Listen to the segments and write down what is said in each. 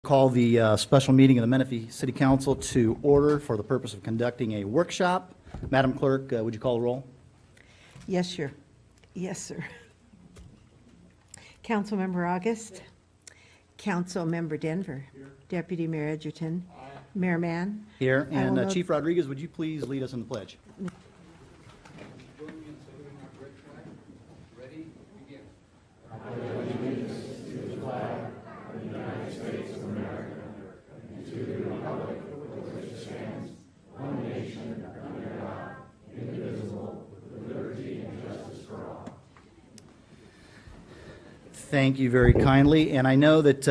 call the special meeting of the Menifee City Council to order for the purpose of conducting a workshop. Madam Clerk, would you call the roll? Yes, sir. Yes, sir. Councilmember August. Councilmember Denver. Here. Deputy Mayor Edgerton. Aye. Mayor Mann. Here. And Chief Rodriguez, would you please lead us in the pledge? Ready? Begin. I pledge allegiance to the flag of the United States of America and to the republic for which it stands, one nation, under God, indivisible, with liberty and justice for all. Thank you very kindly. And I know that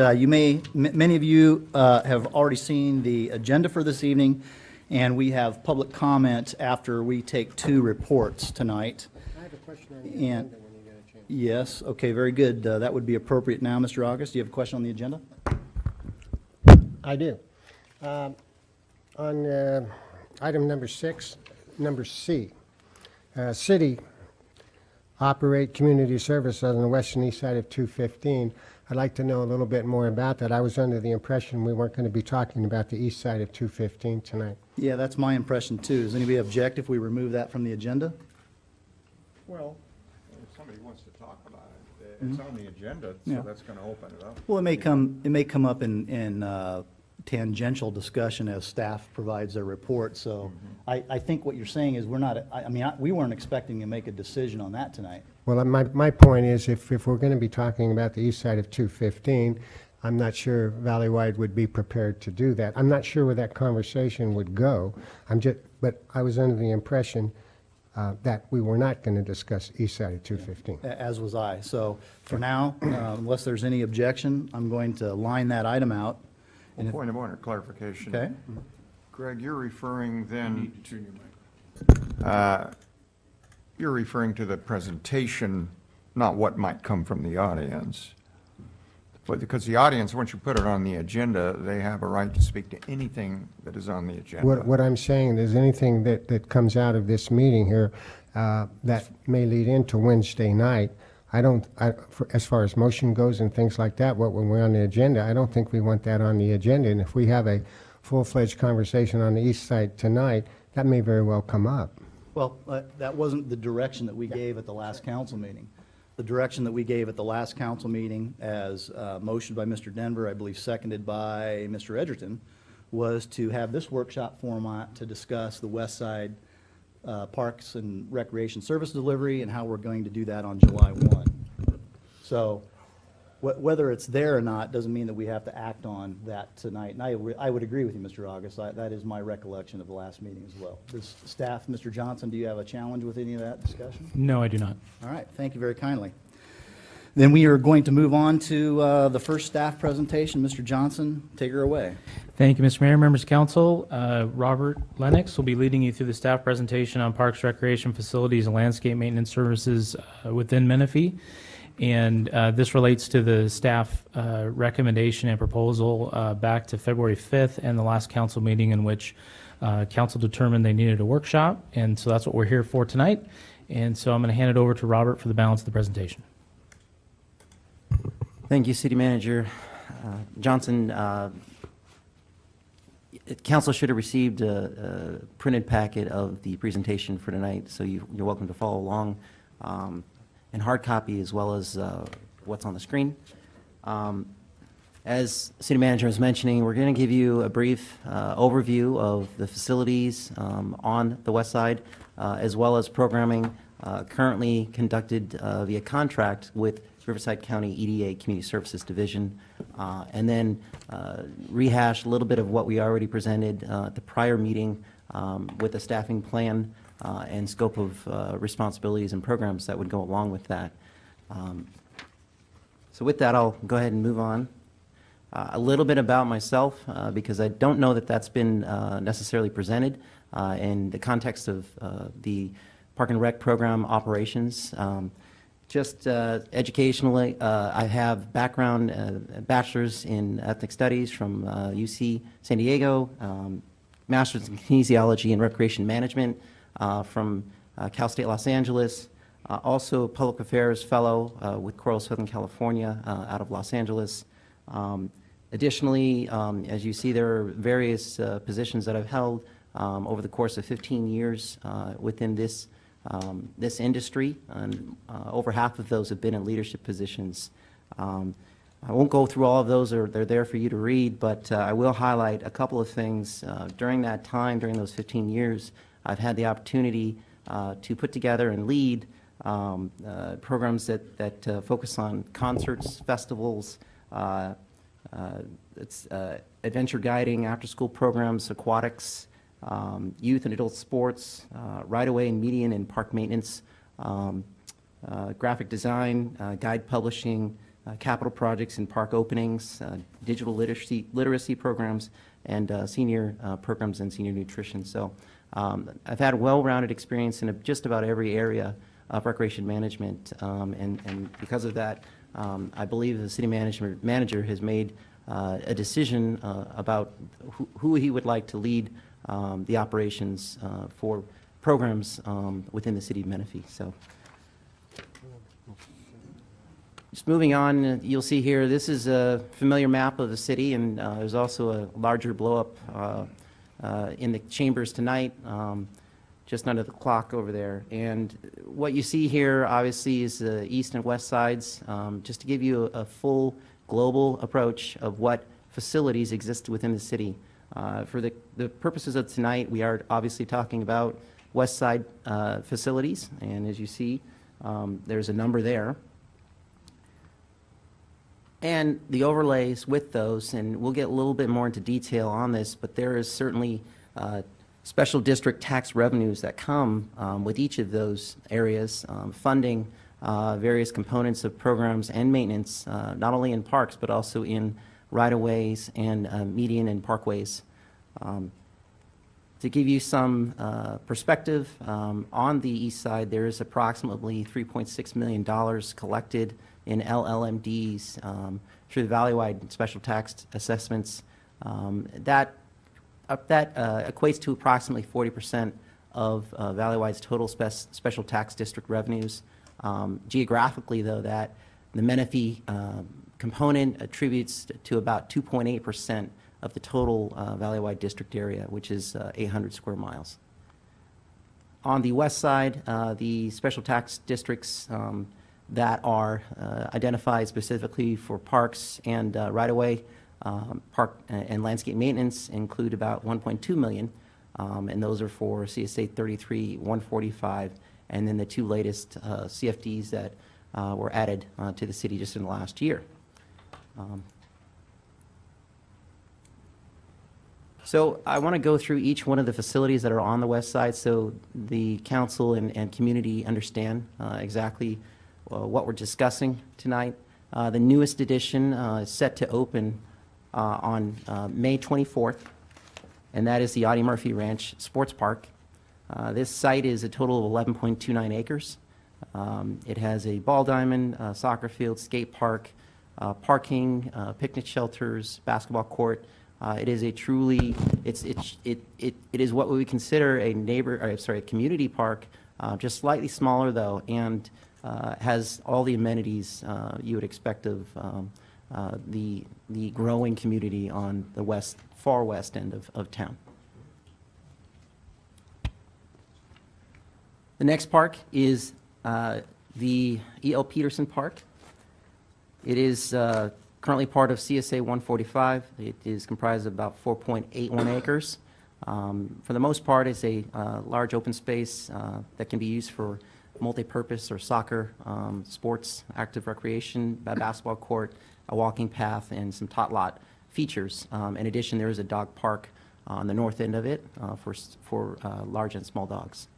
many of you have already seen the agenda for this evening, and we have public comment after we take two reports tonight. I have a question on the agenda when you get a chance. Yes, okay, very good. That would be appropriate now, Mr. August. Do you have a question on the agenda? I do. On item number 6, number C, city operate community service on the west and east side of 215. I'd like to know a little bit more about that. I was under the impression we weren't going to be talking about the east side of 215 tonight. Yeah, that's my impression too. Does anybody object if we remove that from the agenda? Well, if somebody wants to talk about it, it's on the agenda, so Yeah. that's going to open it up. Well, it may come up in tangential discussion as staff provides their report. So I think what you're saying is we weren't expecting to make a decision on that tonight. Well, my point is if we're going to be talking about the east side of 215, I'm not sure Valleywide would be prepared to do that. I'm not sure where that conversation would go. But I was under the impression that we were not going to discuss east side of 215. As was I. So for now, unless there's any objection, I'm going to line that item out. Well, point of order, clarification. Okay. Greg, you're referring then to, you're referring to the presentation, not what might come from the audience. But because the audience, once you put it on the agenda, they have a right to speak to anything that is on the agenda. What I'm saying is anything that comes out of this meeting here that may lead into Wednesday night, as far as motion goes and things like that, when we're on the agenda, I don't think we want that on the agenda. And if we have a full-fledged conversation on the east side tonight, that may very well come up. Well, that wasn't the direction that we gave at the last council meeting. The direction that we gave at the last council meeting, as motioned by Mr. Denver, I believe seconded by Mr. Edgerton, was to have this workshop format to discuss the west side Parks and Recreation Service delivery and how we're going to do that on July 1. So whether it's there or not doesn't mean that we have to act on that tonight. And I would agree with you, Mr. August. That is my recollection of the last meeting as well. Does staff, Mr. Johnson, do you have a challenge with any of that discussion? No, I do not. All right, thank you very kindly. Then we are going to move on to the first staff presentation. Mr. Johnson, take her away. Thank you, Mr. Mayor, members of council. Robert Lennox will be leading you through the staff presentation on Parks, Recreation Facilities, and Landscape Maintenance Services within Menifee. And this relates to the staff recommendation and proposal back to February 5th and the last council meeting in which council determined they needed a workshop. And so that's what we're here for tonight. And so I'm going to hand it over to Robert for the balance of the presentation. Thank you, City Manager Johnson. Council should have received a printed packet of the presentation for tonight, so you're welcome to follow along in hard copy as well as what's on the screen. As City Manager was mentioning, we're going to give you a brief overview of the facilities on the west side, as well as programming currently conducted via contract with Riverside County EDA Community Services Division, and then rehash a little bit of what we already presented at the prior meeting with a staffing plan and scope of responsibilities and programs that would go along with that. So with that, I'll go ahead and move on. A little bit about myself, because I don't know that that's been necessarily presented in the context of the Park and Rec program operations. Just educationally, I have background, bachelor's in ethnic studies from UC San Diego, master's in kinesiology and recreation management from Cal State Los Angeles, also public affairs fellow with Coral Southern California out of Los Angeles. Additionally, as you see, there are various positions that I've held over the course of 15 years within this industry, and over half of those have been in leadership positions. I won't go through all of those, or they're there for you to read, but I will highlight a couple of things. During that time, during those 15 years, I've had the opportunity to put together and lead programs that focus on concerts, festivals, adventure guiding, after-school programs, aquatics, youth and adult sports, right-of-way and median and park maintenance, graphic design, guide publishing, capital projects and park openings, digital literacy programs, and senior programs and senior nutrition. So I've had a well-rounded experience in just about every area of recreation management, and because of that, I believe the city manager has made a decision about who he would like to lead the operations for programs within the city of Menifee. So, just moving on, you'll see here, this is a familiar map of the city, and there's also a larger blow-up in the chambers tonight, just under the clock over there. And what you see here, obviously, is the east and west sides, just to give you a full global approach of what facilities exist within the city. For the purposes of tonight, we are obviously talking about west side facilities, and as you see, there's a number there. And the overlays with those, and we'll get a little bit more into detail on this, but there is certainly special district tax revenues that come with each of those areas, funding various components of programs and maintenance, not only in parks, but also in right-of-ways and median and parkways. To give you some perspective, on the east side, there is approximately $3.6 million collected in LLMDs through the valley-wide special tax assessments. That equates to approximately 40% of Valley-wide's total special tax district revenues. Geographically, though, that the Menifee component attributes to about 2.8% of the total Valley-wide district area, which is 800 square miles. On the west side, the special tax districts that are identified specifically for parks and right-of-way, park and landscape maintenance include about 1.2 million, and those are for CSA 33, 145, and then the two latest CFDs that were added to the city just in the last year. So I want to go through each one of the facilities that are on the west side so the council and community understand exactly what we're discussing tonight. The newest addition is set to open on May 24th, and that is the Audie Murphy Ranch Sports Park. This site is a total of 11.29 acres. It has a ball diamond, soccer field, skate park, parking, picnic shelters, basketball court. It is a truly, it is what we consider a community park, just slightly smaller though, and has all the amenities you would expect of the growing community on the far west end of town. The next park is the E.L. Peterson Park. It is currently part of CSA 145. It is comprised of about 4.81 acres. For the most part, it's a large open space that can be used for multi-purpose or soccer, sports, active recreation, a basketball court, a walking path, and some tot lot features. In addition, there is a dog park on the north end of it for large and small dogs.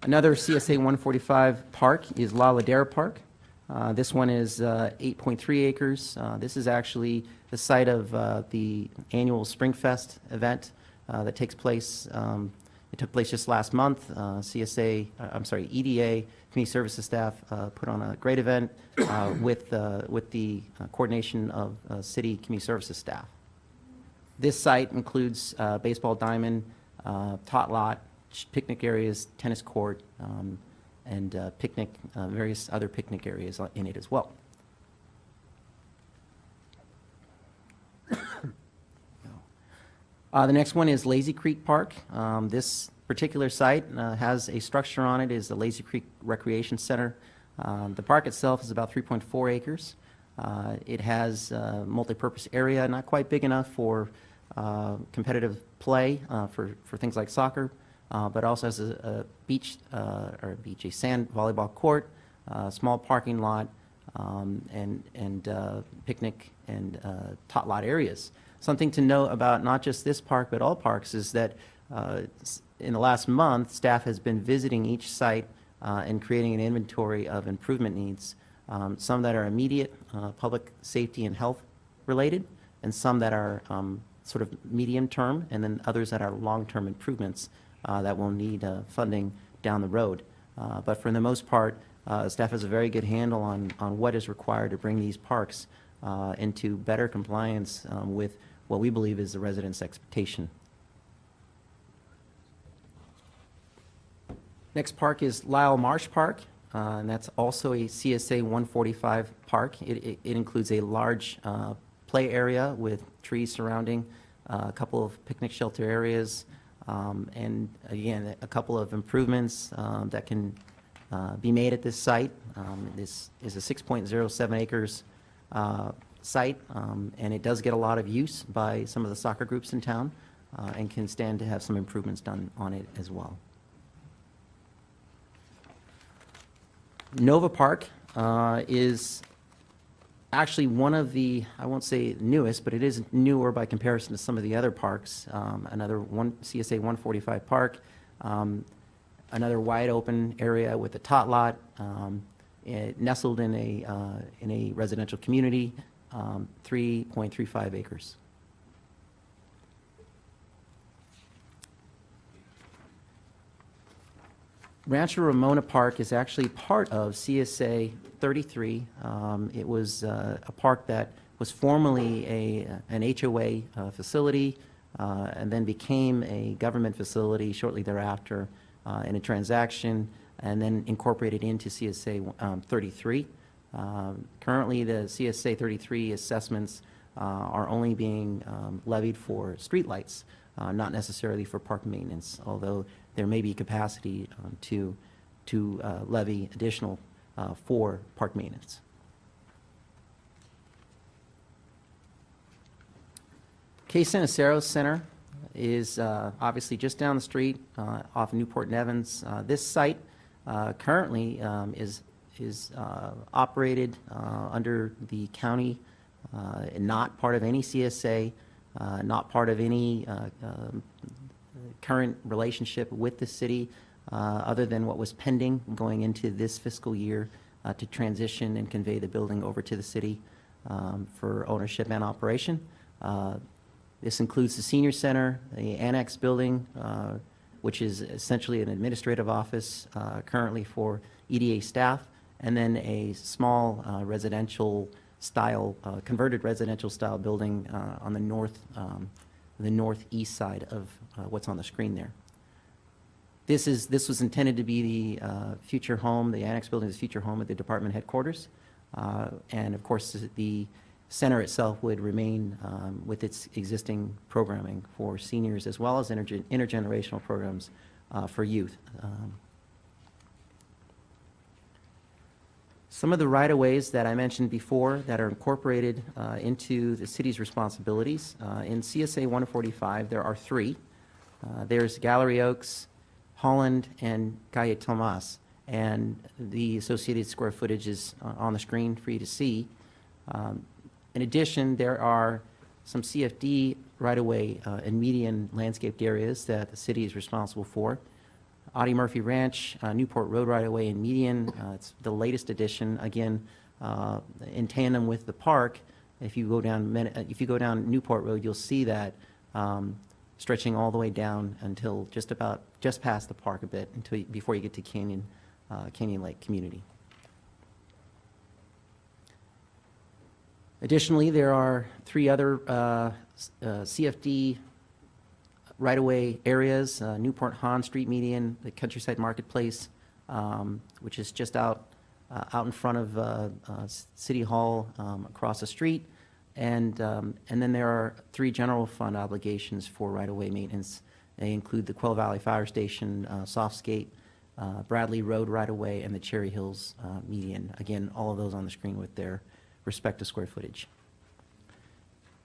Another CSA 145 park is La Ladera Park. This one is 8.3 acres. This is actually the site of the annual Springfest event that takes place. It took place just last month. EDA, Community Services staff put on a great event with the coordination of City Community Services staff. This site includes baseball diamond, tot lot, picnic areas, tennis court, and various other picnic areas in it as well. The next one is Lazy Creek Park. This particular site has a structure on it, is the Lazy Creek Recreation Center. The park itself is about 3.4 acres. It has a multipurpose area, not quite big enough for competitive play for things like soccer, but also has a a sand volleyball court, small parking lot, and picnic and tot lot areas. Something to note about not just this park, but all parks, is that in the last month, staff has been visiting each site and creating an inventory of improvement needs, some that are immediate, public safety and health related, and some that are sort of medium term, and then others that are long-term improvements that will need funding down the road. But for the most part, staff has a very good handle on what is required to bring these parks into better compliance with what we believe is the residents' expectation. Next park is Lyle Marsh Park, and that's also a CSA 145 park. It includes a large play area with trees surrounding, a couple of picnic shelter areas, and again, a couple of improvements that can be made at this site. This is a 6.07 acres site, and it does get a lot of use by some of the soccer groups in town, and can stand to have some improvements done on it as well. Nova Park is actually one of the, I won't say newest, but it is newer by comparison to some of the other parks. Another CSA 145 park, another wide open area with a tot lot, nestled in a residential community, 3.35 acres. Rancho Ramona Park is actually part of CSA 33. It was a park that was formerly an HOA facility and then became a government facility shortly thereafter in a transaction, and then incorporated into CSA 33. Currently, the CSA 33 assessments are only being levied for streetlights, not necessarily for park maintenance, although there may be capacity to levy additional for park maintenance. Cay Cenicero Center is obviously just down the street off Newport and Evans. This site currently is operated under the county, not part of any CSA, not part of any current relationship with the city, other than what was pending going into this fiscal year to transition and convey the building over to the city for ownership and operation. This includes the senior center, the annex building, which is essentially an administrative office currently for EDA staff, and then a small residential style, converted residential style building on the northeast side of what's on the screen there. This was intended to be the future home, the annex building is future home of the department headquarters. And of course, the center itself would remain with its existing programming for seniors, as well as intergenerational programs for youth. Some of the right-of-ways that I mentioned before that are incorporated into the city's responsibilities. In CSA 145, there are three. There's Gallery Oaks, Holland, and Calle Tomas, and the associated square footage is on the screen for you to see. In addition, there are some CFD right-of-way and median landscaped areas that the city is responsible for. Audie Murphy Ranch, Newport Road right-of-way and median, it's the latest addition, again, in tandem with the park. If you go down Newport Road, you'll see that stretching all the way down until just past the park a bit, before you get to Canyon Lake Community. Additionally, there are three other CFD right-of-way areas, Newport Hahn Street median, the Countryside Marketplace, which is just out in front of City Hall across the street, And then there are 3 general fund obligations for right-of-way maintenance. They include the Quell Valley Fire Station, Softscape, Bradley Road right-of-way, and the Cherry Hills median. Again, all of those on the screen with their respective square footage.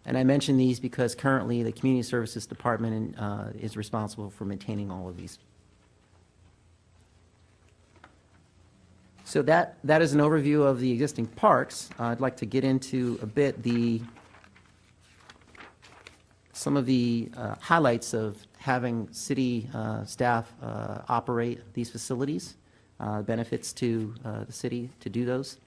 And I mention these because currently the Community Services Department is responsible for maintaining all of these. So that is an overview of the existing parks. I'd like to get into a bit some of the highlights of having city staff operate these facilities, benefits to the city to do those.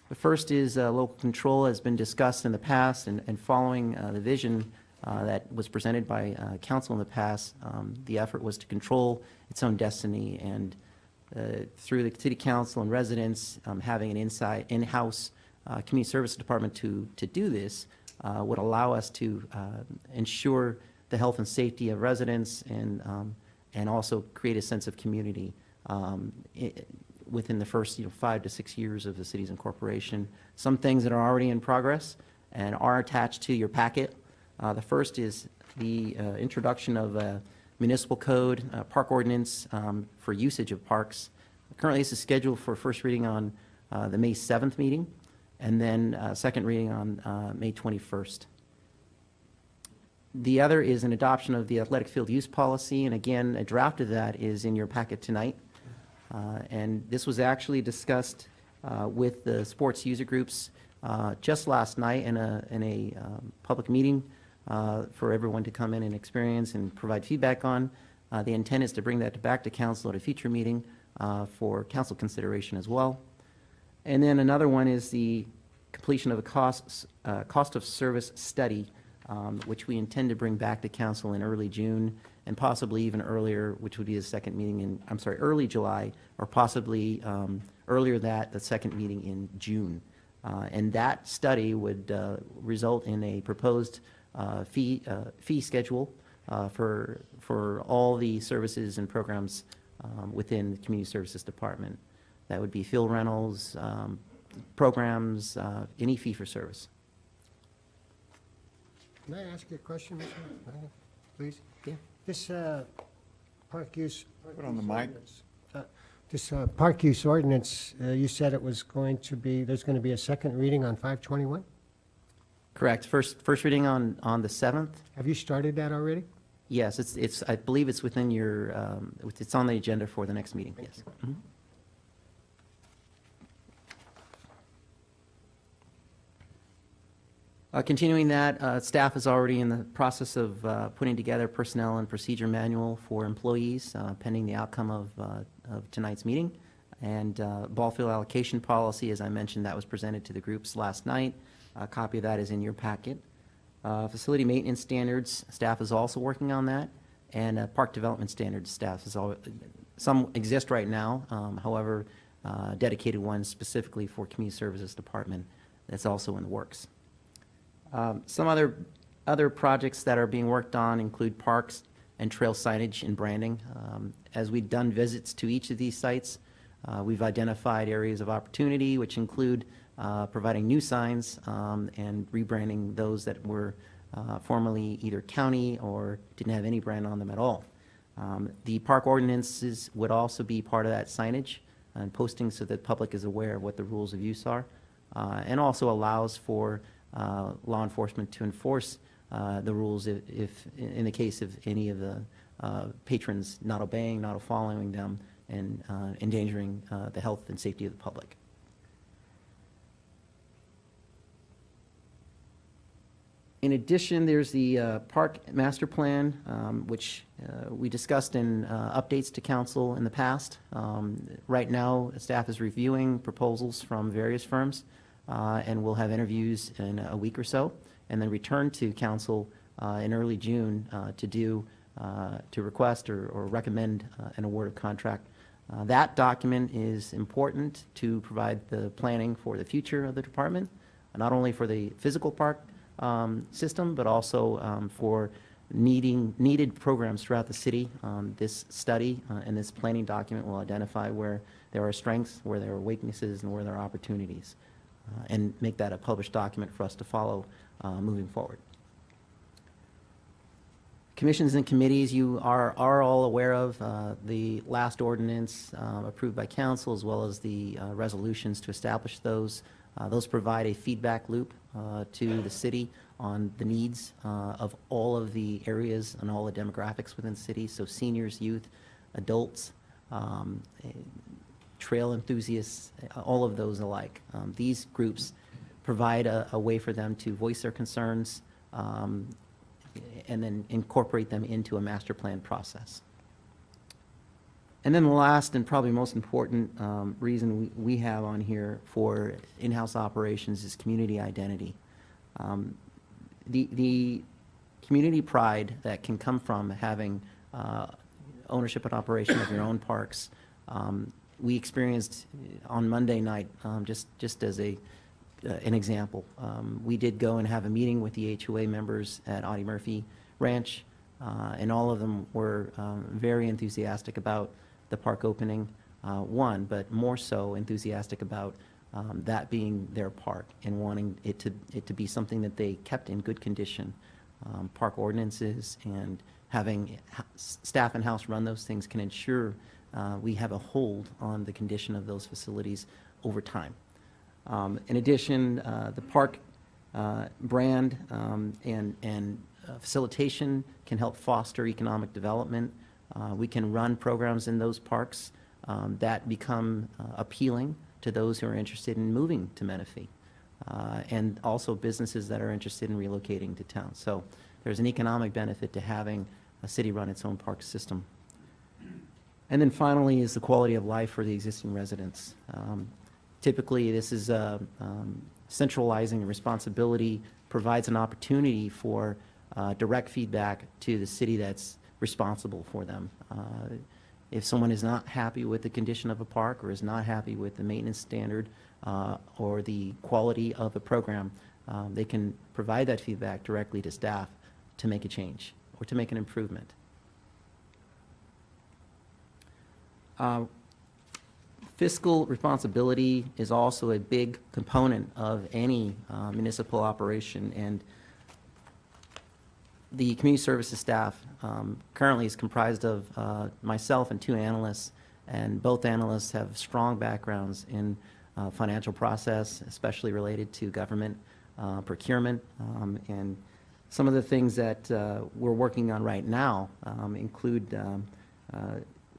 The first is local control has been discussed in the past, and following the vision that was presented by council in the past, the effort was to control its own destiny, and through the city council and residents having an in-house community service department to do this would allow us to ensure the health and safety of residents and also create a sense of community within the first 5 to 6 years of the city's incorporation. Some things that are already in progress and are attached to your packet. The first is the introduction of a municipal code, park ordinance for usage of parks. Currently, this is scheduled for first reading on the May 7th meeting, and then second reading on May 21st. The other is an adoption of the athletic field use policy, and again, a draft of that is in your packet tonight. And this was actually discussed with the sports user groups just last night in a public meeting for everyone to come in and experience and provide feedback on. The intent is to bring that back to council at a future meeting for council consideration as well. And then another one is the completion of a cost of service study, which we intend to bring back to council in early June, and possibly even earlier, which would be the second meeting in, early July, or possibly earlier the second meeting in June. And that study would result in a proposed fee schedule for all the services and programs within the Community Services Department. That would be field rentals, programs, any fee for service. Can I ask you a question, Mr. Manning, please? Yeah. This park use. Put on the mic. This park use ordinance, you said it was going to be, there's going to be a second reading on 5/21? Correct. First reading on the 7th. Have you started that already? Yes, it's I believe it's within your, it's on the agenda for the next meeting, yes. Mhm. Continuing that, staff is already in the process of putting together personnel and procedure manual for employees pending the outcome of tonight's meeting. And ball field allocation policy, as I mentioned, that was presented to the groups last night. A copy of that is in your packet. Facility maintenance standards, staff is also working on that. And park development standards, staff is all, some exist right now, however, dedicated ones specifically for Community Services Department, that's also in the works. Some other projects that are being worked on include parks and trail signage and branding. As we've done visits to each of these sites, we've identified areas of opportunity, which include providing new signs and rebranding those that were formerly either county or didn't have any brand on them at all. The park ordinances would also be part of that signage and posting so that the public is aware of what the rules of use are, and also allows for law enforcement to enforce the rules if in the case of any of the patrons not obeying, not following them, and endangering the health and safety of the public. In addition, there's the park master plan, which we discussed in updates to council in the past. Right now, staff is reviewing proposals from various firms, and we'll have interviews in a week or so, and then return to council in early June to request or recommend an award of contract. That document is important to provide the planning for the future of the department, not only for the physical park system, but also for needed programs throughout the city. This study and this planning document will identify where there are strengths, where there are weaknesses, and where there are opportunities. and make that a published document for us to follow moving forward. Commissions and committees, you are all aware of the last ordinance approved by council, as well as the resolutions to establish those. Those provide a feedback loop to the city on the needs of all of the areas and all the demographics within the city, so seniors, youth, adults, trail enthusiasts, all of those alike. These groups provide a way for them to voice their concerns and then incorporate them into a master plan process. And then the last and probably most important reason we have on here for in-house operations is community identity. The community pride that can come from having ownership and operation of your own parks. We experienced on Monday night, just as an example. We did go and have a meeting with the HOA members at Audie Murphy Ranch, and all of them were very enthusiastic about the park opening, but more so enthusiastic about that being their park and wanting it to be something that they kept in good condition. Park ordinances and having staff in-house run those things can ensure we have a hold on the condition of those facilities over time. In addition, the park brand and facilitation can help foster economic development. We can run programs in those parks that become appealing to those who are interested in moving to Menifee, and also businesses that are interested in relocating to town. So there's an economic benefit to having a city run its own park system. And then finally is the quality of life for the existing residents. Typically, this is centralizing the responsibility, provides an opportunity for direct feedback to the city that's responsible for them. If someone is not happy with the condition of a park or is not happy with the maintenance standard or the quality of a program, they can provide that feedback directly to staff to make a change or to make an improvement. Fiscal responsibility is also a big component of any municipal operation, and the community services staff currently is comprised of myself and 2 analysts, and both analysts have strong backgrounds in financial process, especially related to government procurement, and some of the things that we're working on right now include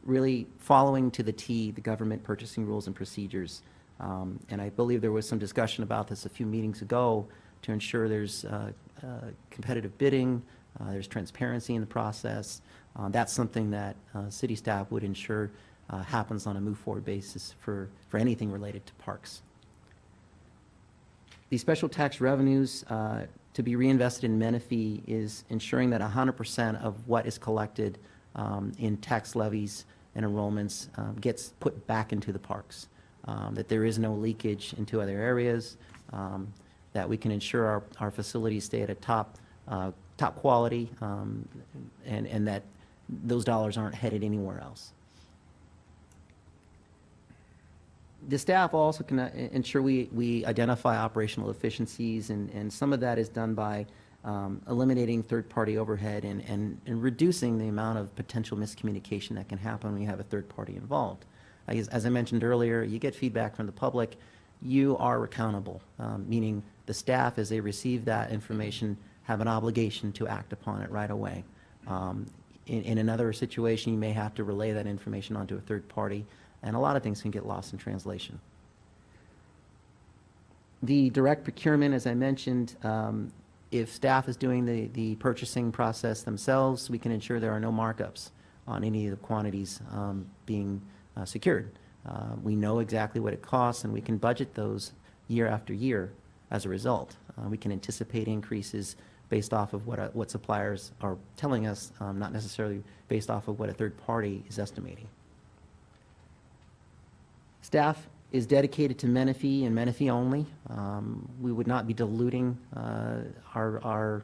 really following to the T the government purchasing rules and procedures. And I believe there was some discussion about this a few meetings ago to ensure there's competitive bidding, there's transparency in the process. That's something that city staff would ensure happens on a move-forward basis for anything related to parks. The special tax revenues to be reinvested in Menifee is ensuring that 100% of what is collected in tax levies and enrollments gets put back into the parks, that there is no leakage into other areas, that we can ensure our facilities stay at a top quality, and that those dollars aren't headed anywhere else. The staff also can ensure we identify operational efficiencies, and some of that is done by eliminating third-party overhead and reducing the amount of potential miscommunication that can happen when you have a third party involved. As I mentioned earlier, you get feedback from the public, you are accountable, meaning the staff, as they receive that information, have an obligation to act upon it right away. In another situation, you may have to relay that information onto a third party, and a lot of things can get lost in translation. The direct procurement, as I mentioned, if staff is doing the purchasing process themselves, we can ensure there are no markups on any of the quantities being secured. We know exactly what it costs, and we can budget those year after year as a result. We can anticipate increases based off of what suppliers are telling us, not necessarily based off of what a third party is estimating. Staff is dedicated to Menifee and Menifee only. We would not be diluting our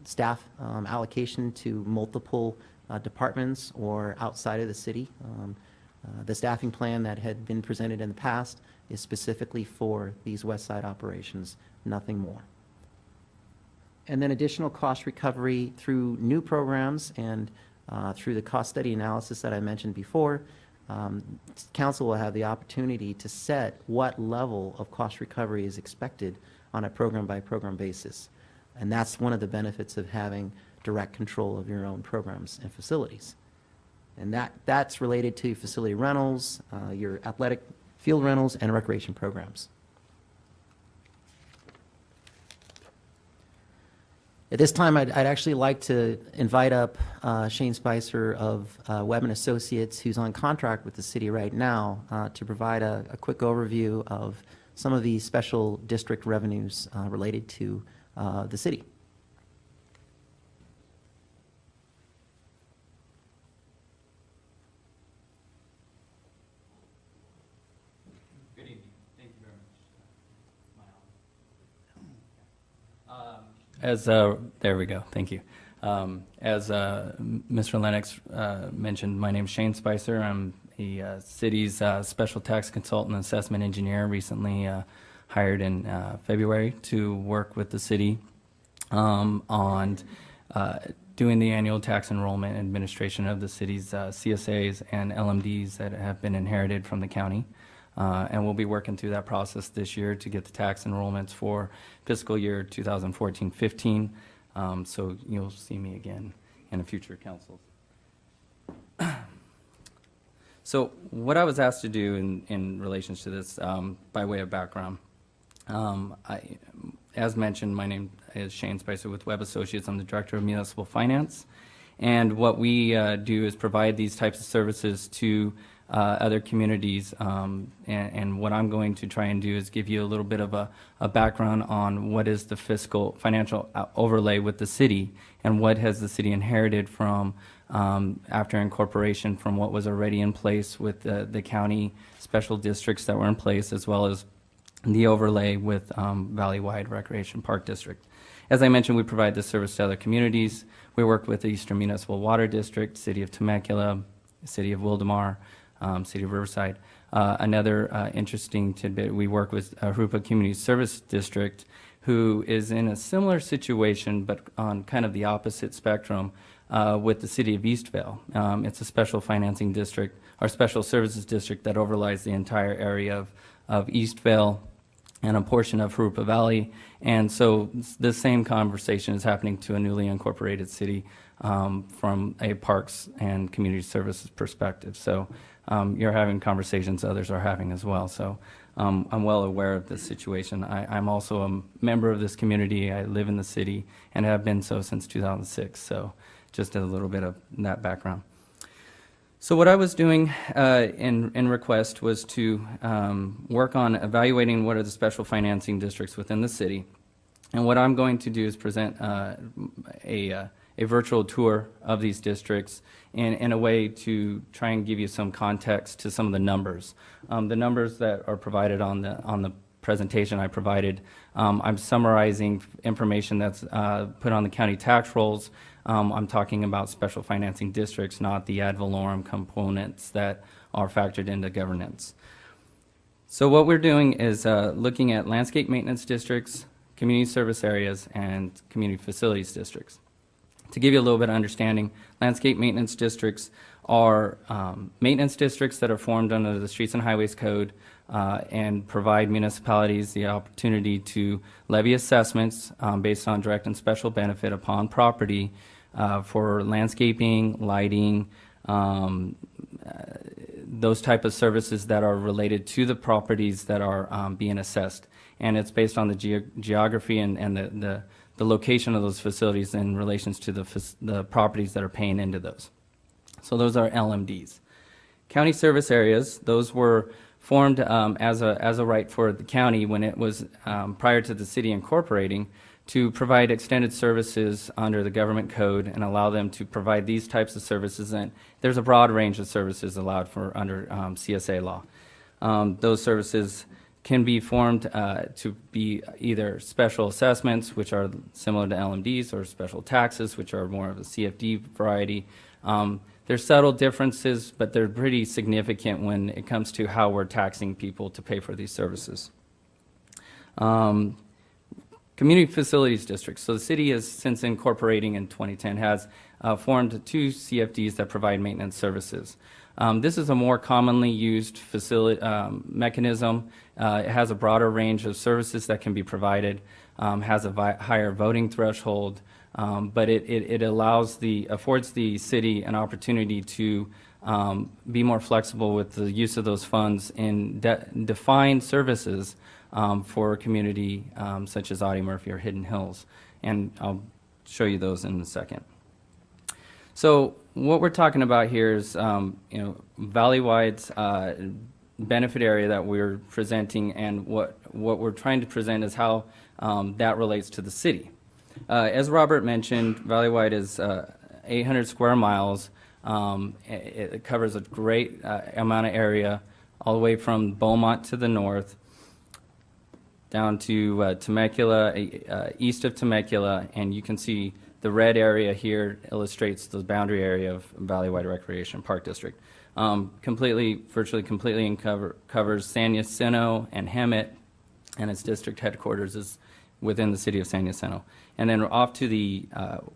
staff allocation to multiple departments or outside of the city. The staffing plan that had been presented in the past is specifically for these West Side operations, nothing more. And then additional cost recovery through new programs and through the cost study analysis that I mentioned before. Council will have the opportunity to set what level of cost recovery is expected on a program-by-program basis. And that's one of the benefits of having direct control of your own programs and facilities. And that's related to facility rentals, your athletic field rentals, and recreation programs. At this time, I'd actually like to invite up Shane Spicer of Webb & Associates, who's on contract with the city right now, to provide a quick overview of some of the special district revenues related to the city. Good evening. Thank you very much. There we go. Thank you. As Mr. Lennox mentioned, my name is Shane Spicer. I'm the city's special tax consultant and assessment engineer, recently hired in February to work with the city on doing the annual tax enrollment administration of the city's CSAs and LMDs that have been inherited from the county. And we'll be working through that process this year to get the tax enrollments for fiscal year 2014-15. So you'll see me again in a future council. So what I was asked to do in relation to this, by way of background, as mentioned, my name is Shane Spicer with Webb Associates. I'm the Director of Municipal Finance. And what we do is provide these types of services to other communities, and what I'm going to try and do is give you a little bit of a background on what is the financial overlay with the city, and what has the city inherited from after incorporation from what was already in place with the county special districts that were in place, as well as the overlay with Valley-wide Recreation Park District. As I mentioned, we provide this service to other communities. We work with the Eastern Municipal Water District, City of Temecula, City of Wildemar, City of Riverside. Another interesting tidbit, we work with Hrupa Community Service District, who is in a similar situation, but on kind of the opposite spectrum with the City of Eastvale. It's a special financing district, or special services district, that overlies the entire area of Eastvale and a portion of Hrupa Valley. And so the same conversation is happening to a newly incorporated city from a parks and community services perspective. So you're having conversations others are having as well. So I'm well aware of this situation. I'm also a member of this community. I live in the city and have been so since 2006. So just a little bit of that background. So what I was doing in request was to work on evaluating what are the special financing districts within the city. And what I'm going to do is present a virtual tour of these districts in a way to try and give you some context to some of the numbers. The numbers that are provided on the presentation I provided, I'm summarizing information that's put on the county tax rolls. I'm talking about special financing districts, not the ad valorem components that are factored into governance. So what we're doing is looking at landscape maintenance districts, community service areas, and community facilities districts. To give you a little bit of understanding, landscape maintenance districts are maintenance districts that are formed under the Streets and Highways Code and provide municipalities the opportunity to levy assessments based on direct and special benefit upon property for landscaping, lighting, those type of services that are related to the properties that are being assessed. And it's based on the geography and the location of those facilities in relations to the properties that are paying into those. So those are LMDs. County service areas, those were formed as a right for the county when it was prior to the city incorporating to provide extended services under the government code and allow them to provide these types of services. And there's a broad range of services allowed for under CSA law. Those services can be formed to be either special assessments, which are similar to LMDs, or special taxes, which are more of a CFD variety. There's subtle differences, but they're pretty significant when it comes to how we're taxing people to pay for these services. Community facilities districts. So the city has, since incorporating in 2010, has formed 2 CFDs that provide maintenance services. This is a more commonly used facility mechanism. It has a broader range of services that can be provided, has a higher voting threshold, but it affords the city an opportunity to be more flexible with the use of those funds in defined services for a community such as Audie Murphy or Hidden Hills. And I'll show you those in a second. So what we're talking about here is, Valley-wide's benefit area that we're presenting, and what we're trying to present is how that relates to the city. As Robert mentioned, Valley-wide is 800 square miles. It covers a great amount of area, all the way from Beaumont to the north, down to Temecula, east of Temecula, and you can see the red area here illustrates the boundary area of Valley-wide Recreation Park District. Virtually completely covers San Jacinto and Hemet, and its district headquarters is within the city of San Jacinto. And then off to the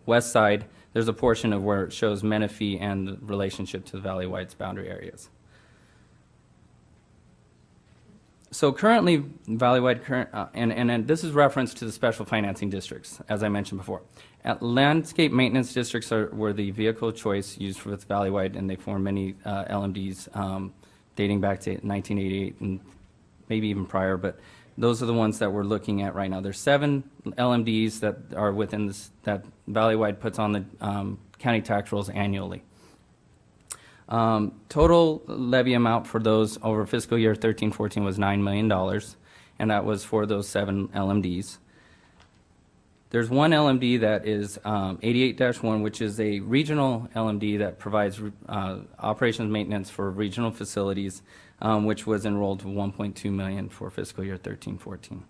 west side, there's a portion of where it shows Menifee and the relationship to the Valley-wide's boundary areas. So currently, Valley-wide, and this is reference to the special financing districts, as I mentioned before. Landscape maintenance districts were the vehicle choice used with Valley-wide, and they formed many LMDs dating back to 1988 and maybe even prior, but those are the ones that we're looking at right now. There's 7 LMDs that are within this, that Valley-wide puts on the county tax rolls annually. Total levy amount for those over fiscal year 13-14 was $9 million, and that was for those 7 LMDs. There's one LMD that is 88-1, which is a regional LMD that provides operations maintenance for regional facilities, which was enrolled to $1.2 million for fiscal year 13-14.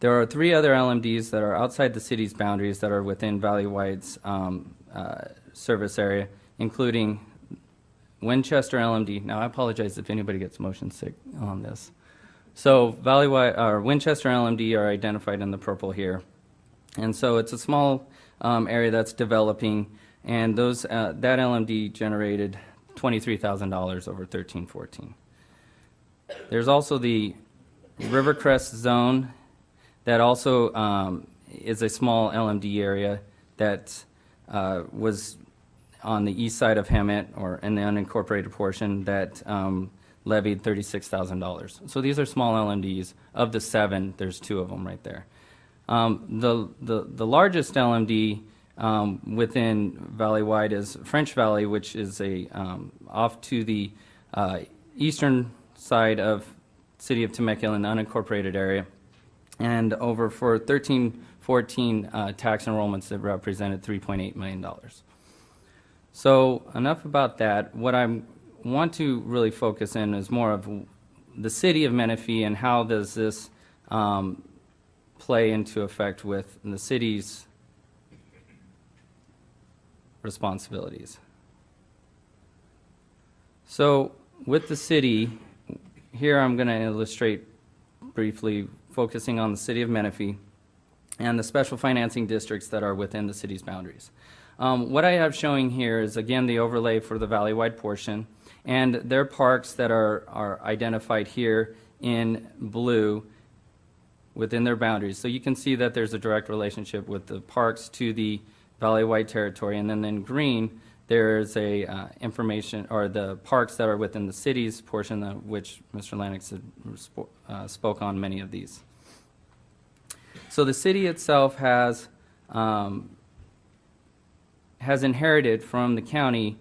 There are 3 other LMDs that are outside the city's boundaries that are within Valley-wide's service area, including Winchester LMD. Now, I apologize if anybody gets motion sick on this. So Valley-wide, or Winchester LMD are identified in the purple here. And so it's a small area that's developing, and those that LMD generated $23,000 over 13-14. There's also the Rivercrest zone that also is a small LMD area that was on the east side of Hemet, or in the unincorporated portion, that levied $36,000. So these are small LMDs. Of the 7, there's 2 of them right there. The largest LMD within Valley-wide is French Valley, which is off to the eastern side of city of Temecula in the unincorporated area. And over for 13-14 tax enrollments, it represented $3.8 million. So enough about that. What I want to really focus in is more of the city of Menifee and how does this play into effect with the city's responsibilities. So with the city, here I'm going to illustrate briefly focusing on the city of Menifee and the special financing districts that are within the city's boundaries. What I have showing here is, again, the overlay for the Valley-wide portion, and their parks that are identified here in blue within their boundaries. So you can see that there's a direct relationship with the parks to the Valley-wide territory, and then in green, there's a information, or the parks that are within the city's portion, which Mr. Lennox spoke on many of these. So the city itself has inherited from the county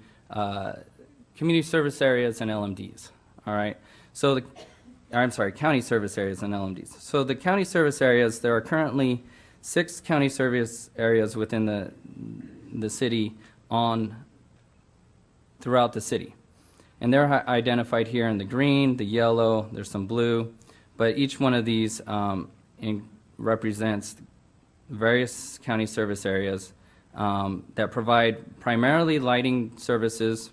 community service areas and LMDs. All right. So county service areas and LMDs. So the county service areas, there are currently 6 county service areas within the city throughout the city. And they're identified here in the green, the yellow, there's some blue, but each one of these represents various county service areas that provide primarily lighting services,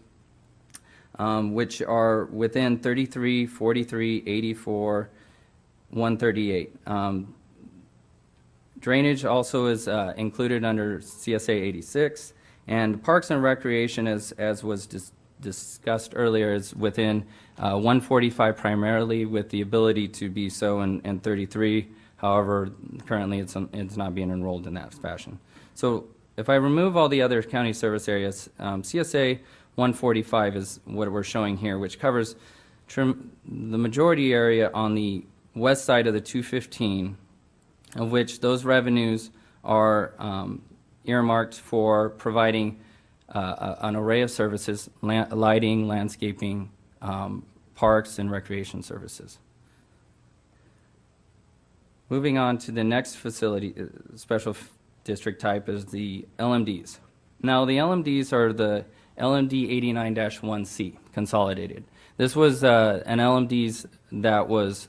which are within 33, 43, 84, 138. Drainage also is included under CSA 86, and Parks and Recreation, as was discussed earlier, is within 145 primarily, with the ability to be so in 33. However, currently it's not being enrolled in that fashion. So if I remove all the other county service areas, CSA 145 is what we're showing here, which covers the majority area on the west side of the 215, of which those revenues are earmarked for providing an array of services: lighting, landscaping, parks, and recreation services. Moving on to the next facility, special district type, is the LMDs. Now, the LMDs are the LMD 89-1C consolidated. This was an LMDs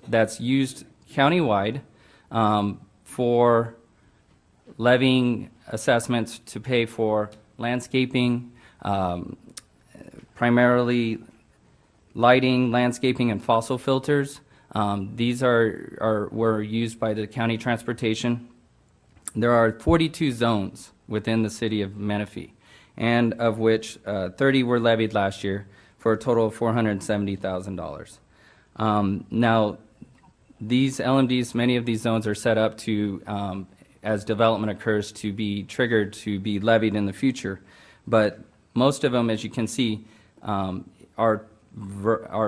that's used countywide for levying assessments to pay for landscaping, primarily lighting, landscaping, and fossil filters. These were used by the county transportation. There are 42 zones within the city of Menifee, and of which 30 were levied last year for a total of $470,000. Now, these LMDs, many of these zones are set up to, as development occurs, to be triggered to be levied in the future. But most of them, as you can see, are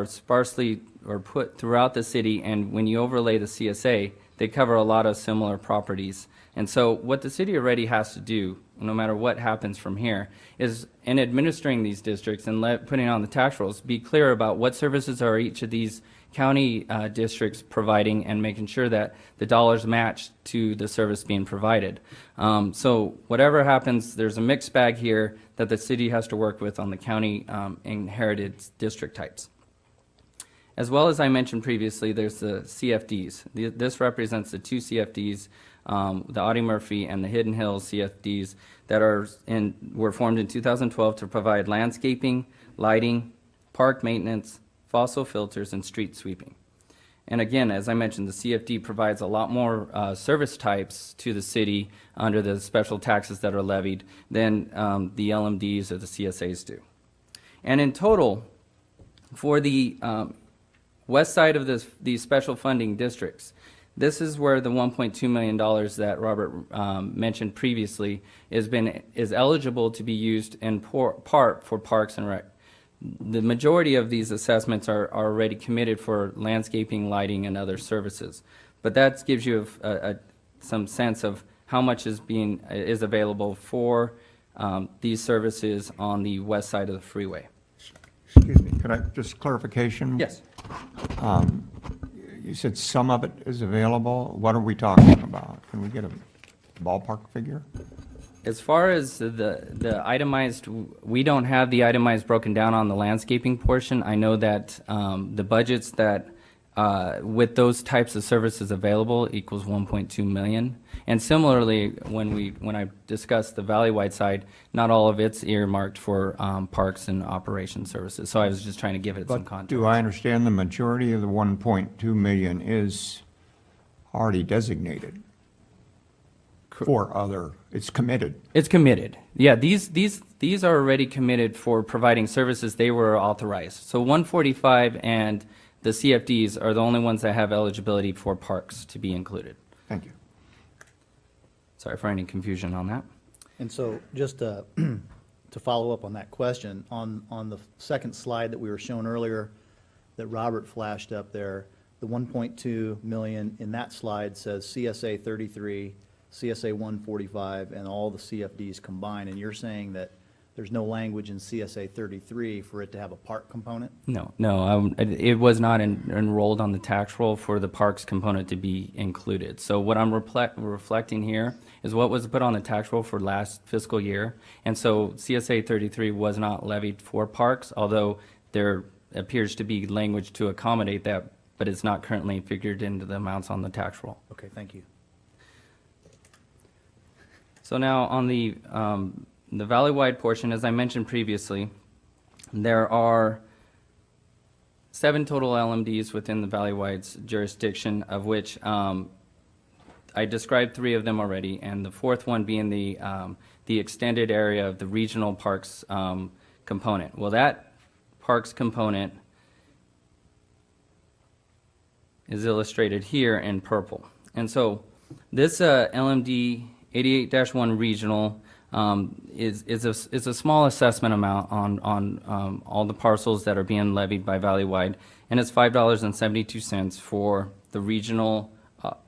sparsely or put throughout the city, and when you overlay the CSA, they cover a lot of similar properties. And so what the city already has to do, no matter what happens from here, is in administering these districts and putting on the tax rolls, be clear about what services are each of these county districts providing, and making sure that the dollars match to the service being provided. So whatever happens, there's a mixed bag here that the city has to work with on the county inherited district types. As well as I mentioned previously, there's the CFDs. This represents the two CFDs, the Audie Murphy and the Hidden Hills CFDs, that were formed in 2012 to provide landscaping, lighting, park maintenance, fossil filters, and street sweeping. And again, as I mentioned, the CFD provides a lot more service types to the city under the special taxes that are levied than the LMDs or the CSAs do. And in total, for the west side of these special funding districts, this is where the $1.2 million that Robert mentioned previously is eligible to be used in part for Parks and Rec. The majority of these assessments are already committed for landscaping, lighting, and other services. But that gives you some sense of how much is available for these services on the west side of the freeway. Excuse me, could I, just clarification? Yes. You said some of it is available. What are we talking about? Can we get a ballpark figure? As far as the itemized, we don't have the itemized broken down on the landscaping portion. I know that the budgets that with those types of services available equals 1.2 million. And similarly, when I discussed the valley-wide side, not all of it's earmarked for parks and operation services. So I was just trying to give it some context. Do I understand the majority of the 1.2 million is already designated for other, it's committed? It's committed. Yeah, these are already committed for providing services they were authorized. So 145 and the CFDs are the only ones that have eligibility for parks to be included. Thank you. Sorry for any confusion on that. And so just to follow up on that question, on the second slide that we were shown earlier that Robert flashed up there, the 1.2 million in that slide says CSA 33, CSA 145, and all the CFDs combined. And you're saying that there's no language in CSA 33 for it to have a park component? No, it was not enrolled on the tax roll for the parks component to be included. So what I'm reflecting here is what was put on the tax roll for last fiscal year. And so CSA 33 was not levied for parks, although there appears to be language to accommodate that, but it's not currently figured into the amounts on the tax roll. Okay, thank you. So now on the valley-wide portion, as I mentioned previously, there are 7 total LMDs within the valley-wide's jurisdiction, of which I described 3 of them already, and the 4th one being the extended area of the regional parks component. Well, that parks component is illustrated here in purple. And so this LMD 88-1 regional is a small assessment amount on all the parcels that are being levied by Valleywide, and it's $5.72 for the regional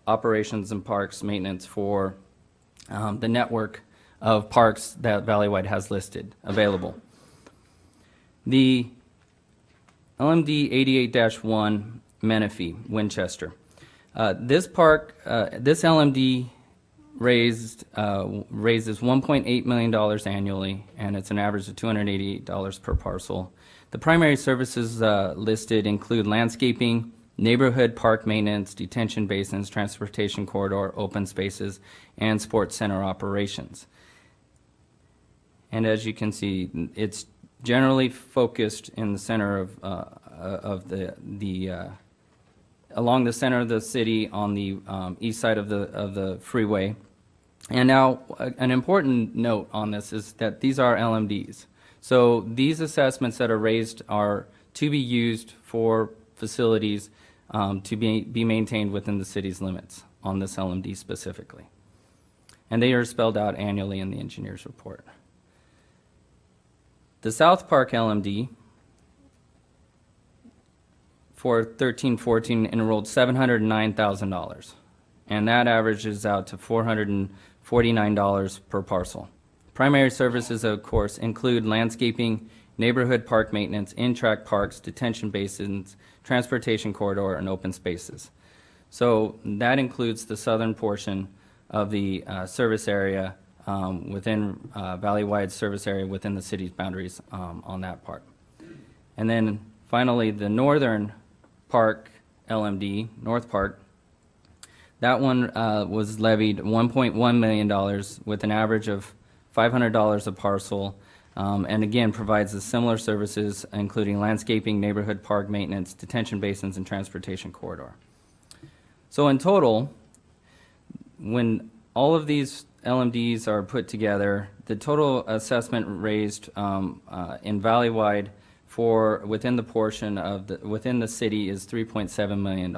operations and parks maintenance for the network of parks that Valleywide has listed available. The LMD 88-1 Menifee, Winchester. This LMD raises $1.8 million annually, and it's an average of $288 per parcel. The primary services listed include landscaping, neighborhood park maintenance, detention basins, transportation corridor, open spaces, and sports center operations. And as you can see, it's generally focused in the center of along the center of the city on the east side of the freeway. And now, an important note on this is that these are LMDs. So these assessments that are raised are to be used for facilities to be maintained within the city's limits on this LMD specifically. And they are spelled out annually in the engineer's report. The South Park LMD for 13-14 enrolled $709,000, and that averages out to $449 per parcel. Primary services, of course, include landscaping, neighborhood park maintenance, in-track parks, detention basins, transportation corridor, and open spaces. So that includes the southern portion of the service area within Valleywide service area within the city's boundaries on that part. And then finally, the northern park LMD, North Park, that one was levied $1.1 million with an average of $500 a parcel, and again provides the similar services including landscaping, neighborhood park maintenance, detention basins, and transportation corridor. So in total, when all of these LMDs are put together, the total assessment raised in Valleywide for within the portion of within the city is $3.7 million.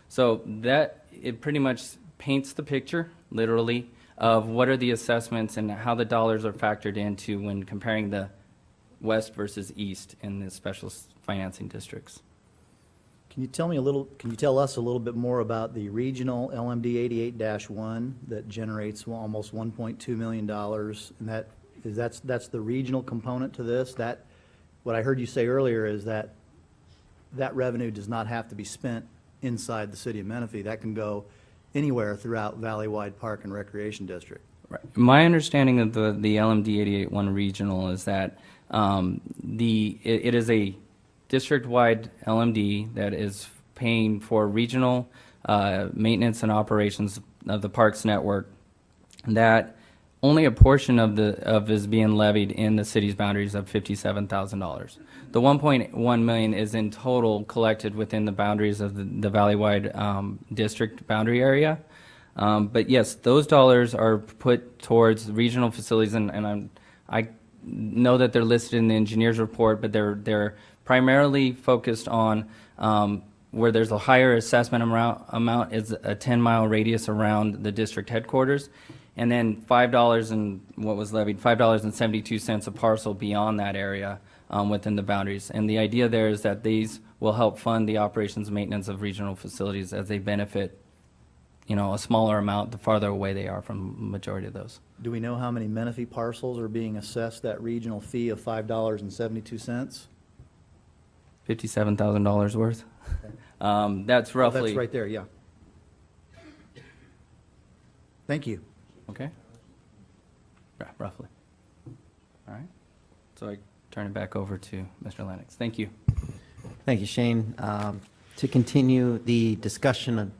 So that it pretty much paints the picture, literally, of what are the assessments and how the dollars are factored into when comparing the west versus east in the special financing districts. Can you tell us a little bit more about the regional LMD 88-1 that generates almost $1.2 million? And that's the regional component to this? What I heard you say earlier is that revenue does not have to be spent inside the city of Menifee. That can go anywhere throughout Valleywide Park and Recreation District. Right. My understanding of the LMD 88-1 regional is that it is a district-wide LMD that is paying for regional maintenance and operations of the parks network, that only a portion of is being levied in the city's boundaries of $57,000. The $1.1 million is in total collected within the boundaries of the Valleywide district boundary area. But yes, those dollars are put towards regional facilities, and I know that they're listed in the engineer's report, but they're primarily focused on where there's a higher assessment amount is a 10-mile radius around the district headquarters, and then $5 and what was levied, $5.72 a parcel beyond that area within the boundaries. And the idea there is that these will help fund the operations and maintenance of regional facilities as they benefit, a smaller amount the farther away they are from the majority of those. Do we know how many Menifee parcels are being assessed that regional fee of $5.72? $57,000 worth. That's roughly. That's right there, yeah. Thank you. Okay. Yeah, roughly. All right. So I turn it back over to Mr. Lennox. Thank you. Thank you, Shane. To continue the discussion of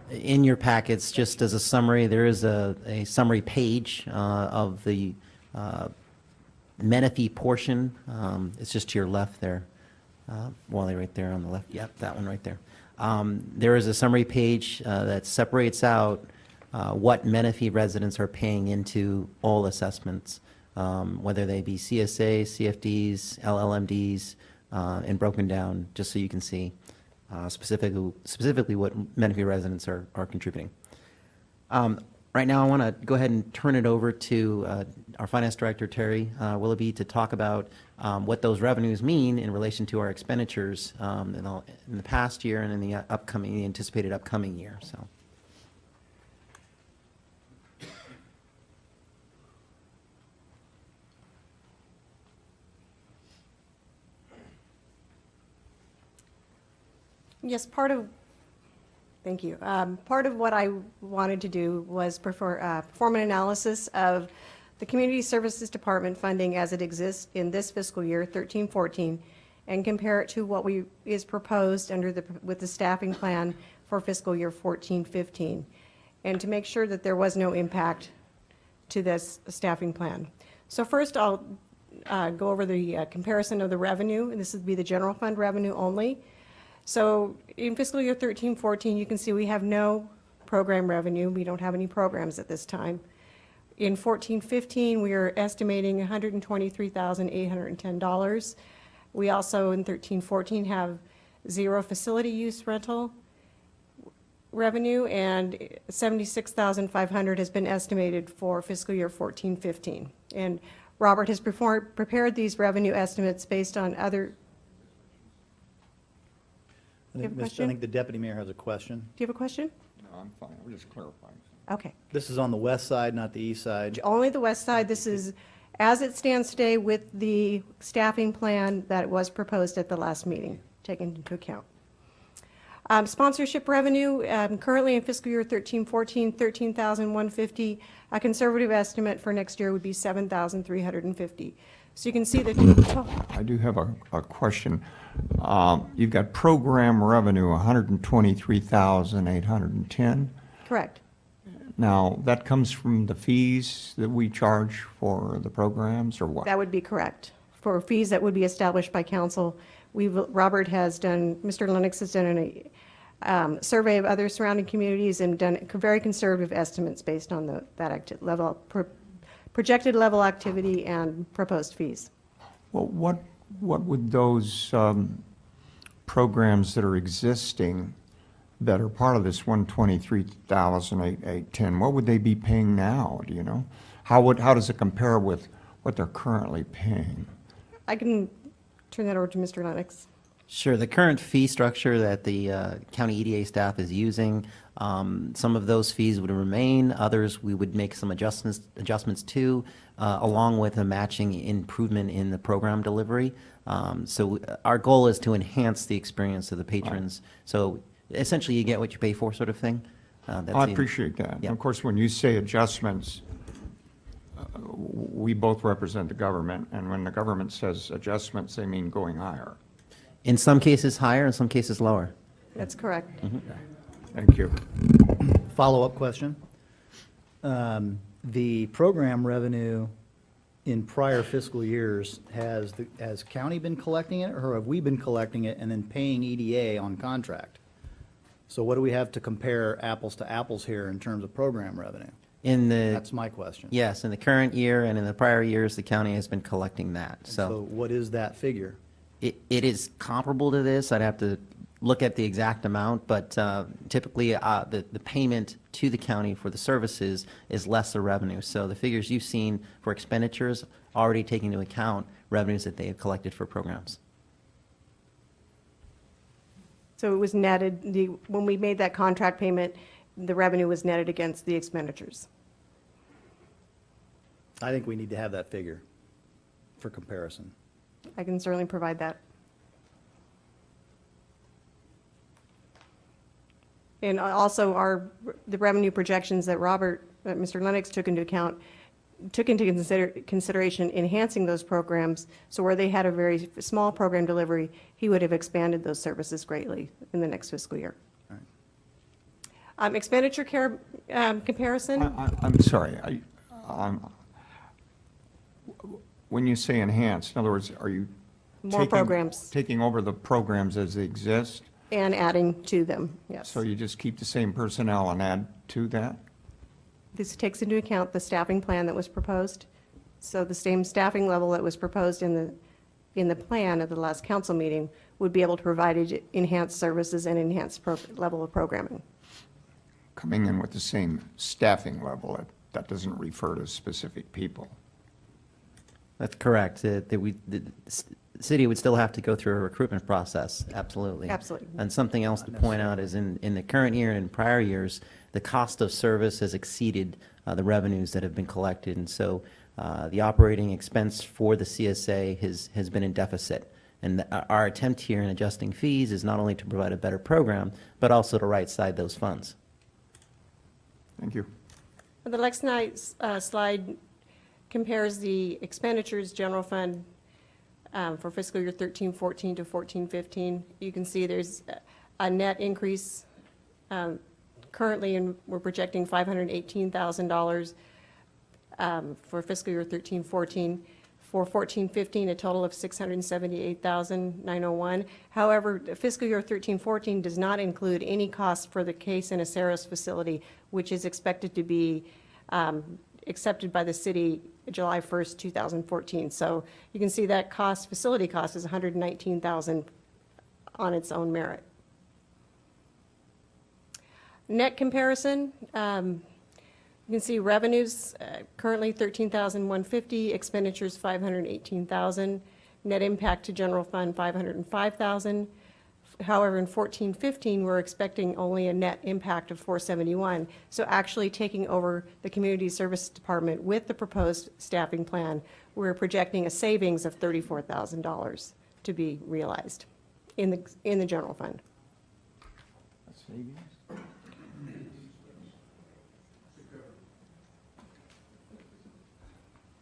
In your packets, just as a summary, there is a summary page of the Menifee portion. It's just to your left there. Wally, right there on the left. Yep, that one right there. There is a summary page that separates out what Menifee residents are paying into all assessments, whether they be CSA, CFDs, LLMDs, and broken down, just so you can see specifically what Menifee residents are contributing. Right now, I want to go ahead and turn it over to our Finance Director, Terry Willoughby, to talk about what those revenues mean in relation to our expenditures in the past year and in the anticipated upcoming year. So. Yes, thank you. Part of what I wanted to do was perform an analysis of the Community Services Department funding as it exists in this fiscal year, 13-14, and compare it to what is proposed with the staffing plan for fiscal year 14-15, and to make sure that there was no impact to this staffing plan. So first, I'll go over the comparison of the revenue, and this would be the general fund revenue only. So in fiscal year 13-14, you can see we have no program revenue. We don't have any programs at this time. In 14-15, we are estimating $123,810. We also, in 13-14, have 0 facility use rental revenue, and $76,500 has been estimated for fiscal year 14-15. And Robert has prepared these revenue estimates based on other. I have a question? think the deputy mayor has a question. Do you have a question? No, I'm fine. I'm just clarifying. Okay. This is on the west side, not the east side. Only the west side. This is as it stands today with the staffing plan that was proposed at the last meeting, taken into account. Sponsorship revenue, currently in fiscal year 13-14, $13,150. A conservative estimate for next year would be $7,350. So you can see that. I do have a question. You've got program revenue, 123,810. Correct. Now, that comes from the fees that we charge for the programs, or what? That would be correct. For fees that would be established by council, Robert has done, Mr. Lennox has done a survey of other surrounding communities and done very conservative estimates based on projected level activity and proposed fees. Well, what would those programs that are existing that are part of this 123,810, what would they be paying now, do you know? How does it compare with what they're currently paying? I can turn that over to Mr. Lennox. Sure. The current fee structure that the county EDA staff is using, some of those fees would remain. Others we would make some adjustments to, along with a matching improvement in the program delivery. So our goal is to enhance the experience of the patrons. So essentially, you get what you pay for, sort of thing. I appreciate that. Yeah. Of course, when you say adjustments, we both represent the government, and when the government says adjustments, they mean going higher. In some cases higher, in some cases lower. That's correct. Thank you. Follow-up question. The program revenue in prior fiscal years, has county been collecting it, or have we been collecting it and then paying EDA on contract? So what do we have to compare apples to apples here in terms of program revenue? That's my question. Yes, in the current year and in the prior years, the county has been collecting that. So what is that figure? It is comparable to this. I'd have to look at the exact amount, but typically the payment to the county for the services is less the revenue. So the figures you've seen for expenditures already take into account revenues that they have collected for programs. So it was netted, when we made that contract payment, the revenue was netted against the expenditures. I think we need to have that figure for comparison. I can certainly provide that. And also the revenue projections that Mr. Lennox took into consideration enhancing those programs. So where they had a very small program delivery, he would have expanded those services greatly in the next fiscal year. All Expenditure care comparison, I'm sorry, when you say enhance, in other words, are you more taking- programs taking over the programs as they exist? and adding to them, yes. So you just keep the same personnel and add to that? This takes into account the staffing plan that was proposed. So the same staffing level that was proposed in the plan of the last council meeting would be able to provide enhanced services and enhanced level of programming. Coming in with the same staffing level, that doesn't refer to specific people. That's correct. The city would still have to go through a recruitment process, absolutely. Absolutely. And something else to point out is in the current year and in prior years, the cost of service has exceeded the revenues that have been collected. And so the operating expense for the CSA has been in deficit. And our attempt here in adjusting fees is not only to provide a better program, but also to right-side those funds. Thank you. The next slide compares the expenditures general fund for fiscal year 13-14 to 14-15. You can see there's a net increase currently, and we're projecting $518,000 for fiscal year 13-14. For 14-15, a total of $678,901. However, fiscal year 13-14 does not include any costs for the Case and Aceros facility, which is expected to be accepted by the city July 1st, 2014. So you can see that cost, facility cost, is $119,000 on its own merit. Net comparison. You can see revenues currently $13,150, expenditures $518,000, net impact to general fund $505,000. However, in 14-15, we're expecting only a net impact of $471. So actually taking over the community service department with the proposed staffing plan, we're projecting a savings of $34,000 to be realized in the general fund.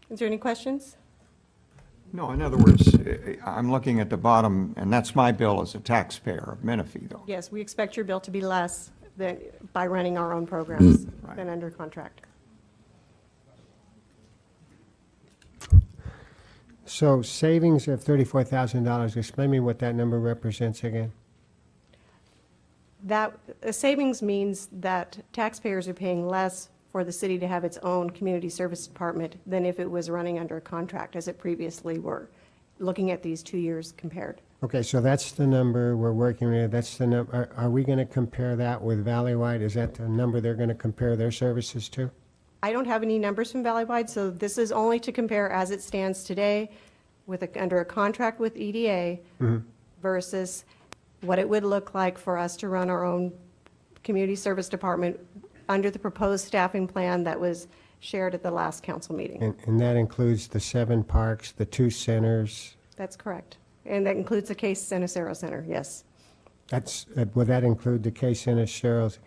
Is there any questions? No, in other words, I'm looking at the bottom, and that's my bill as a taxpayer of Menifee, though. Yes, we expect your bill to be less than by running our own programs than under contract. So savings of $34,000, explain me what that number represents again. That savings means that taxpayers are paying less for the city to have its own community service department than if it was running under a contract, as it previously were, looking at these 2 years compared. Okay, so that's the number we're working with. That's the number. Are we going to compare that with Valleywide? Is that the number they're going to compare their services to? I don't have any numbers from Valleywide, so this is only to compare as it stands today under a contract with EDA versus what it would look like for us to run our own community service department under the proposed staffing plan that was shared at the last council meeting. And that includes the 7 parks, the 2 centers. That's correct. And that includes the Case and Acero Center, yes. Would that include the Case and Aceros,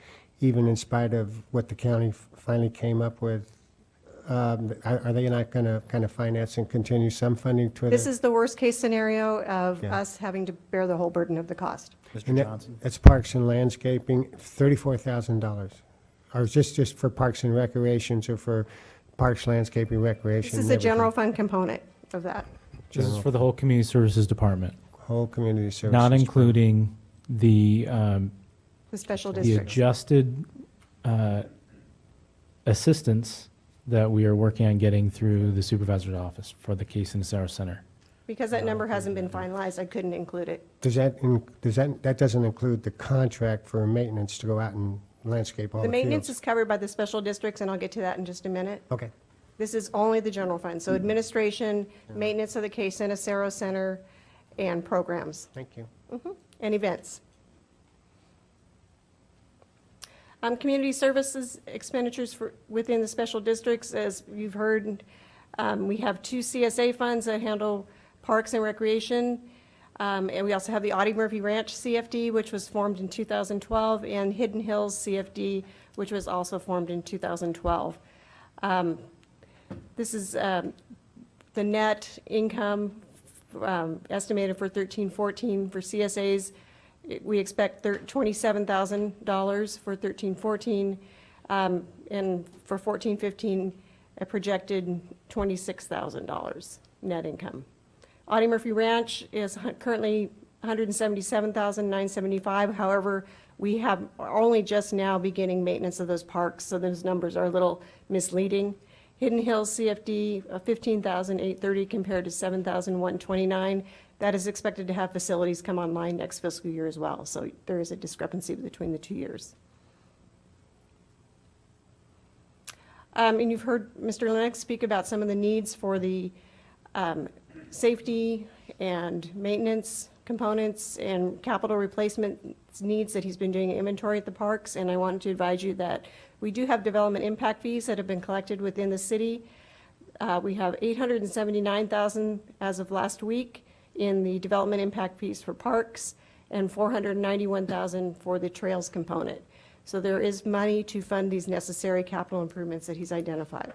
even in spite of what the county finally came up with? Are they not going to kind of finance and continue some funding to it? This is the worst-case scenario of us having to bear the whole burden of the cost. Mr. And Johnson? that's parks and landscaping, $34,000. Or is this just for parks and recreations or for parks, landscaping, recreation? This is the general fund component of that. This is for the whole community services department, Whole community services. not including the The special the districts. adjusted assistance that we are working on getting through the supervisor's office for the Case and Sarah Center. Because that number hasn't been finalized, I couldn't include it. That doesn't include the contract for maintenance to go out and landscape all The the maintenance fields? is covered by the special districts, and I'll get to that in just a minute. Okay. This is only the general fund, so administration, maintenance of the Case and Acero Center, and programs Thank you. and events. Community services expenditures within the special districts, as you've heard, we have 2 CSA funds that handle parks and recreation, and we also have the Audie Murphy Ranch CFD, which was formed in 2012, and Hidden Hills CFD, which was also formed in 2012. This is the net income estimated for 13-14 for CSAs We expect $27,000 for 13-14, and for 14-15, a projected $26,000 net income. Audie Murphy Ranch is currently $177,975. However, we are only just now beginning maintenance of those parks, so those numbers are a little misleading. Hidden Hills CFD, $15,830 compared to $7,129. That is expected to have facilities come online next fiscal year as well, so there is a discrepancy between the 2 years. And you've heard Mr. Lennox speak about some of the needs for the safety and maintenance components and capital replacement needs that he's been doing inventory at the parks. And I wanted to advise you that we do have development impact fees that have been collected within the city. We have $879,000 as of last week in the development impact fees for parks and $491,000 for the trails component. So there is money to fund these necessary capital improvements that he's identified.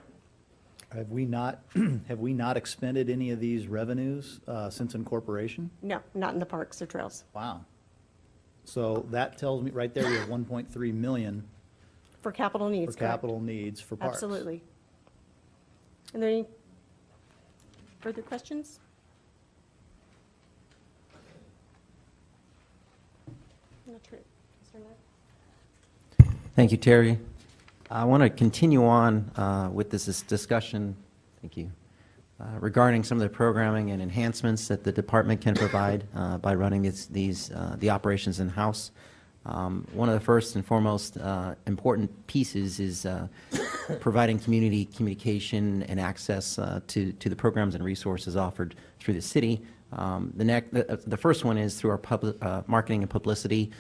Have we not, have we not expended any of these revenues since incorporation? No, not in the parks or trails. Wow. So that tells me, right there, we have 1.3 million For capital for needs, correct? capital needs for parks. Absolutely. Are there any further questions? Not true. Mr. Knapp? Thank you, Terry. I want to continue on with this discussion, thank you, regarding some of the programming and enhancements that the department can provide by running the operations in-house. One of the first and foremost important pieces is providing community communication and access to the programs and resources offered through the city. The first one is through our marketing and publicity.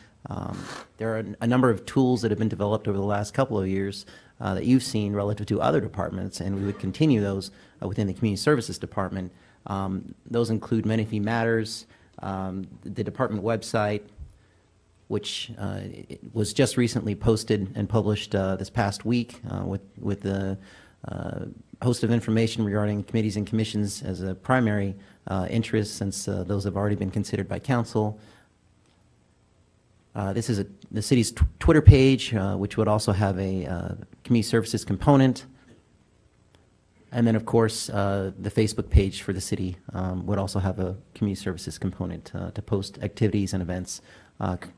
There are a number of tools that have been developed over the last couple of years that you've seen relative to other departments, and we would continue those within the Community Services Department. Those include Menifee Matters, the department website, which was just recently posted and published this past week with the host of information regarding committees and commissions as a primary interest, since those have already been considered by council. This is the city's Twitter page, which would also have a community services component. And then, of course, the Facebook page for the city would also have a community services component to post activities and events,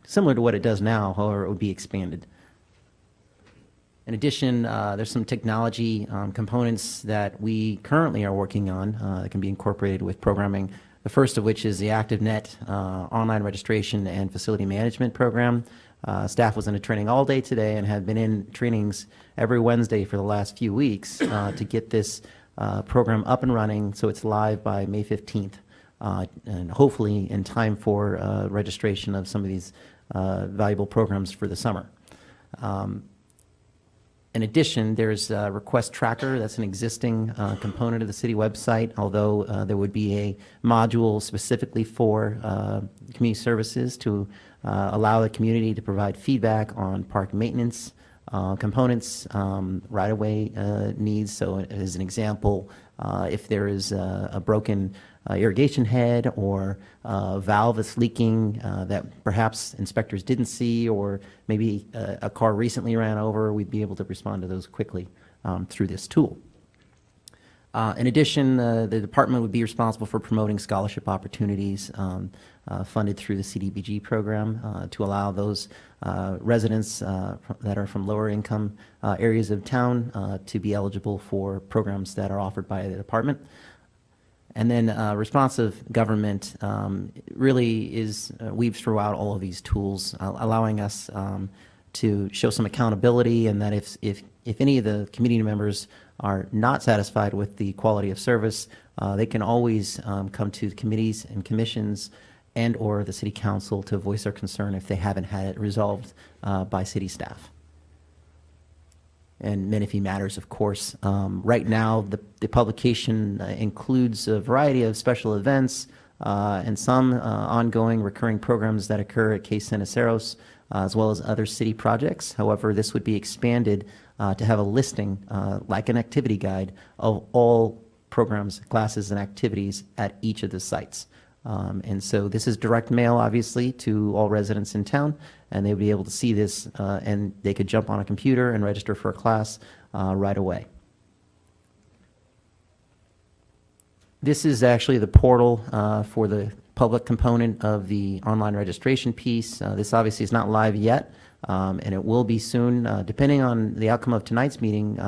similar to what it does now, however, it would be expanded. In addition, there's some technology components that we currently are working on that can be incorporated with programming. The first of which is the ActiveNet online registration and facility management program. Staff was in a training all day today and have been in trainings every Wednesday for the last few weeks to get this program up and running, so it's live by May 15th, and hopefully in time for registration of some of these valuable programs for the summer. In addition, there's a request tracker. That's an existing component of the city website, although there would be a module specifically for community services to allow the community to provide feedback on park maintenance components, right-of-way needs. So as an example, if there is a broken irrigation head or a valve that's leaking that perhaps inspectors didn't see, or maybe a car recently ran over, we'd be able to respond to those quickly through this tool. In addition, the department would be responsible for promoting scholarship opportunities funded through the CDBG program to allow those residents that are from lower income areas of town to be eligible for programs that are offered by the department. And then responsive government really is weaved throughout all of these tools, allowing us to show some accountability, and that if any of the community members are not satisfied with the quality of service, they can always come to the committees and commissions and or the city council to voice their concern if they haven't had it resolved by city staff. And Menifee Matters, of course. Right now, the publication includes a variety of special events and some ongoing recurring programs that occur at Case Ceniceros, as well as other city projects. However, this would be expanded to have a listing, like an activity guide, of all programs, classes, and activities at each of the sites. And so this is direct mail, obviously, to all residents in town, and they'll be able to see this, and they could jump on a computer and register for a class right away. This is actually the portal for the public component of the online registration piece. This obviously is not live yet, and it will be soon, depending on the outcome of tonight's meeting.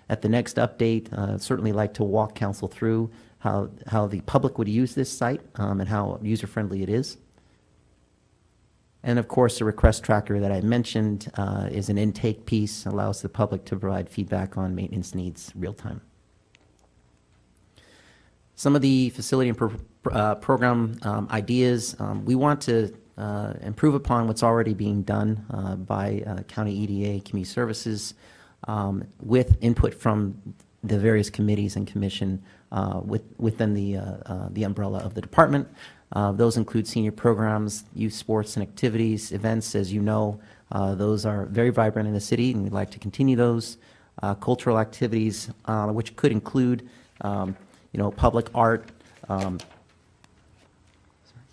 At the next update, I'd certainly like to walk council through how the public would use this site and how user-friendly it is. And of course, the request tracker that I mentioned is an intake piece, allows the public to provide feedback on maintenance needs real-time. Some of the facility and program ideas, we want to improve upon what's already being done by County EDA, Community Services, with input from the various committees and commission within the umbrella of the department. Those include senior programs, youth sports and activities, events, as you know. Those are very vibrant in the city, and we'd like to continue those. Cultural activities, which could include public art,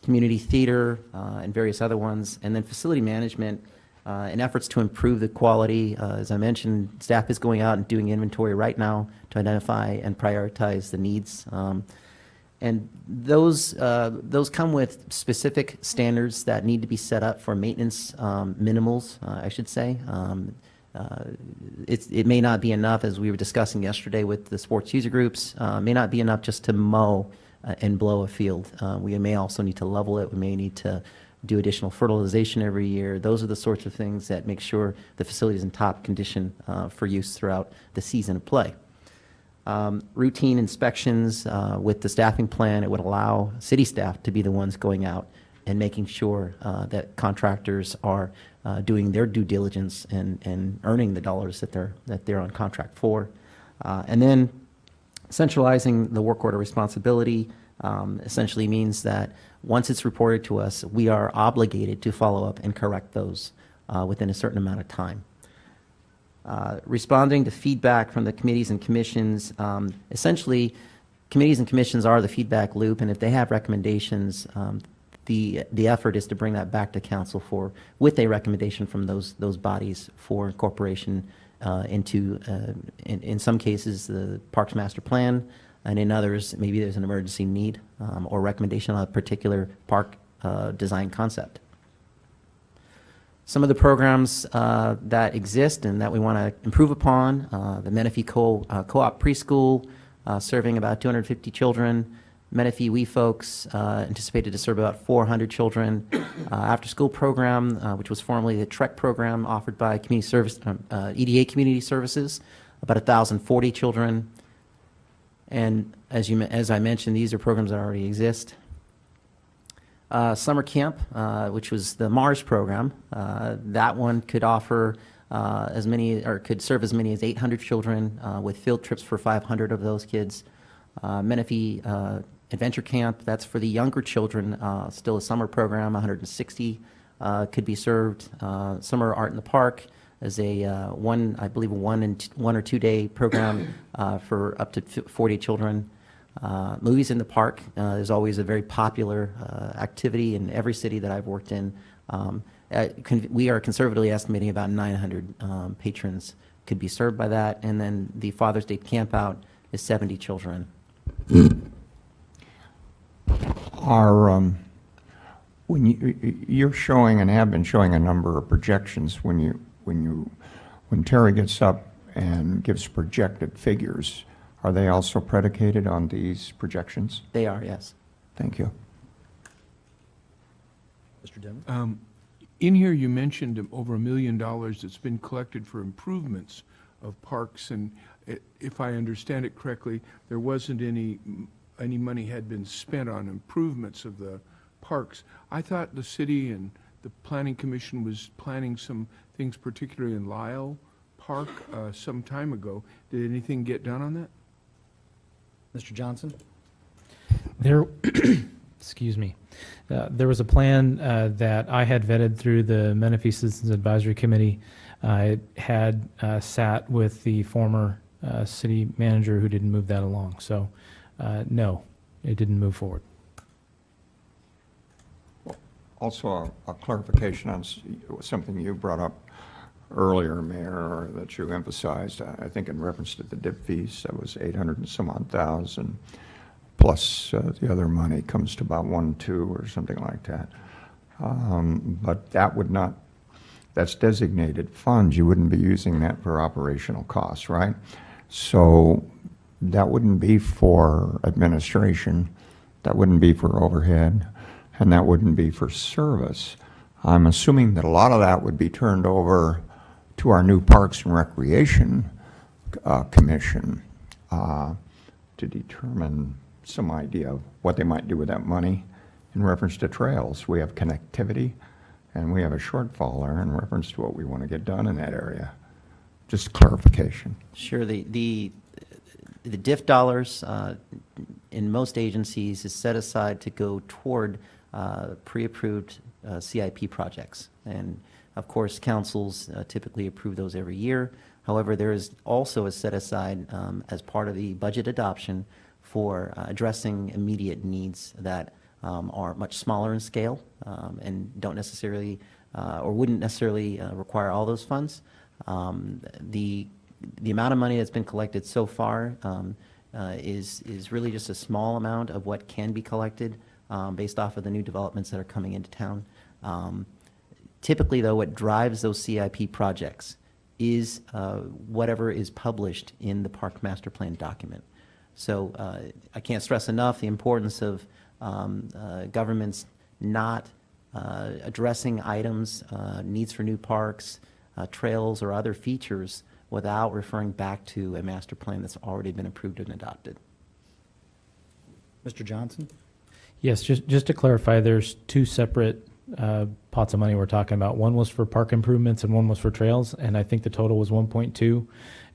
community theater, and various other ones. And then facility management, in efforts to improve the quality. As I mentioned, staff is going out and doing inventory right now to identify and prioritize the needs. And those come with specific standards that need to be set up for maintenance minimals, I should say. It may not be enough, as we were discussing yesterday with the sports user groups, may not be enough just to mow and blow a field. We may also need to level it. We may need to do additional fertilization every year. Those are the sorts of things that make sure the facility is in top condition for use throughout the season of play. Routine inspections with the staffing plan, it would allow city staff to be the ones going out and making sure that contractors are doing their due diligence and earning the dollars that they're on contract for. And then centralizing the work order responsibility essentially means that once it's reported to us, we are obligated to follow up and correct those within a certain amount of time. Responding to feedback from the committees and commissions, essentially, committees and commissions are the feedback loop, and if they have recommendations, the effort is to bring that back to council with a recommendation from those bodies for incorporation into, in some cases, the Parks Master Plan, and in others, maybe there's an emergency need or recommendation on a particular park design concept. Some of the programs that exist and that we want to improve upon, the Menifee Co-op Preschool, serving about 250 children. Menifee We Folks, anticipated to serve about 400 children. After-school program, which was formerly the TREC program offered by Community Service, EDA Community Services, about 1,040 children. And as I mentioned, these are programs that already exist. Summer camp, which was the MARS program, that one could offer could serve as many as 800 children with field trips for 500 of those kids. Menifee Adventure Camp, that's for the younger children, still a summer program, 160 could be served. Summer Art in the Park is I believe a one or 2 day program for up to 40 children. Movies in the Park is always a very popular activity in every city that I've worked in. We are conservatively estimating about 900 patrons could be served by that, and then the Father's Day Campout is 70 children. When you're showing and have been showing a number of projections, when Terry gets up and gives projected figures, are they also predicated on these projections? They are, yes. Thank you. Mr. Denver? In here, you mentioned over $1 million that's been collected for improvements of parks, and if I understand it correctly, there wasn't any money had been spent on improvements of the parks. I thought the city and the Planning Commission was planning some things, particularly in Lyle Park, some time ago. Did anything get done on that? Mr. Johnson? There, excuse me. There was a plan that I had vetted through the Menifee Citizens Advisory Committee. It had sat with the former city manager who didn't move that along. So, no, it didn't move forward. Also, a clarification on something you brought up earlier, Mayor, or that you emphasized, I think in reference to the dip fees, that was 800 and some odd thousand, plus the other money comes to about 1.2 or something like that. But that would not, that's designated funds. You wouldn't be using that for operational costs, right? So that wouldn't be for administration, that wouldn't be for overhead, and that wouldn't be for service. I'm assuming that a lot of that would be turned over to our new Parks and Recreation Commission to determine some idea of what they might do with that money in reference to trails. We have connectivity, and we have a shortfall there in reference to what we want to get done in that area. Just clarification. Sure. The DIF dollars in most agencies is set aside to go toward pre-approved CIP projects. And of course, councils typically approve those every year. However, there is also a set aside as part of the budget adoption for addressing immediate needs that are much smaller in scale and don't necessarily or wouldn't necessarily require all those funds. The amount of money that's been collected so far is really just a small amount of what can be collected based off of the new developments that are coming into town. Typically, though, what drives those CIP projects is whatever is published in the Park Master Plan document. So I can't stress enough the importance of governments not addressing items, needs for new parks, trails, or other features without referring back to a master plan that's already been approved and adopted. Mr. Johnson? Yes, just to clarify, there's two separate pots of money we're talking about. One was for park improvements and one was for trails, and I think the total was 1.2.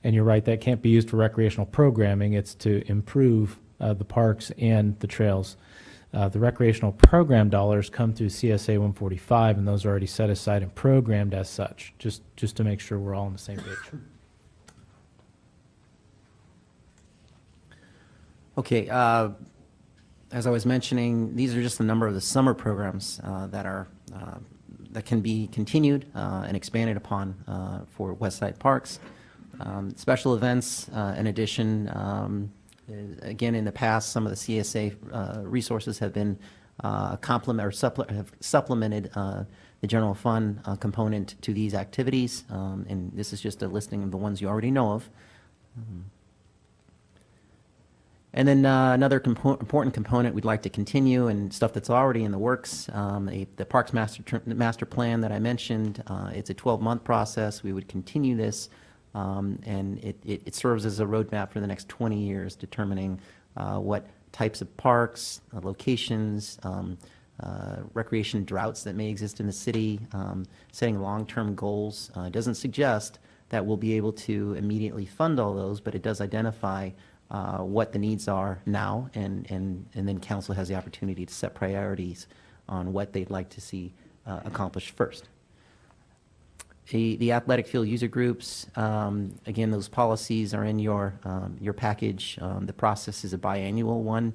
And you're right, that can't be used for recreational programming. It's to improve the parks and the trails. The recreational program dollars come through CSA 145, and those are already set aside and programmed as such, just to make sure we're all on the same page. Okay, as I was mentioning, these are just a number of the summer programs that can be continued and expanded upon for Westside Parks. Special events, in addition, again, in the past, some of the CSA resources have been have supplemented the general fund component to these activities, and this is just a listing of the ones you already know of. And then another important component we'd like to continue, and stuff that's already in the works, the Parks Master Plan that I mentioned, it's a 12-month process. We would continue this, and it serves as a roadmap for the next 20 years, determining what types of parks, locations, recreation droughts that may exist in the city, setting long-term goals. It doesn't suggest that we'll be able to immediately fund all those, but it does identify what the needs are now, and then council has the opportunity to set priorities on what they'd like to see accomplished first. The athletic field user groups, again, those policies are in your package. The process is a biannual one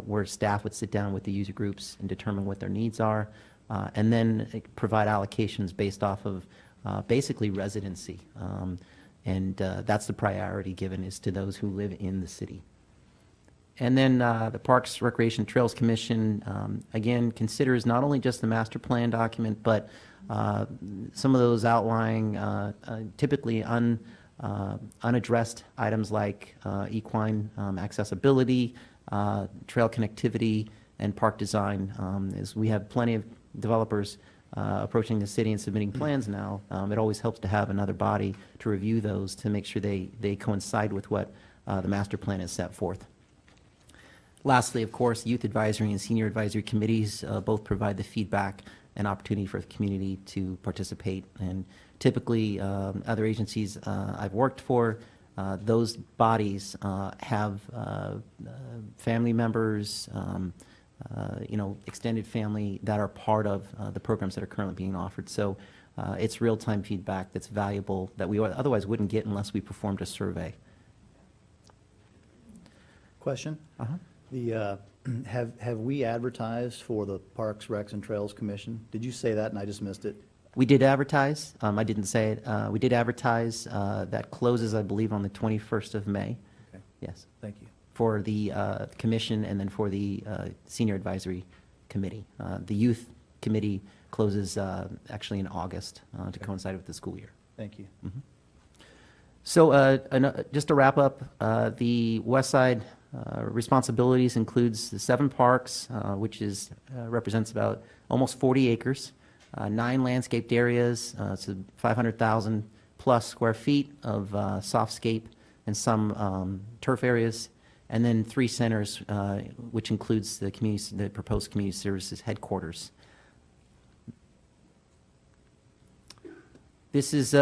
where staff would sit down with the user groups and determine what their needs are, and then provide allocations based off of basically residency. And that's the priority given is to those who live in the city. And then the Parks, Recreation, Trails Commission, again, considers not only just the master plan document, but some of those outlying, typically unaddressed items like equine accessibility, trail connectivity, and park design. As we have plenty of developers approaching the city and submitting plans now, it always helps to have another body to review those to make sure they coincide with what the master plan has set forth. Lastly, of course, youth advisory and senior advisory committees both provide the feedback and opportunity for the community to participate. And typically, other agencies I've worked for, those bodies have family members, extended family that are part of the programs that are currently being offered. So it's real-time feedback that's valuable that we otherwise wouldn't get unless we performed a survey. Question? Uh-huh. The Have we advertised for the Parks, Recs, and Trails Commission? Did you say that and I just missed it? We did advertise. I didn't say it. We did advertise. That closes, I believe, on the 21st of May. Okay, Yes, thank you. for the commission and then for the senior advisory committee. The youth committee closes actually in August to coincide with the school year. Thank you. So just to wrap up, the West Side responsibilities includes the 7 parks, which represents about almost 40 acres, 9 landscaped areas, so 500,000 plus square feet of softscape and some turf areas, and then 3 centers, which includes the proposed community services headquarters. This is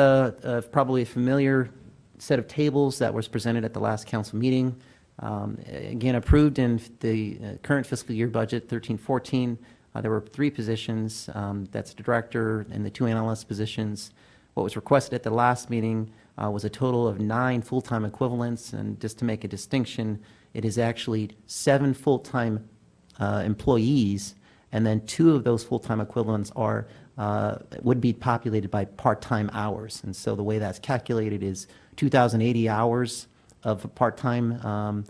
probably a familiar set of tables that was presented at the last council meeting. Again, approved in the current fiscal year budget, 13-14. There were 3 positions, that's the director and the 2 analyst positions. What was requested at the last meeting was a total of 9 full-time equivalents, and just to make a distinction, it is actually 7 full-time employees, and then 2 of those full-time equivalents would be populated by part-time hours. And so the way that's calculated is 2,080 hours of part-time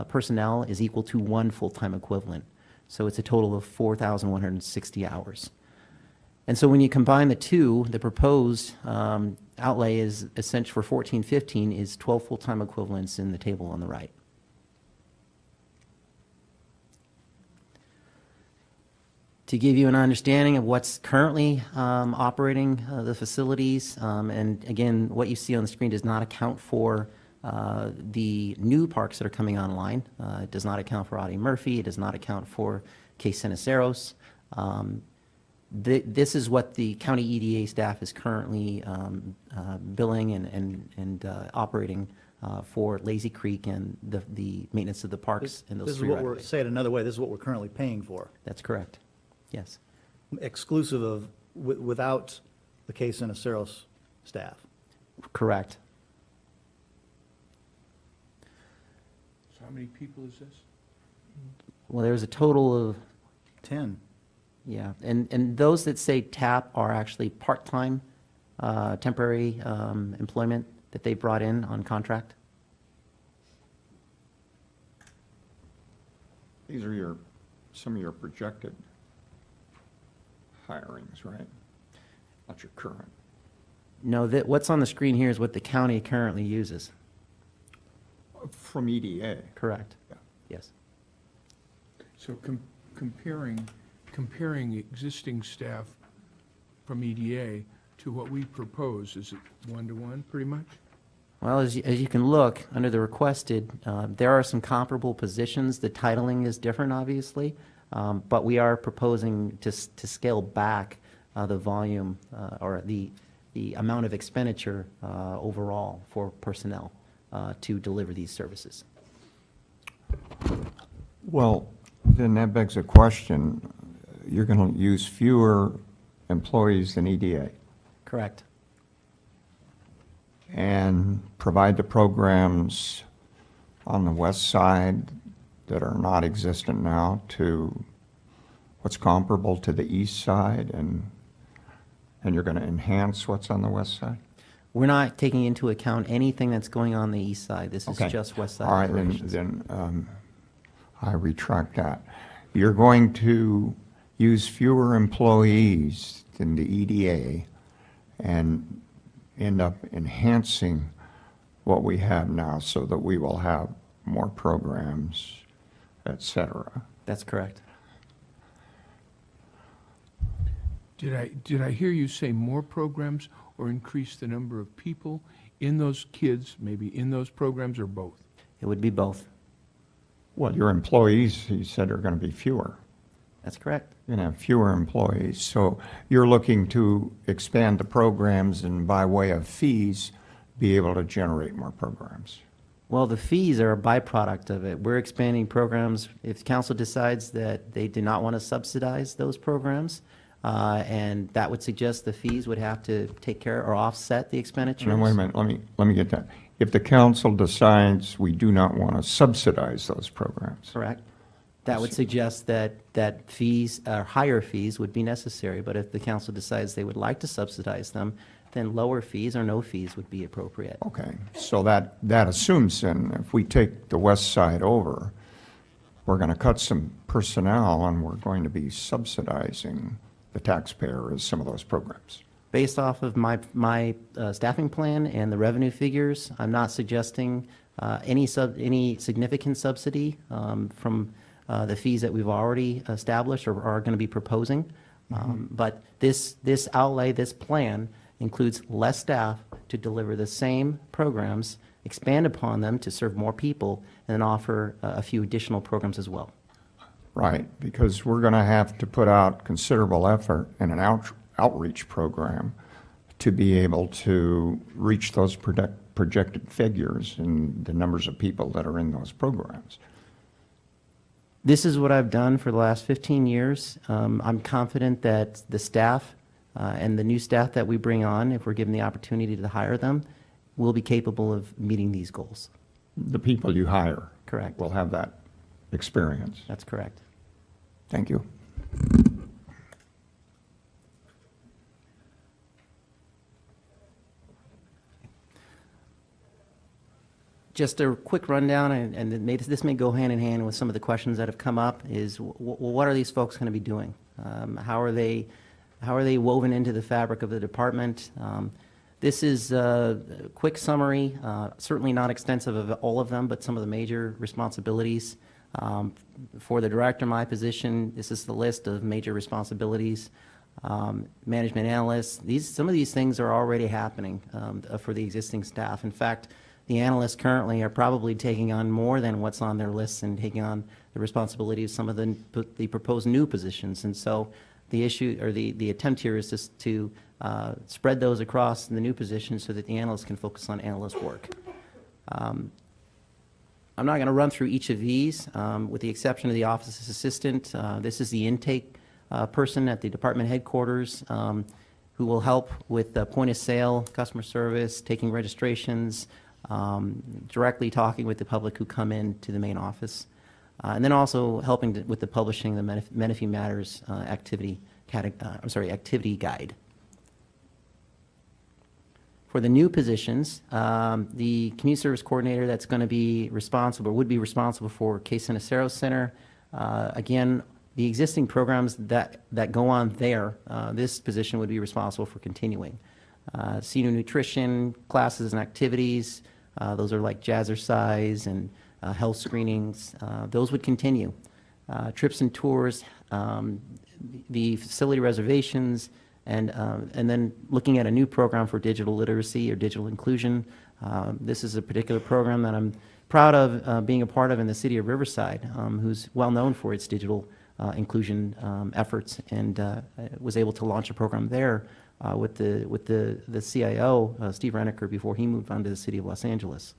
personnel is equal to 1 full-time equivalent. So it's a total of 4,160 hours. And so when you combine the two, the proposed outlay is essentially for 14-15 is 12 full-time equivalents in the table on the right. To give you an understanding of what's currently operating the facilities, and again, what you see on the screen does not account for the new parks that are coming online. It does not account for Audie Murphy. It does not account for Case Ceniceros. This is what the county EDA staff is currently billing and operating for Lazy Creek and the maintenance of the parks and those This is 3 what we're, right-of-ways. say it another way, this is what we're currently paying for, That's correct. Yes. exclusive of, without the Case and Aceros staff. Correct. So how many people is this? Well, there's a total of 10. Yeah, and those that say TAP are actually part-time, temporary employment that they brought in on contract. These are some of your projected hirings, right? Not your current. No, what's on the screen here is what the county currently uses. From EDA. Correct. Yeah. Yes. So comparing existing staff from EDA to what we propose, is it 1-to-1 pretty much? Well, as you can look, under the requested, there are some comparable positions. The titling is different, obviously, but we are proposing to scale back the volume or the amount of expenditure overall for personnel to deliver these services. Well, then that begs a question. You're going to use fewer employees than EDA Correct. and provide the programs on the west side that are not existent now to what's comparable to the east side, and you're going to enhance what's on the west side? We're not taking into account anything that's going on the east side. This is Okay. just west side All right, operations. then I retract that. You're going to use fewer employees than the EDA and end up enhancing what we have now so that we will have more programs, et cetera. That's correct. Did I hear you say more programs or increase the number of people in those kids, maybe in those programs, or both? It would be both. Well, your employees, you said, are going to be fewer. That's correct. You're going to have fewer employees. So you're looking to expand the programs and by way of fees, be able to generate more programs. Well, the fees are a byproduct of it. We're expanding programs. If council decides that they do not want to subsidize those programs, and that would suggest the fees would have to take care or offset the expenditures. Now, wait a minute, let me get that. If the council decides we do not want to subsidize those programs, Correct. That would suggest that fees, higher fees would be necessary, but if the council decides they would like to subsidize them, then lower fees or no fees would be appropriate. Okay, so that assumes then, if we take the west side over, we're going to cut some personnel and we're going to be subsidizing the taxpayer as some of those programs. Based off of my staffing plan and the revenue figures, I'm not suggesting any significant subsidy from the fees that we've already established or are going to be proposing. But this outlay, this plan, includes less staff to deliver the same programs, expand upon them to serve more people, and then offer a few additional programs as well. Right, because we're going to have to put out considerable effort in an outreach program to be able to reach those projected figures and the numbers of people that are in those programs. This is what I've done for the last 15 years. I'm confident that the staff and the new staff that we bring on, if we're given the opportunity to hire them, will be capable of meeting these goals. The people you hire. Correct. Will have that experience. That's correct. Thank you. Just a quick rundown, and this may go hand in hand with some of the questions that have come up, is what are these folks going to be doing? How are they woven into the fabric of the department? This is a quick summary, certainly not extensive of all of them, but some of the major responsibilities. For the director, my position, this is the list of major responsibilities. Management analysts, some of these things are already happening for the existing staff. In fact, the analysts currently are probably taking on more than what's on their lists and taking on the responsibility of some of the proposed new positions. And so the issue, or the attempt here is just to spread those across the new positions so that the analysts can focus on analyst work. I'm not going to run through each of these, with the exception of the office assistant. This is the intake person at the department headquarters who will help with the point of sale, customer service, taking registrations, directly talking with the public who come in to the main office, and then also helping with the publishing the Menifee Matters activity guide. For the new positions, the community service coordinator that's going to be responsible, or would be responsible for Case Cenicero Center. Again, the existing programs that go on there, this position would be responsible for continuing. Senior nutrition classes and activities, those are like jazzercise and health screenings, those would continue. Trips and tours, the facility reservations, and then looking at a new program for digital literacy or digital inclusion. This is a particular program that I'm proud of being a part of in the city of Riverside, who's well known for its digital inclusion efforts, and was able to launch a program there with the CIO, Steve Reneker, before he moved on to the city of Los Angeles.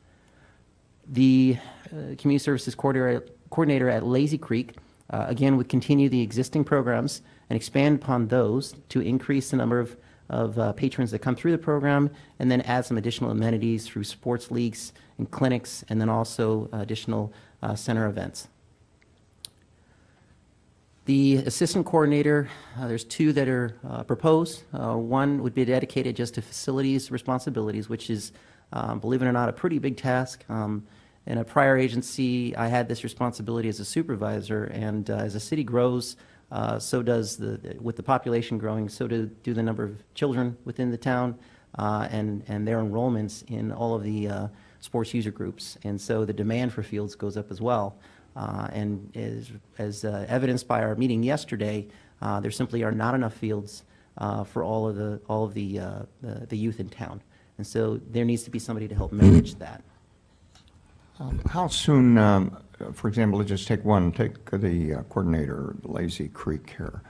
The community services coordinator at Lazy Creek, again, would continue the existing programs and expand upon those to increase the number of patrons that come through the program, and then add some additional amenities through sports leagues and clinics, and then also additional center events. The assistant coordinator, there's two that are proposed. One would be dedicated just to facilities responsibilities, which is, believe it or not, a pretty big task. In a prior agency, I had this responsibility as a supervisor, and as the city grows, so does with the population growing, so do the number of children within the town, and their enrollments in all of the sports user groups. And so the demand for fields goes up as well. And as evidenced by our meeting yesterday, there simply are not enough fields for all of the youth in town, and so there needs to be somebody to help manage that. How soon, for example, let's just take the coordinator, Lazy Creek here.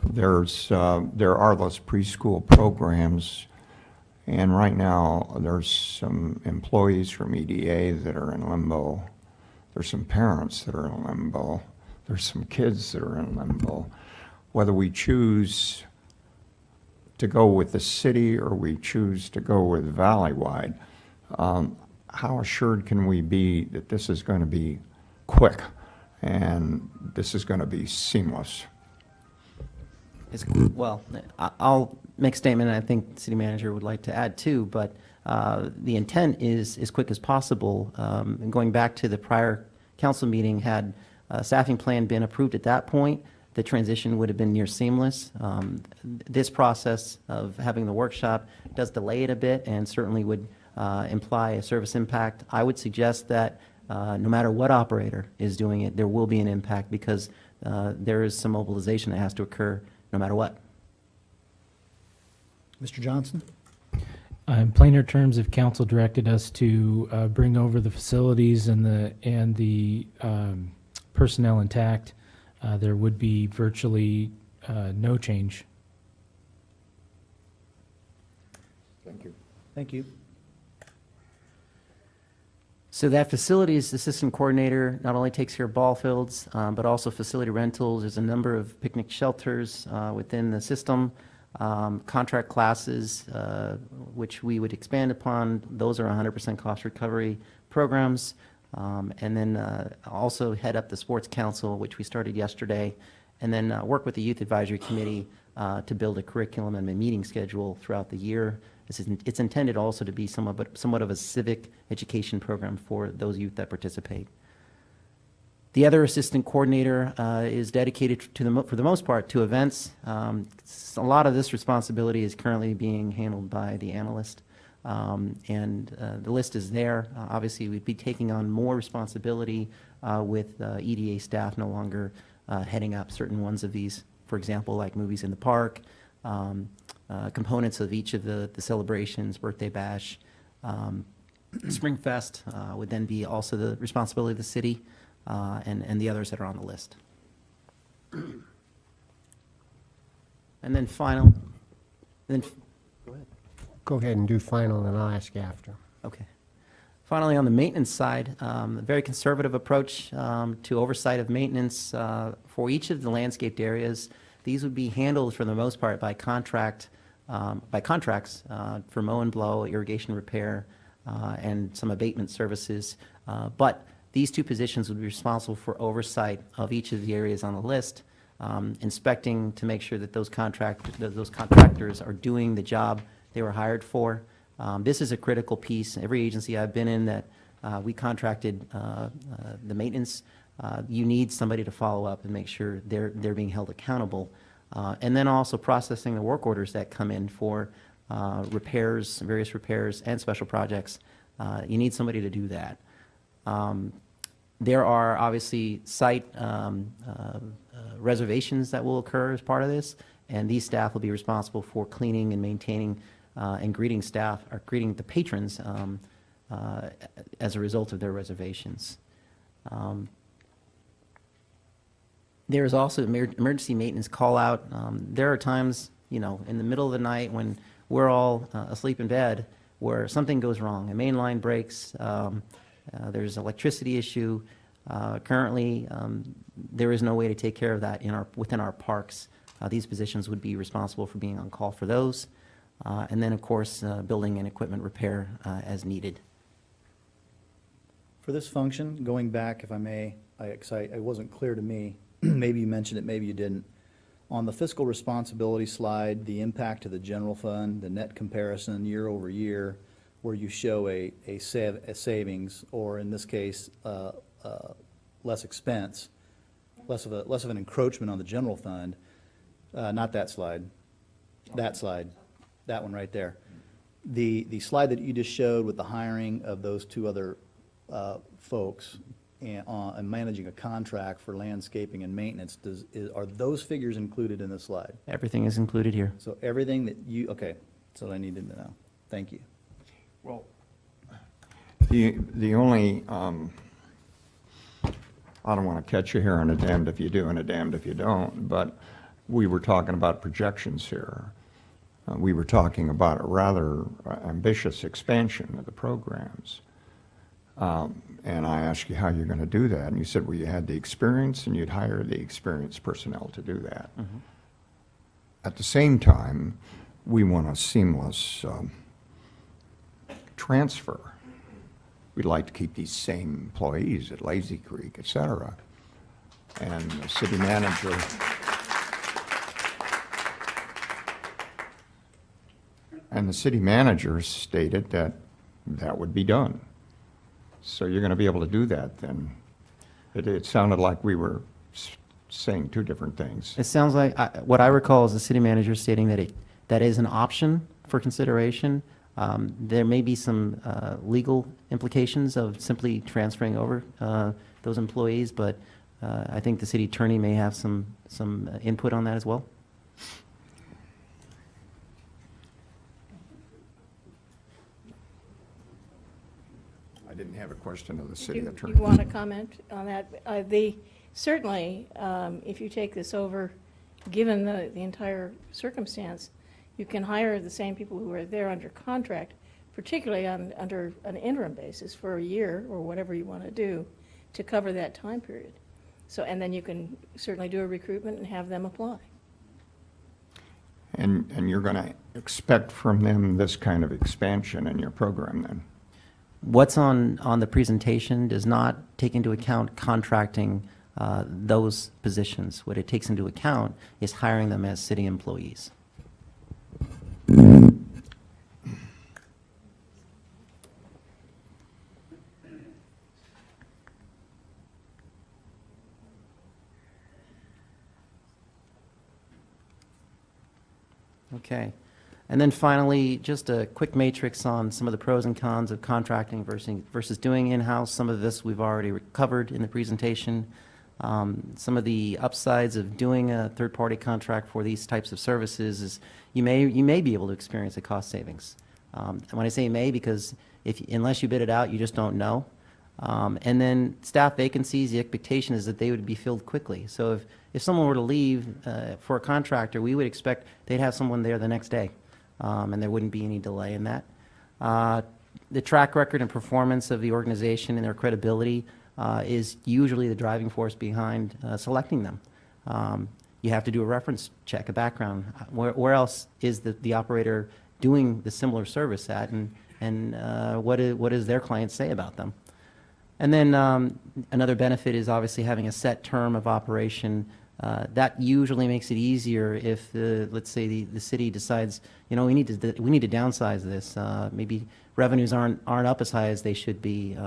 There are those preschool programs, and right now there's some employees from EDA that are in limbo. There's some parents that are in limbo. There's some kids that are in limbo. Whether we choose to go with the city or we choose to go with Valleywide, how assured can we be that this is going to be quick and this is going to be seamless. Well, I'll make a statement, and I think the city manager would like to add too, but the intent is as quick as possible. And going back to the prior council meeting, had a staffing plan been approved at that point, the transition would have been near seamless. This process of having the workshop does delay it a bit and certainly would imply a service impact. I would suggest that no matter what operator is doing it, there will be an impact because there is some mobilization that has to occur no matter what. Mr. Johnson? In plainer terms, if council directed us to bring over the facilities and the personnel intact, there would be virtually no change. Thank you. Thank you. So that facilities assistant coordinator not only takes care of ball fields, but also facility rentals. There's a number of picnic shelters within the system, contract classes, which we would expand upon. Those are 100% cost recovery programs. And then also head up the sports council, which we started yesterday, and then work with the youth advisory committee to build a curriculum and a meeting schedule throughout the year. It's intended also to be somewhat of a civic education program for those youth that participate. The other assistant coordinator is dedicated for the most part to events. A lot of this responsibility is currently being handled by the analyst, and the list is there. Obviously, we'd be taking on more responsibility with EDA staff no longer heading up certain ones of these, for example, like movies in the park, components of each of the celebrations, birthday bash, Spring Fest would then be also the responsibility of the city, and the others that are on the list. And then Go ahead and do final, and I'll ask after. okay. Finally, on the maintenance side, a very conservative approach to oversight of maintenance for each of the landscaped areas. These would be handled for the most part by contracts for mow and blow, irrigation repair, and some abatement services. But these two positions would be responsible for oversight of each of the areas on the list, inspecting to make sure that those contractors are doing the job they were hired for. This is a critical piece. Every agency I've been in that we contracted the maintenance, you need somebody to follow up and make sure they're being held accountable. And then also processing the work orders that come in for repairs, various repairs and special projects. You need somebody to do that. There are obviously site reservations that will occur as part of this, and these staff will be responsible for cleaning and maintaining and greeting the patrons as a result of their reservations. There is also emergency maintenance call out. There are times, in the middle of the night when we're all asleep in bed where something goes wrong. A main line breaks, there's an electricity issue. Currently, there is no way to take care of that within our parks. These positions would be responsible for being on call for those. And then, of course, building and equipment repair as needed. For this function, going back, if I may, it wasn't clear to me. Maybe you mentioned it, maybe you didn't. On the fiscal responsibility slide, the impact to the general fund, the net comparison year over year, where you show a savings, or in this case, less expense, less of an encroachment on the general fund. Not that slide. That slide. That one right there. The slide that you just showed with the hiring of those two other folks and managing a contract for landscaping and maintenance, are those figures included in the slide? Everything is included here. So everything that okay, so I needed to know. Thank you. Well, the only, I don't want to catch you here on a damned if you do and a damned if you don't, but we were talking about projections here. We were talking about a rather ambitious expansion of the programs. And I asked you how you're going to do that, and you said, well, you had the experience and you'd hire the experienced personnel to do that. Mm-hmm. At the same time, we want a seamless transfer. We'd like to keep these same employees at Lazy Creek, et cetera. And the city manager stated that that would be done. So you're going to be able to do that then. It sounded like we were saying two different things. It sounds like, what I recall is the city manager stating that that is an option for consideration. There may be some legal implications of simply transferring over those employees, but I think the city attorney may have some input on that as well. I didn't have a question of the city You attorney. want to comment on that? Certainly, if you take this over, given the entire circumstance, you can hire the same people who are there under contract, particularly under an interim basis for a year or whatever you want to do to cover that time period. So, and then you can certainly do a recruitment and have them apply. And you're going to expect from them this kind of expansion in your program then? What's on the presentation does not take into account contracting those positions. What it takes into account is hiring them as city employees. Okay. And then finally, just a quick matrix on some of the pros and cons of contracting versus doing in-house. Some of this we've already covered in the presentation. Some of the upsides of doing a third-party contract for these types of services is you may be able to experience a cost savings. And when I say may, because unless you bid it out, you just don't know. And then staff vacancies, the expectation is that they would be filled quickly. So if someone were to leave for a contractor, we would expect they'd have someone there the next day, and there wouldn't be any delay in that. The track record and performance of the organization and their credibility is usually the driving force behind selecting them. You have to do a reference check, a background. Where else is the operator doing the similar service at, and what does their clients say about them? And then another benefit is obviously having a set term of operation. That usually makes it easier if, let's say, the city decides, you know, we need to downsize this. Maybe revenues aren't up as high as they should be.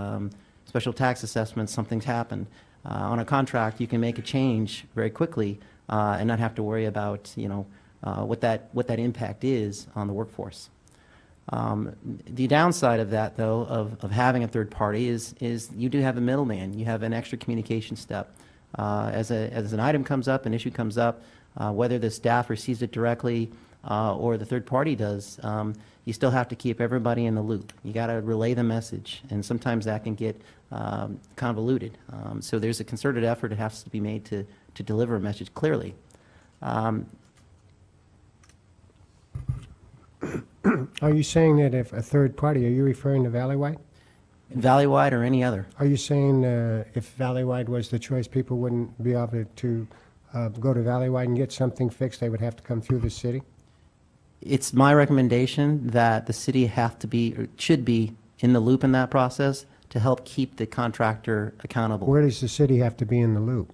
Special tax assessments, something's happened. On a contract, you can make a change very quickly and not have to worry about, you know, what that impact is on the workforce. The downside of that, though, of having a third party is you do have a middleman. You have an extra communication step. As an item comes up, an issue comes up, whether the staff receives it directly or the third party does, you still have to keep everybody in the loop. You got to relay the message, and sometimes that can get convoluted. So there's a concerted effort that has to be made to deliver a message clearly. Are you saying that if a third party, are you referring to Valleywide? Valleywide or any other. Are you saying if Valleywide was the choice, people wouldn't be able to go to Valleywide and get something fixed? They would have to come through the city? It's my recommendation that the city have to be, or should be, in the loop in that process to help keep the contractor accountable. Where does the city have to be in the loop?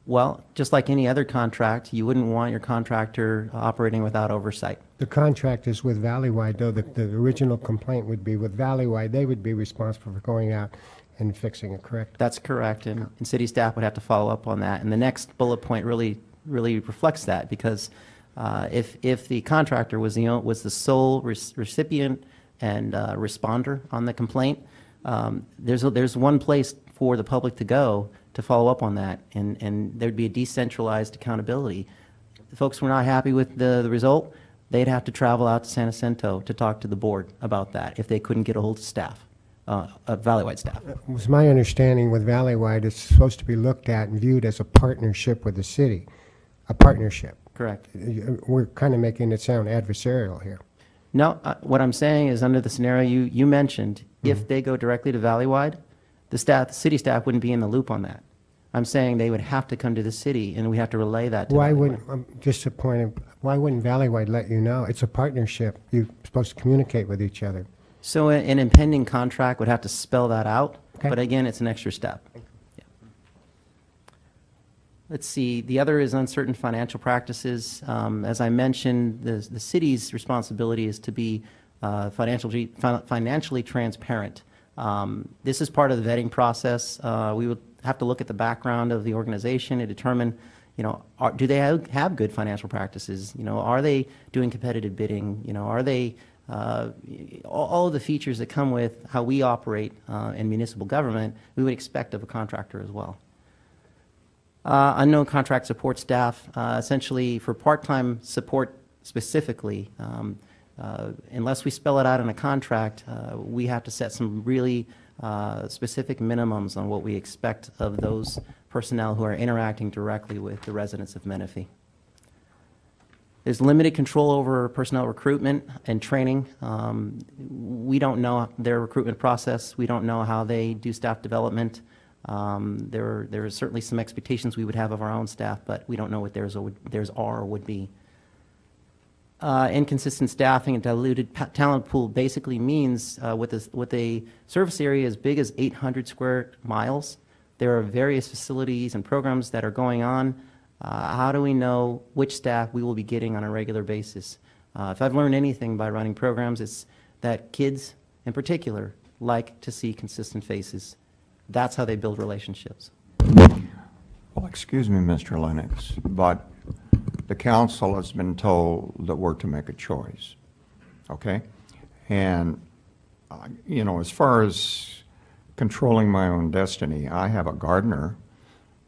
Well, just like any other contract, you wouldn't want your contractor operating without oversight. The contract is with Valleywide, though the original complaint would be with Valleywide. They would be responsible for going out and fixing it, correct? That's correct, and city staff would have to follow up on that. And the next bullet point really reflects that, because if the contractor was the sole recipient and responder on the complaint, there's one place for the public to go to follow up on that, and there'd be a decentralized accountability. If folks were not happy with the result, they'd have to travel out to San Jacinto to talk to the board about that if they couldn't get a hold of staff, Valleywide staff. It was my understanding with Valleywide, it's supposed to be looked at and viewed as a partnership with the city, a partnership. Correct. We're kind of making it sound adversarial here. No, what I'm saying is under the scenario you mentioned, if they go directly to Valleywide, the city staff wouldn't be in the loop on that. I'm saying they would have to come to the city, and we have to relay that to Why Valleywide. wouldn't, just a point, why wouldn't Valleywide let you know? It's a partnership. You're supposed to communicate with each other. So an impending contract would have to spell that out, Okay. but again, it's an extra step. Yeah. let's see, the other is uncertain financial practices. As I mentioned, the city's responsibility is to be financially transparent. This is part of the vetting process. We would have to look at the background of the organization to determine, do they have good financial practices? Are they doing competitive bidding? Are they all of the features that come with how we operate in municipal government, we would expect of a contractor as well. Unknown contract support staff, essentially for part-time support specifically, unless we spell it out in a contract, we have to set some really specific minimums on what we expect of those personnel who are interacting directly with the residents of Menifee. There's limited control over personnel recruitment and training. We don't know their recruitment process. We don't know how they do staff development. There are certainly some expectations we would have of our own staff, but we don't know what theirs are or would be. Inconsistent staffing and diluted talent pool basically means with a service area as big as 800 square miles, there are various facilities and programs that are going on. How do we know which staff we will be getting on a regular basis? If I've learned anything by running programs, it's that kids in particular like to see consistent faces. That's how they build relationships. Well, excuse me, Mr. Lennox, but the council has been told that we're to make a choice, okay? And, as far as controlling my own destiny, I have a gardener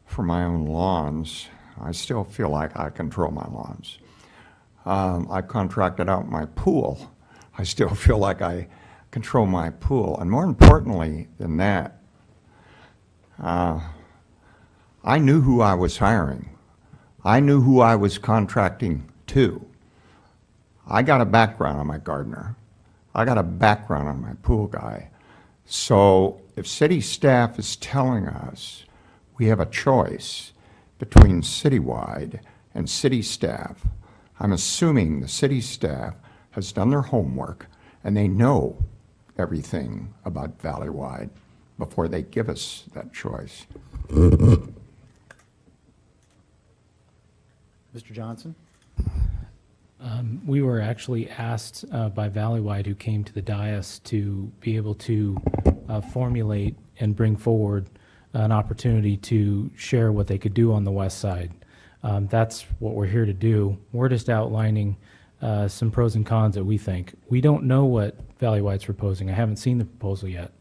for my own lawns. I still feel like I control my lawns. I contracted out my pool. I still feel like I control my pool. And more importantly than that, I knew who I was hiring. I knew who I was contracting to. I got a background on my gardener. I got a background on my pool guy. So if city staff is telling us we have a choice between citywide and city staff, I'm assuming the city staff has done their homework and they know everything about Valleywide before they give us that choice. Mr. Johnson? We were actually asked by Valleywide, who came to the dais, to be able to formulate and bring forward an opportunity to share what they could do on the west side. That's what we're here to do. We're just outlining some pros and cons that we think. We don't know what Valleywide's proposing. I haven't seen the proposal yet.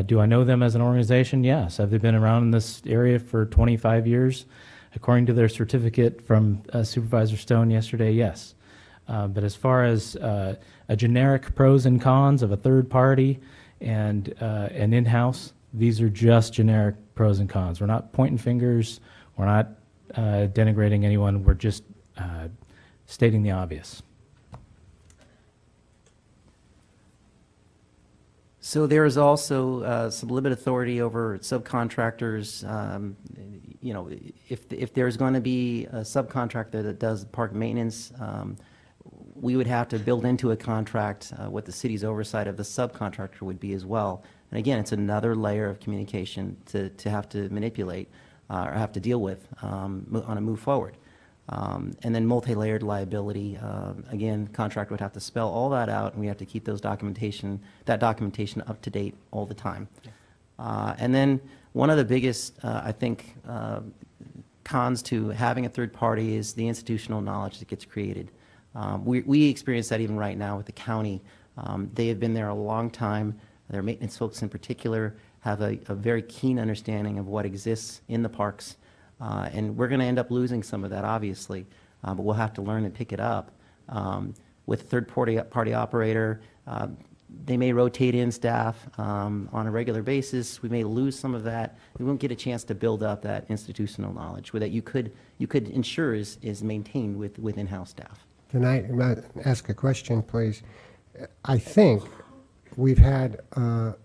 Do I know them as an organization? Yes. Have they been around in this area for 25 years? According to their certificate from Supervisor Stone yesterday, yes. But as far as a generic pros and cons of a third party and an in-house, these are just generic pros and cons. We're not pointing fingers. We're not denigrating anyone. We're just stating the obvious. So there is also some limited authority over subcontractors. If there's going to be a subcontractor that does park maintenance, we would have to build into a contract what the city's oversight of the subcontractor would be as well. And again, it's another layer of communication to have to manipulate or have to deal with on a move forward. And then multi-layered liability, again, contract would have to spell all that out, and we have to keep that documentation up to date all the time. And then one of the biggest, I think, cons to having a third party is the institutional knowledge that gets created. We experience that even right now with the county. They have been there a long time. Their maintenance folks in particular have a very keen understanding of what exists in the parks. And we're going to end up losing some of that, obviously, but we'll have to learn and pick it up. With a third-party operator, they may rotate in staff on a regular basis. We may lose some of that. We won't get a chance to build up that institutional knowledge that you could ensure is maintained with in-house staff. Can I ask a question, please? I think we've had a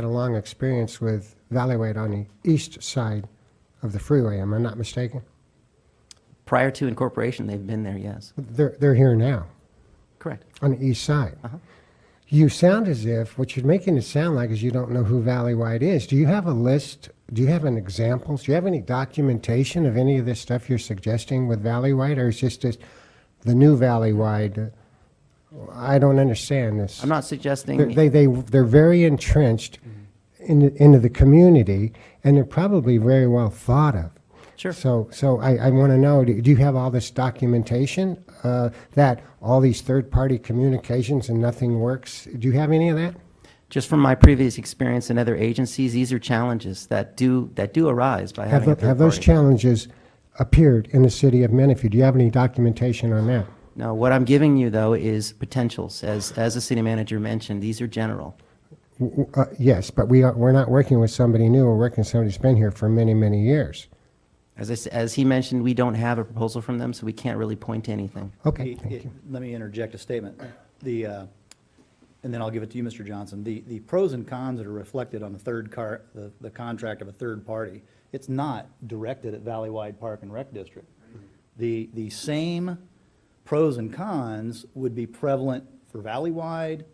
long experience with Valleywide on the east side of the freeway. Am I not mistaken? Prior to incorporation, they've been there, yes. They're here now. Correct. On the east side. Uh-huh. You sound as if what you're making it sound like is you don't know who Valleywide is. Do you have a list do you have an examples? Do you have any documentation of any of this stuff you're suggesting with Valleywide, or is just the new Valleywide? I don't understand this. I'm not suggesting. They're very entrenched into the community, and they're probably very well thought of. Sure. So I want to know, do you have all this documentation that all these third-party communications and nothing works? Do you have any of that? Just from my previous experience in other agencies, these are challenges that do arise by having a third Have those party. challenges appeared in the city of Menifee? Do you have any documentation on that? No, what I'm giving you, though, is potentials. As the city manager mentioned, these are general. Yes, but we're not working with somebody new. We're working with somebody who's been here for many, many years. As he mentioned, we don't have a proposal from them, so we can't really point to anything. Okay, thank you. Let me interject a statement. And then I'll give it to you, Mr. Johnson. The pros and cons that are reflected on the contract of a third party, it's not directed at Valleywide Park and Rec District. The same pros and cons would be prevalent for Valleywide,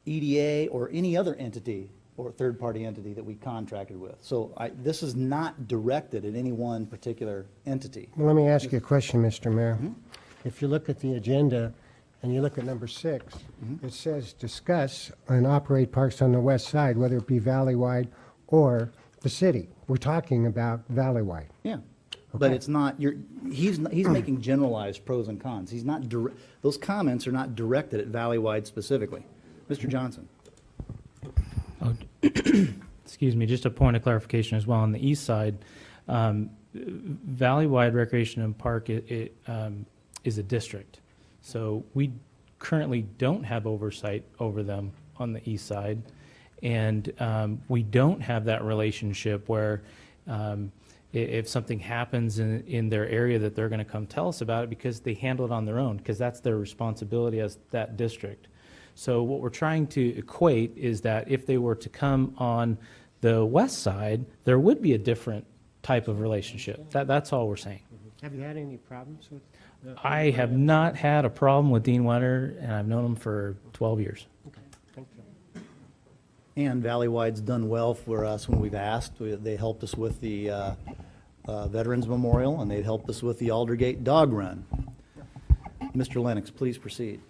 EDA, or any other entity or third-party entity that we contracted with. So this is not directed at any one particular entity. Well, let me ask you a question, Mr. Mayor. If you look at the agenda and you look at number 6, it says discuss and operate parks on the west side, whether it be Valleywide or the city. We're talking about Valleywide. Yeah, but Okay. it's not, he's making generalized pros and cons. He's not, those comments are not directed at Valleywide specifically. Mr. Johnson? Oh, excuse me, just a point of clarification as well. On the east side, Valleywide Recreation and Park is a district. So we currently don't have oversight over them on the east side. And we don't have that relationship where if something happens in their area that they're going to come tell us about it because they handle it on their own, because that's their responsibility as that district. So what we're trying to equate is that if they were to come on the west side, there would be a different type of relationship. That's all we're saying. Have you had any problems with? I have not had a problem with Dean Wetter, and I've known him for 12 years. Okay, thank you. And Valleywide's done well for us when we've asked. They helped us with the Veterans Memorial, and they've helped us with the Aldergate Dog Run. Mr. Lennox, please proceed.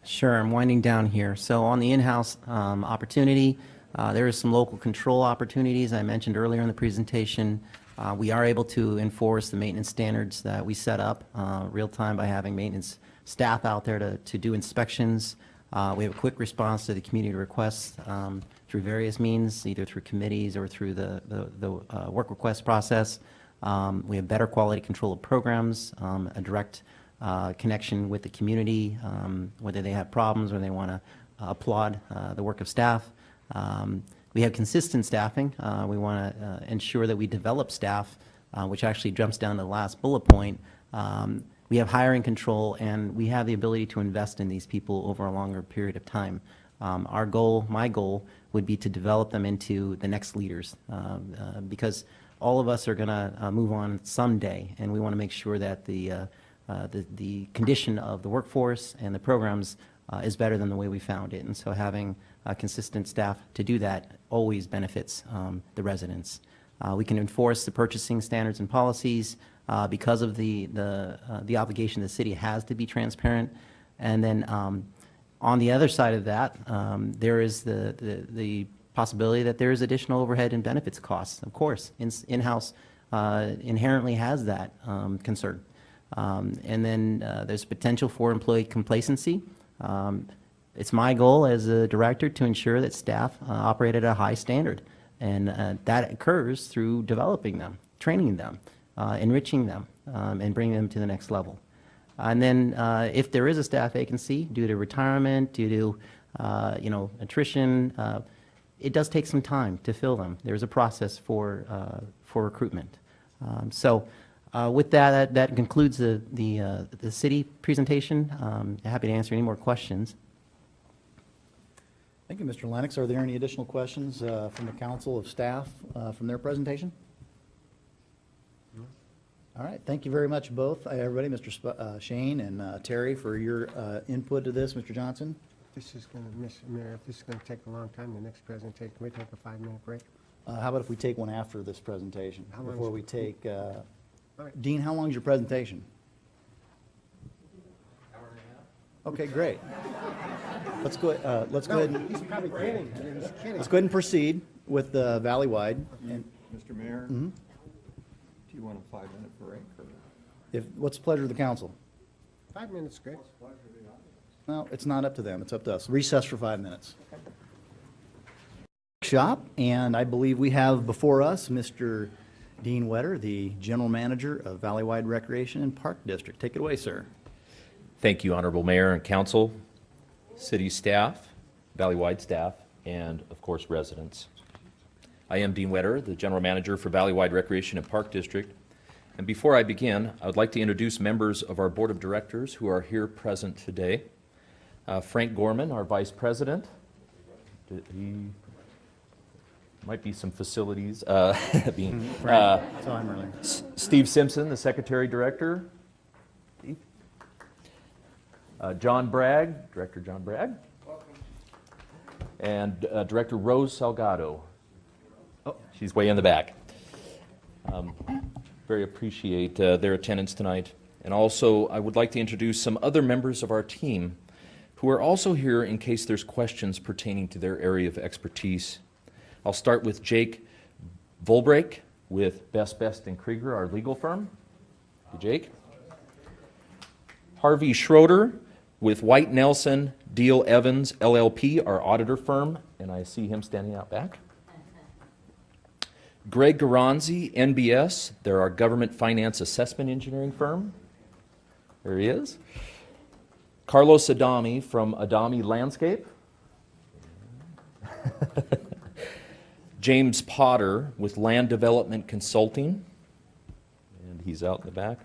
Sure, I'm winding down here. So on the in-house opportunity, there is some local control opportunities I mentioned earlier in the presentation. We are able to enforce the maintenance standards that we set up real time by having maintenance staff out there to do inspections. We have a quick response to the community requests through various means, either through committees or through the work request process. We have better quality control of programs, a direct connection with the community, whether they have problems or they want to applaud the work of staff. We have consistent staffing. We want to ensure that we develop staff, which actually jumps down to the last bullet point. We have hiring control, and we have the ability to invest in these people over a longer period of time. Our goal, my goal, would be to develop them into the next leaders, because all of us are going to move on someday, and we want to make sure that the condition of the workforce and the programs is better than the way we found it. And so having consistent staff to do that always benefits the residents. We can enforce the purchasing standards and policies because of the obligation the city has to be transparent. And then on the other side of that, there is the possibility that there is additional overhead and benefits costs. Of course, in-house inherently has that concern. And then there's potential for employee complacency. It's my goal as a director to ensure that staff operate at a high standard, and that occurs through developing them, training them, enriching them, and bringing them to the next level. And then if there is a staff vacancy due to retirement, due to attrition, it does take some time to fill them. There's a process for recruitment. So with that concludes the city presentation. Happy to answer any more questions. Thank you, Mr. Lennox. Are there any additional questions from the council of staff from their presentation? All right, thank you very much, both, everybody, Mr. Shane and Terry, for your input to this. Mr. Johnson? This is going to, Mr. Mayor, if this is going to take a long time, the next presentation, can we take a 5-minute break? How about if we take one after this presentation? How long Before is- we take, right. Dean, how long is your presentation? Okay, great. Let's go ahead and, He's probably kidding. He's kidding. let's go ahead and proceed with the Valley-wide. And Mr. Mayor? Do you want a 5-minute break, or? what's the pleasure of the council? 5 minutes, good. No, it's not up to them, it's up to us. Recess for 5 minutes. Shop, and I believe we have before us Mr. Dean Wetter, the General Manager of Valley-Wide Recreation and Park District. Take it away, sir. Thank you, Honorable Mayor and Council, city staff, Valley-wide staff, and of course residents. I am Dean Wetter, the General Manager for Valley-wide Recreation and Park District. And before I begin, I would like to introduce members of our Board of Directors who are here present today. Frank Gorman, our Vice President. He might be some facilities. Time earlier. Steve Simpson, the Secretary Director. Steve. John Bragg, Director John Bragg. Welcome. And Director Rose Salgado. Oh, she's way in the back. Very appreciate their attendance tonight. And also, I would like to introduce some other members of our team who are also here in case there's questions pertaining to their area of expertise. I'll start with Jake Volbrake with Best and Krieger, our legal firm. Hey, Jake. Harvey Schroeder with White Nelson Deal Evans LLP, our auditor firm, and I see him standing out back. Greg Garanzi, NBS, they're our government finance assessment engineering firm. There he is. Carlos Adami from Adami Landscape. James Potter with Land Development Consulting, and he's out in the back.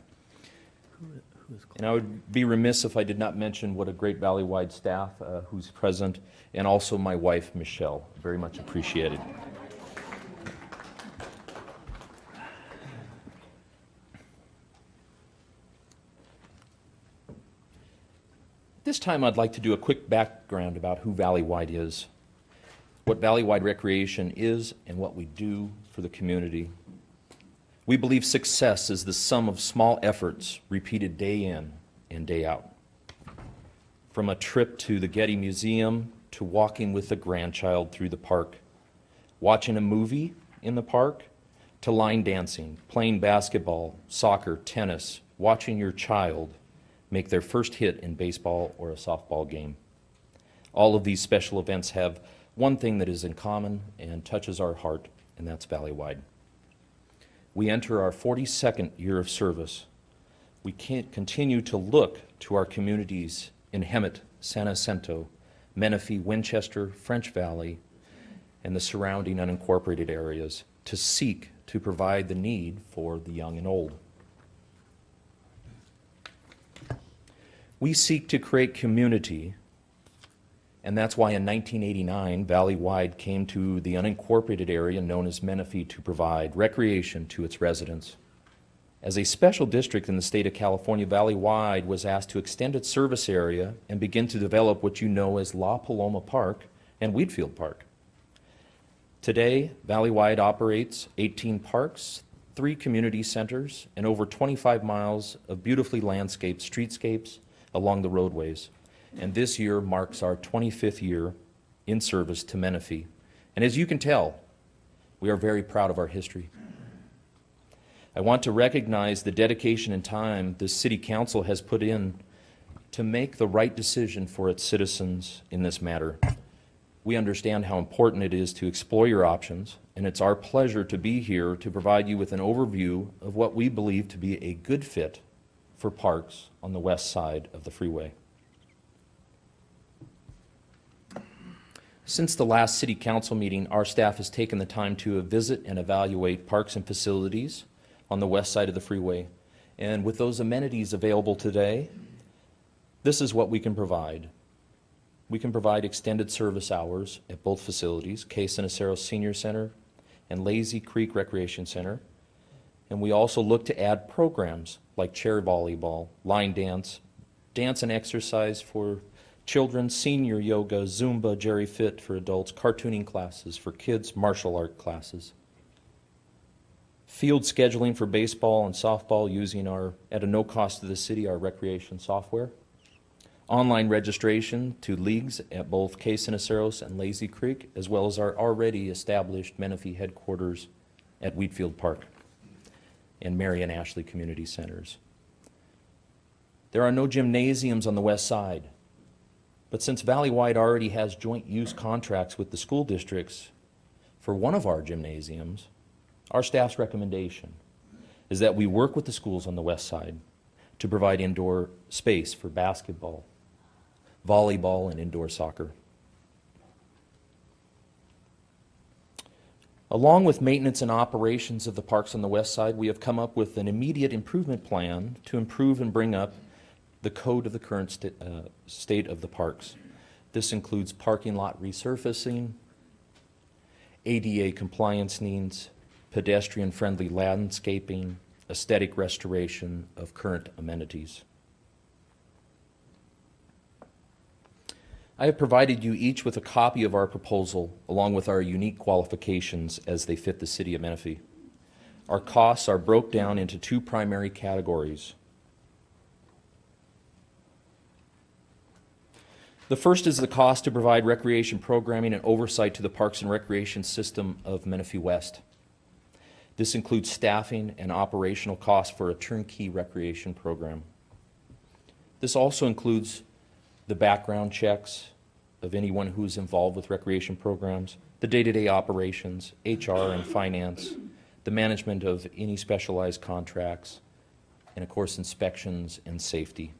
And I would be remiss if I did not mention what a great Valley-wide staff who's present, and also my wife, Michelle. Very much appreciated. This time I'd like to do a quick background about who Valley-wide is, what Valley-wide Recreation is, and what we do for the community. We believe success is the sum of small efforts repeated day in and day out. From a trip to the Getty Museum to walking with a grandchild through the park, watching a movie in the park, to line dancing, playing basketball, soccer, tennis, watching your child make their first hit in baseball or a softball game. All of these special events have one thing that is in common and touches our heart, and that's Valley-wide. We enter our 42nd year of service. We can't continue to look to our communities in Hemet, San Jacinto, Menifee, Winchester, French Valley, and the surrounding unincorporated areas to seek to provide the need for the young and old. We seek to create community, and that's why in 1989, Valley-wide came to the unincorporated area known as Menifee to provide recreation to its residents. As a special district in the state of California, Valley-wide was asked to extend its service area and begin to develop what you know as La Paloma Park and Wheatfield Park. Today, Valley-wide operates 18 parks, 3 community centers, and over 25 miles of beautifully landscaped streetscapes along the roadways. And this year marks our 25th year in service to Menifee. And as you can tell, we are very proud of our history. I want to recognize the dedication and time the City Council has put in to make the right decision for its citizens in this matter. We understand how important it is to explore your options, and it's our pleasure to be here to provide you with an overview of what we believe to be a good fit for parks on the west side of the freeway. Since the last City Council meeting, our staff has taken the time to visit and evaluate parks and facilities on the west side of the freeway. And with those amenities available today, this is what we can provide. We can provide extended service hours at both facilities, Kay Sinacero Senior Center and Lazy Creek Recreation Center. And we also look to add programs like chair volleyball, line dance, dance and exercise for children's senior yoga, Zumba, Jerry Fit for adults, cartooning classes for kids, martial art classes. Field scheduling for baseball and softball using at a no cost to the city, our recreation software. Online registration to leagues at both Quay-Ceniceros and Lazy Creek, as well as our already established Menifee headquarters at Wheatfield Park and Mary and Ashley Community Centers. There are no gymnasiums on the west side, but since Valleywide already has joint use contracts with the school districts for one of our gymnasiums, our staff's recommendation is that we work with the schools on the west side to provide indoor space for basketball, volleyball, and indoor soccer. Along with maintenance and operations of the parks on the west side, we have come up with an immediate improvement plan to improve and bring up the code of the current state of the parks. This includes parking lot resurfacing, ADA compliance needs, pedestrian-friendly landscaping, aesthetic restoration of current amenities. I have provided you each with a copy of our proposal, along with our unique qualifications as they fit the city of Menifee. Our costs are broke down into two primary categories. The first is the cost to provide recreation programming and oversight to the Parks and Recreation System of Menifee West. This includes staffing and operational costs for a turnkey recreation program. This also includes the background checks of anyone who's involved with recreation programs, the day-to-day operations, HR and finance, the management of any specialized contracts, and of course inspections and safety.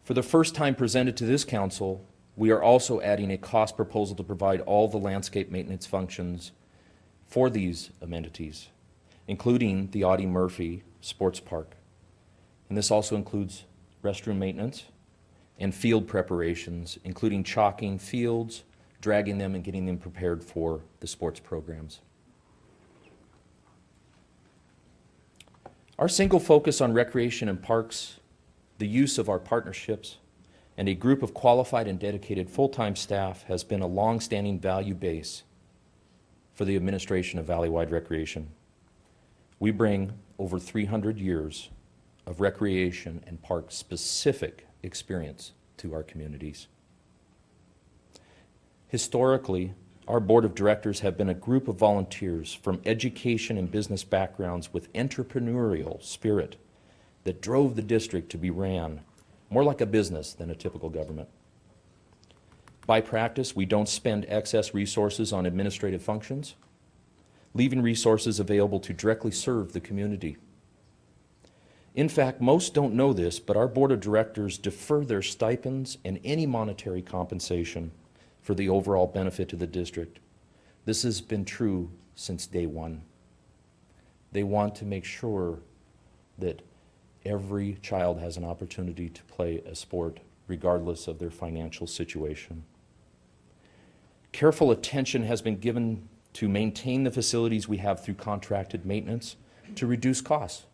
For the first time presented to this council, we are also adding a cost proposal to provide all the landscape maintenance functions for these amenities, including the Audie Murphy Sports Park. And this also includes restroom maintenance and field preparations, including chalking fields, dragging them, and getting them prepared for the sports programs. Our single focus on recreation and parks, the use of our partnerships, and a group of qualified and dedicated full-time staff has been a long-standing value base for the administration of Valleywide Recreation. We bring over 300 years of recreation and park-specific experience to our communities. Historically, our board of directors have been a group of volunteers from education and business backgrounds with entrepreneurial spirit that drove the district to be ran more like a business than a typical government. By practice, we don't spend excess resources on administrative functions, leaving resources available to directly serve the community. In fact, most don't know this, but our board of directors defer their stipends and any monetary compensation for the overall benefit to the district. This has been true since day one. They want to make sure that every child has an opportunity to play a sport regardless of their financial situation. Careful attention has been given to maintain the facilities we have through contracted maintenance to reduce costs.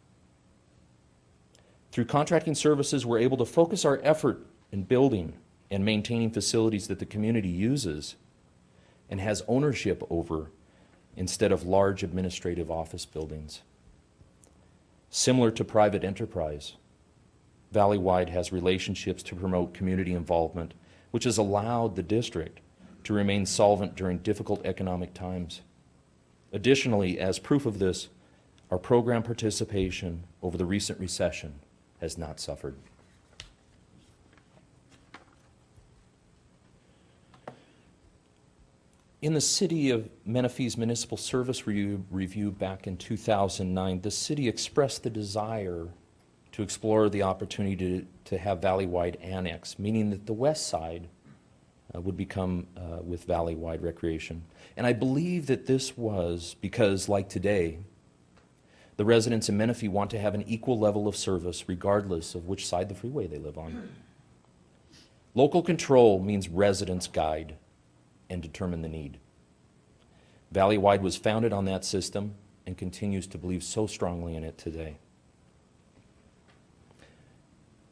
Through contracting services, we're able to focus our effort in building and maintaining facilities that the community uses and has ownership over instead of large administrative office buildings. Similar to private enterprise, Valleywide has relationships to promote community involvement, which has allowed the district to remain solvent during difficult economic times. Additionally, as proof of this, our program participation over the recent recession has not suffered. In the city of Menifee's municipal service review back in 2009, the city expressed the desire to explore the opportunity to have Valleywide annex, meaning that the west side would become with Valleywide Recreation. And I believe that this was because, like today, the residents in Menifee want to have an equal level of service regardless of which side of the freeway they live on. Local control means residents guide and determine the need. Valleywide was founded on that system and continues to believe so strongly in it today.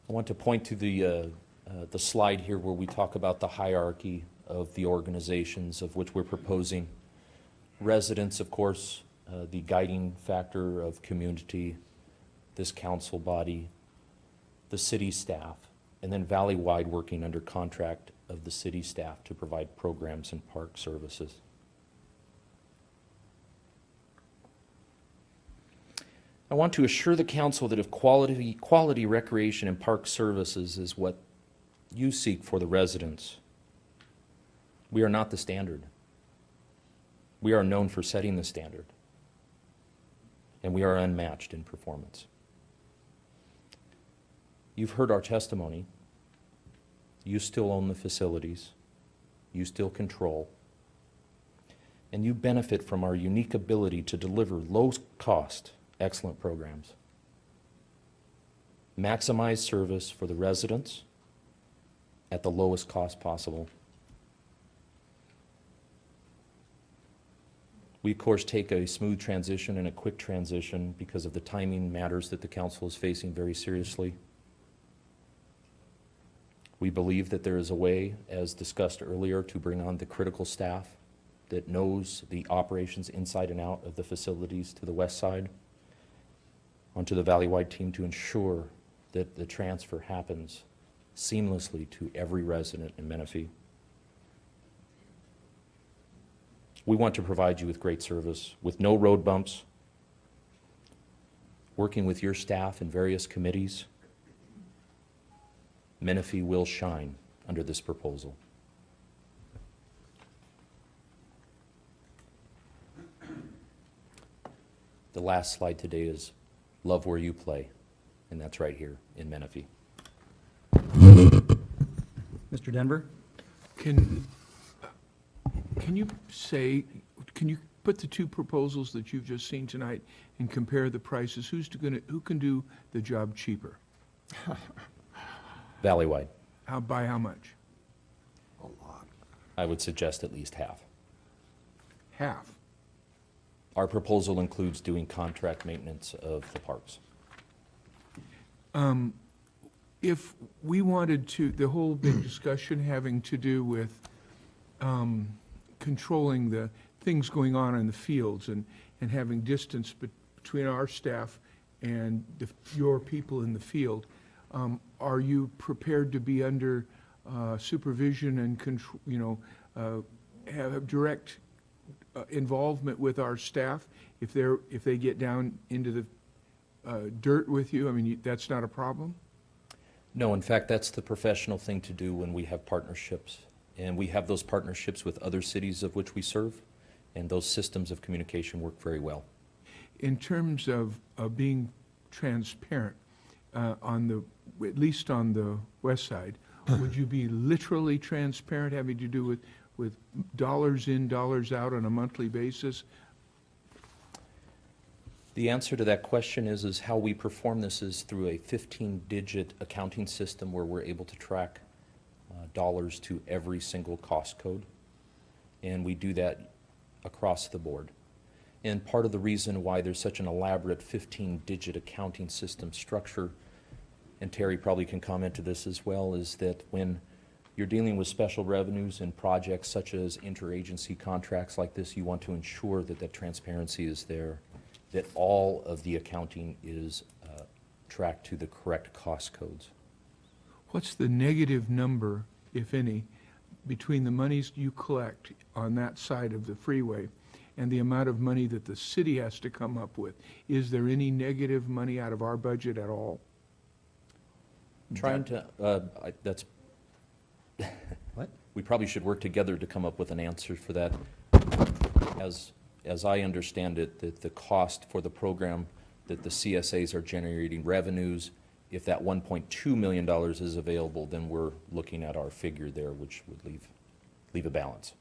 I want to point to the slide here where we talk about the hierarchy of the organizations of which we're proposing. Residents, of course, the guiding factor of community, this council body, the city staff, and then valley-wide working under contract of the city staff to provide programs and park services. I want to assure the council that if quality recreation and park services is what you seek for the residents, we are not the standard. We are known for setting the standard, and we are unmatched in performance. You've heard our testimony. You still own the facilities. You still control. And you benefit from our unique ability to deliver low-cost, excellent programs. Maximize service for the residents at the lowest cost possible. We, of course, take a smooth transition and a quick transition because of the timing matters that the council is facing very seriously. We believe that there is a way, as discussed earlier, to bring on the critical staff that knows the operations inside and out of the facilities to the west side onto the valley-wide team to ensure that the transfer happens seamlessly to every resident in Menifee. We want to provide you with great service, with no road bumps, working with your staff and various committees. Menifee will shine under this proposal. The last slide today is love where you play, and that's right here in Menifee. Mr. Denver? Can you put the two proposals that you've just seen tonight and compare the prices? Who can do the job cheaper? Valley-wide, By how much? I would suggest at least half. Half. Our proposal includes doing contract maintenance of the parks. If we wanted to, the whole big discussion having to do with controlling the things going on in the fields and having distance between our staff and your people in the field, are you prepared to be under supervision and control, have direct involvement with our staff if they get down into the dirt with you? I mean, that's not a problem? No, in fact, that's the professional thing to do when we have partnerships. And we have those partnerships with other cities of which we serve, and those systems of communication work very well. In terms of being transparent, at least on the west side, would you be literally transparent, having to do with dollars in, dollars out on a monthly basis? The answer to that question is how we perform this is through a 15-digit accounting system where we're able to track dollars to every single cost code, and we do that across the board. And part of the reason why there's such an elaborate 15-digit accounting system structure, and Terry probably can comment to this as well, is that when you're dealing with special revenues and projects such as interagency contracts like this, you want to ensure that that transparency is there, that all of the accounting is tracked to the correct cost codes. What's the negative number, if any, between the monies you collect on that side of the freeway and the amount of money that the city has to come up with? Is there any negative money out of our budget at all? Trying to, that's, What? we probably should work together to come up with an answer for that. As I understand it, that the cost for the program, that the CSAs are generating revenues. If that $1.2 million is available, then we're looking at our figure there, which would leave a balance.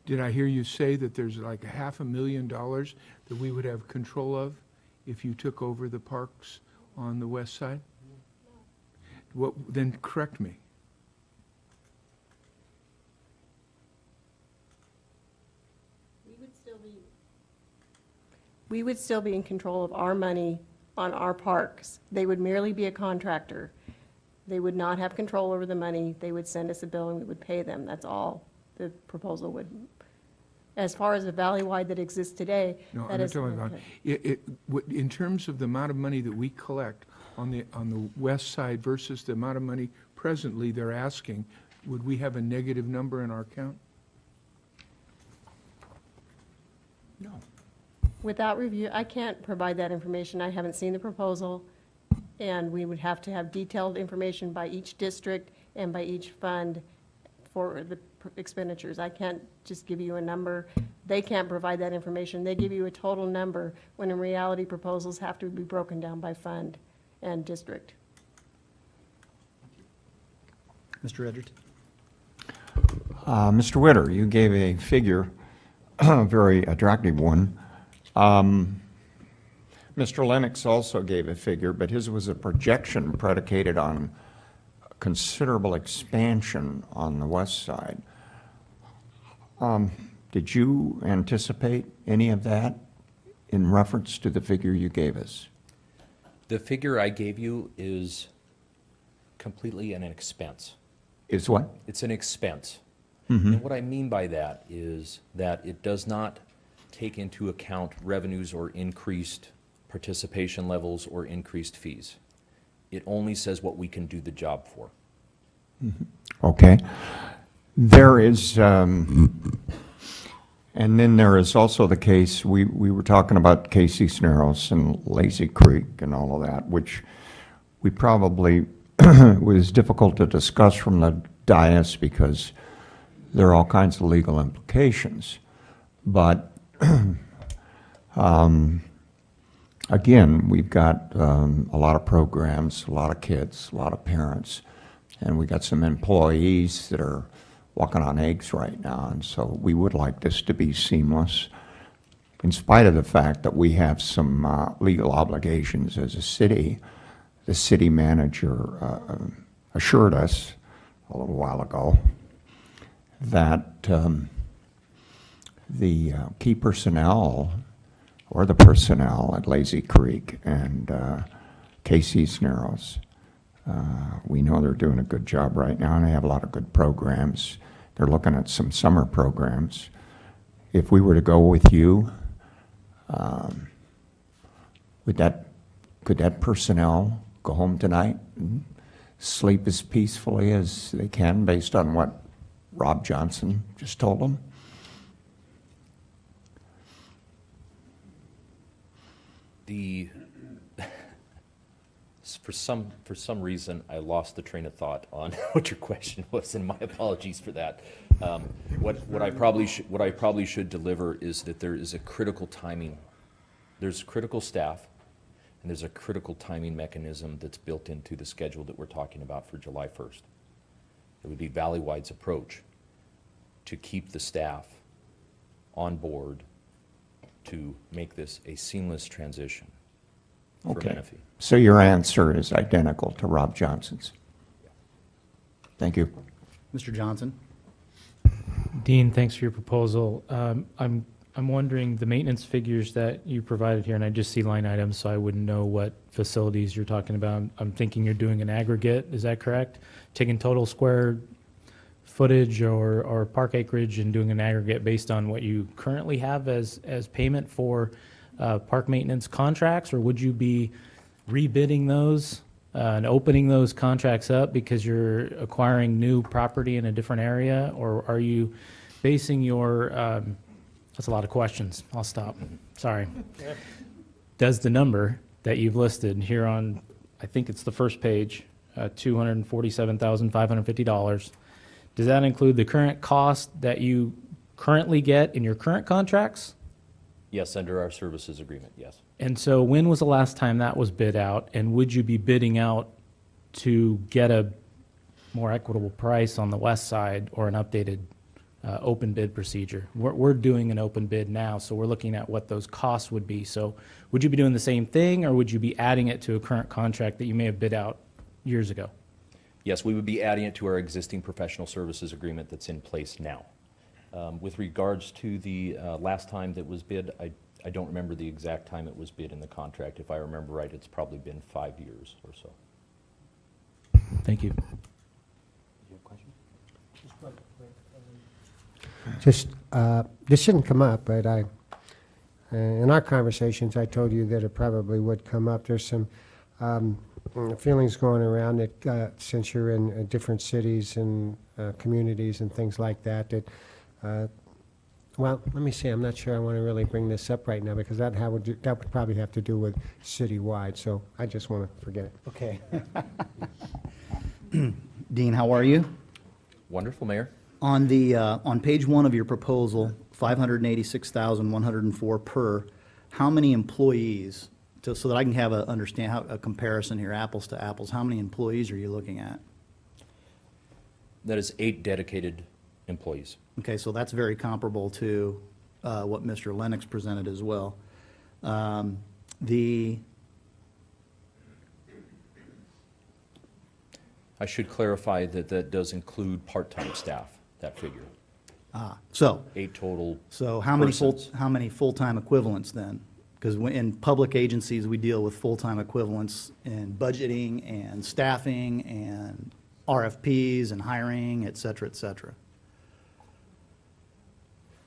Did I hear you say that there's like $500,000 that we would have control of if you took over the parks on the west side? Then correct me. We would still be in control of our money on our parks. They would merely be a contractor. They would not have control over the money. They would send us a bill and we would pay them. That's all the proposal would. As far as the valley-wide that exists today, No, that I'm is. talking about, in terms of the amount of money that we collect on the west side versus the amount of money presently they're asking, would we have a negative number in our account? No. Without review, I can't provide that information. I haven't seen the proposal, and we would have to have detailed information by each district and by each fund for the expenditures. I can't just give you a number. They can't provide that information. They give you a total number, when in reality, proposals have to be broken down by fund and district. Mr. Edgerton? Mr. Witter, you gave a figure, a very attractive one. Mr. Lennox also gave a figure, but his was a projection predicated on considerable expansion on the west side. Did you anticipate any of that in reference to the figure you gave us? The figure I gave you is completely an expense. Is what? It's an expense. And what I mean by that is that it does not take into account revenues or increased participation levels or increased fees. It only says what we can do the job for. Okay. There is, and then there is also the case, we were talking about Casey Snarrows and Lazy Creek and all of that, which we probably was difficult to discuss from the dais because there are all kinds of legal implications. But again, we've got a lot of programs, a lot of kids, a lot of parents, and we got some employees that are walking on eggs right now, and so we would like this to be seamless, in spite of the fact that we have some legal obligations as a city. The city manager assured us a little while ago that the key personnel, or the personnel at Lazy Creek and Casey's Narrows, we know they're doing a good job right now, and they have a lot of good programs. They're looking at some summer programs. If we were to go with you, could that personnel go home tonight and sleep as peacefully as they can based on what Rob Johnson just told them? For some reason, I lost the train of thought on what your question was, and my apologies for that. What I probably should deliver is that there is a critical timing. There's critical staff, and there's a critical timing mechanism that's built into the schedule that we're talking about for July 1st. It would be Valley-Wide's approach to keep the staff on board to make this a seamless transition for Okay. Menifee. So your answer is identical to Rob Johnson's. Thank you. Mr. Johnson? Dean, thanks for your proposal. I'm wondering, the maintenance figures that you provided here, and I just see line items, so I wouldn't know what facilities you're talking about. I'm thinking you're doing an aggregate, is that correct? Taking total square footage or park acreage and doing an aggregate based on what you currently have as payment for park maintenance contracts, or would you be rebidding those and opening those contracts up because you're acquiring new property in a different area, or are you basing your that's a lot of questions. I'll stop. Sorry. Does the number that you've listed here on, I think it's the first page, $247,550, does that include the current cost that you currently get in your current contracts? Yes, under our services agreement, yes. And so when was the last time that was bid out, and would you be bidding out to get a more equitable price on the west side or an updated open bid procedure? We're doing an open bid now, so we're looking at what those costs would be. So would you be doing the same thing, or would you be adding it to a current contract that you may have bid out years ago? Yes, we would be adding it to our existing professional services agreement that's in place now. With regards to the last time that was bid, I don't remember the exact time it was bid in the contract. If I remember right, it's probably been 5 years or so. Thank you. Just, this didn't come up, but in our conversations, I told you that it probably would come up. There's some feelings going around that since you're in different cities and communities and things like that, well, let me see, I'm not sure I want to really bring this up right now because that would probably have to do with citywide, so I just want to forget it. Okay. Dean, how are you? Wonderful, Mayor. On the, on page 1 of your proposal, 586,104 per, how many employees, so that I can have a comparison here, apples to apples, how many employees are you looking at? That is 8 dedicated employees. Okay, so that's very comparable to what Mr. Lennox presented as well. I should clarify that that does include part-time staff, that figure. So 8 total. So how persons. many full-time equivalents then? Because in public agencies, we deal with full-time equivalents in budgeting and staffing and RFPs and hiring, et cetera, et cetera.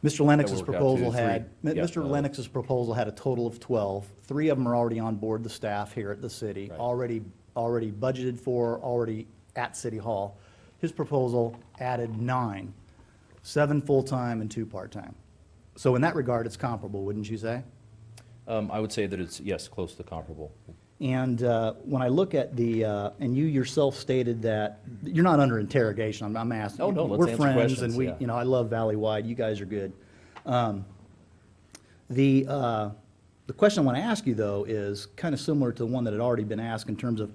Mr. Lennox's That worked out to proposal three. had, Yeah, Mr. Lennox's proposal had a total of 12. 3 of them are already on board the staff here at the city, Right. already budgeted for, already at City Hall. His proposal added 9, 7 full-time and 2 part-time. So in that regard, it's comparable, wouldn't you say? I would say that it's, yes, close to comparable. And when I look at the, and you yourself stated that, you're not under interrogation, I'm asking. Oh, no, let's We're answer friends, questions, and we, yeah. you know, I love Valley-wide, you guys are good. The question I want to ask you, though, is kind of similar to the one that had already been asked in terms of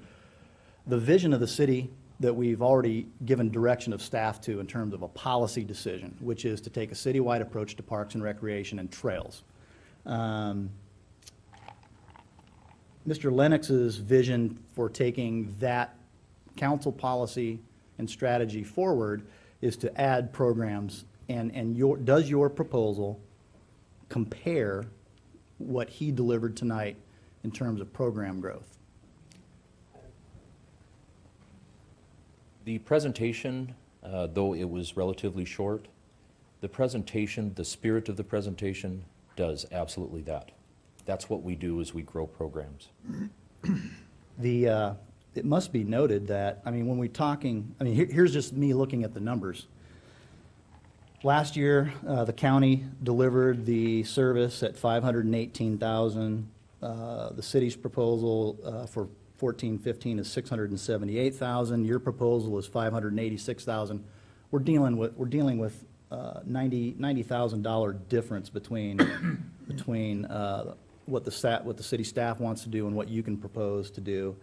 the vision of the city that we've already given direction of staff to in terms of a policy decision, which is to take a citywide approach to parks and recreation and trails. Mr. Lennox's vision for taking that council policy and strategy forward is to add programs, and does your proposal compare what he delivered tonight in terms of program growth? The presentation, though it was relatively short, the presentation, the spirit of the presentation does absolutely that. That's what we do as we grow programs. It must be noted that, I mean, when we're talking, I mean, here's just me looking at the numbers. Last year, the county delivered the service at 518,000. The city's proposal for 14-15 is 678,000. Your proposal is 586,000. We're dealing with $90,000 difference between what the city staff wants to do and what you can propose to do.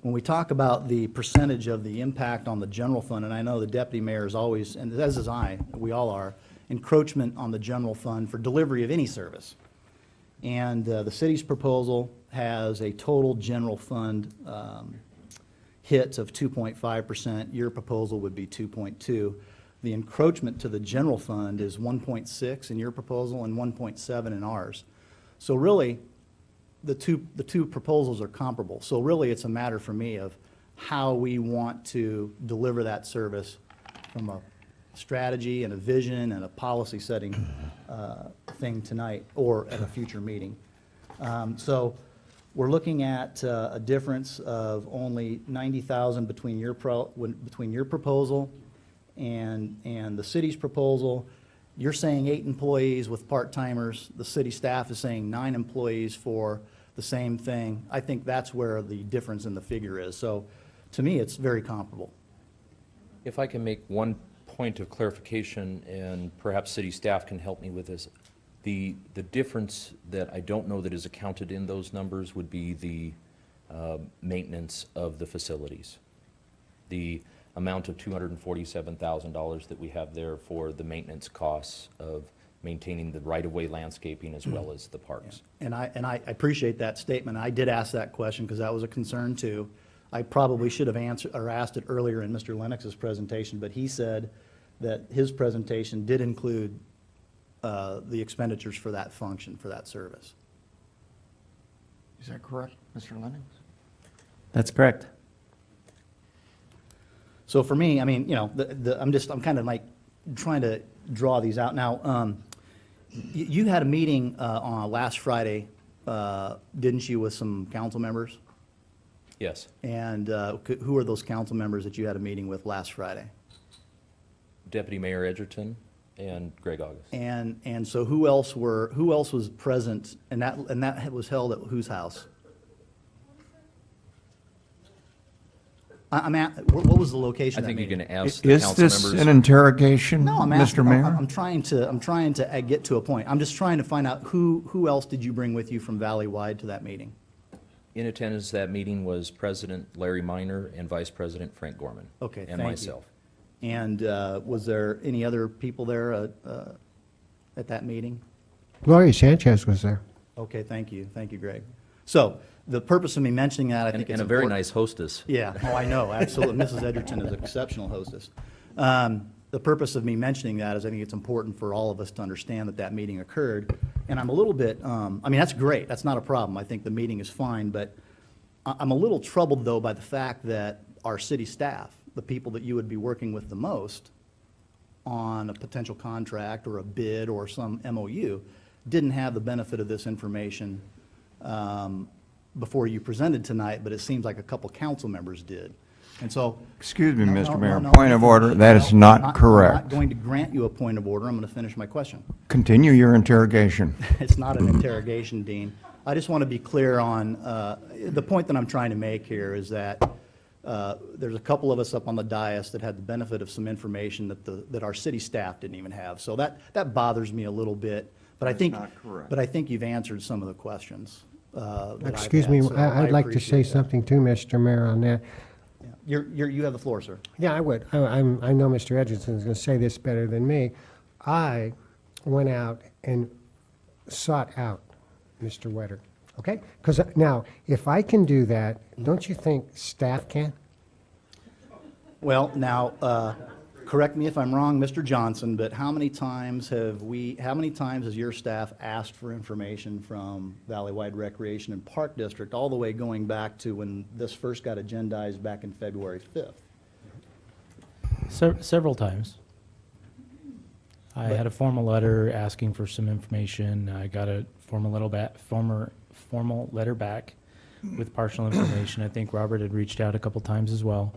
When we talk about the percentage of the impact on the general fund, and I know the deputy mayor is always, and as is I, we all are, encroachment on the general fund for delivery of any service. And the city's proposal has a total general fund hit of 2.5%. Your proposal would be 2.2. The encroachment to the general fund is 1.6 in your proposal and 1.7 in ours. So really, the two proposals are comparable. So really, it's a matter for me of how we want to deliver that service from a strategy and a vision and a policy setting thing tonight or at a future meeting. So we're looking at a difference of only 90,000 between your proposal and the city's proposal. You're saying 8 employees with part-timers. The city staff is saying 9 employees for the same thing. I think that's where the difference in the figure is. So to me, it's very comparable. If I can make one point of clarification, and perhaps city staff can help me with this. The difference that I don't know that is accounted in those numbers would be the maintenance of the facilities. The amount of $247,000 that we have there for the maintenance costs of maintaining the right-of-way landscaping as well as the parks. And I appreciate that statement. I did ask that question because that was a concern too. I probably should have answered or asked it earlier in Mr. Lennox's presentation, but he said that his presentation did include the expenditures for that function, for that service. Is that correct, Mr. Lennox? That's correct. So for me, I mean, you know, I'm kind of like trying to draw these out. Now, you had a meeting on last Friday, didn't you, with some council members? Yes. And who are those council members that you had a meeting with last Friday? Deputy Mayor Edgerton and Greg August. And so who else was present, and that was held at whose house? What was the location I of that think you're meeting? going to ask the Is council this members. an interrogation, No, I'm Mr. asking, Mayor? I'm trying to get to a point. I'm just trying to find out who else did you bring with you from Valley-wide to that meeting? In attendance at that meeting was President Larry Minor and Vice President Frank Gorman. Okay, And thank you. myself. And was there any other people there at that meeting? Gloria Sanchez was there. Okay, thank you, Greg. So, the purpose of me mentioning that, I think it's And a very important- nice hostess. Yeah, oh, I know, absolutely. Mrs. Edgerton is an exceptional hostess. The purpose of me mentioning that is I think it's important for all of us to understand that that meeting occurred. And I'm a little bit, I mean, that's great, that's not a problem. I think the meeting is fine, but I'm a little troubled, though, by the fact that our city staff, the people that you would be working with the most on a potential contract or a bid or some MOU, didn't have the benefit of this information before you presented tonight, but it seems like a couple council members did. And so. Excuse me, No, Mr. no, Mayor, no, point of order, that is no, not I'm correct. not going to grant you a point of order. I'm going to finish my question. Continue your interrogation. It's not an interrogation, Dean. I just want to be clear on, the point that I'm trying to make here is that there's a couple of us up on the dais that had the benefit of some information that our city staff didn't even have. So that bothers me a little bit, but I think. not correct. But I think you've answered some of the questions that I've Excuse had, me, so I'd like to say appreciate that. something too, Mr. Mayor, on that. Yeah. You have the floor, sir. Yeah, I would. I know Mr. Edgerton is going to say this better than me. I went out and sought out Mr. Wetter, okay? Because now, if I can do that, don't you think staff can? Well, now, correct me if I'm wrong, Mr. Johnson, but how many times has your staff asked for information from Valley-wide Recreation and Park District, all the way going back to when this first got agendized back in February 5th? Several times. I had a formal letter asking for some information. I got a formal letter back with partial information. I think Robert had reached out a couple times as well.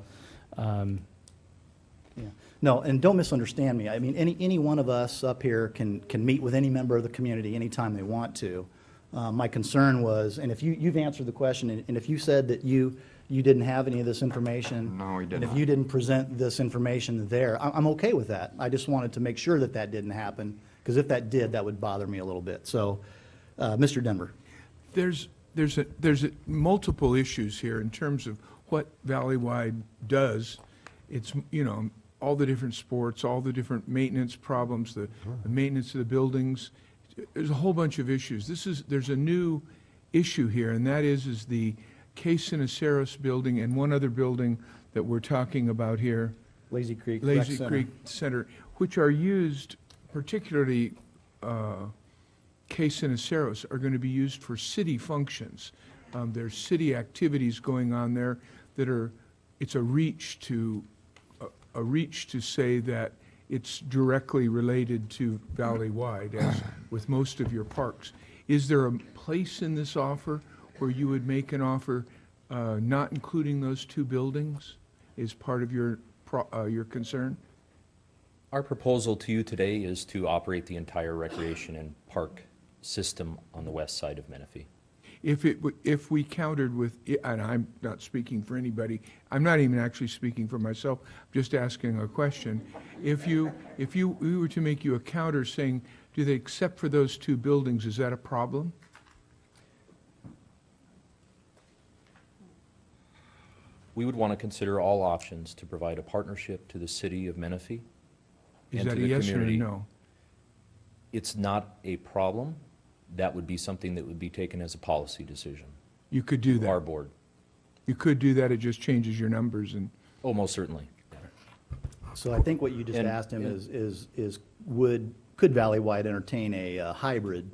Yeah. No, and don't misunderstand me. I mean, any one of us up here can meet with any member of the community anytime they want to. My concern was, and if you've answered the question, and if you said that you didn't have any of this information. No, we did And if not. you didn't present this information there, I'm okay with that. I just wanted to make sure that that didn't happen, because if that did, that would bother me a little bit. So, Mr. Denver. There's multiple issues here in terms of what Valley-wide does. It's, you know, all the different sports, all the different maintenance problems, the maintenance of the buildings. There's a whole bunch of issues. There's a new issue here, and that is the K. Siniceros building and one other building that we're talking about here, Lazy Creek Rec Lazy Center. Creek Center, which are used, particularly K. Siniceros, are going to be used for city functions. There's city activities going on there that are, it's a reach to say that it's directly related to Valley-wide, as with most of your parks. Is there a place in this offer where you would make an offer not including those two buildings is part of your concern? Our proposal to you today is to operate the entire recreation and park system on the west side of Menifee. If we countered with, and I'm not speaking for anybody, I'm not even actually speaking for myself, I'm just asking a question. If we were to make you a counter saying, do they accept for those two buildings, is that a problem? We would want to consider all options to provide a partnership to the city of Menifee Is and that to a the yes or a community. no? It's not a problem. That would be something that would be taken as a policy decision. You could do Our that. board. You could do that, it just changes your numbers and. Oh, most certainly. So I think what you just And- asked him could Valley-wide entertain a hybrid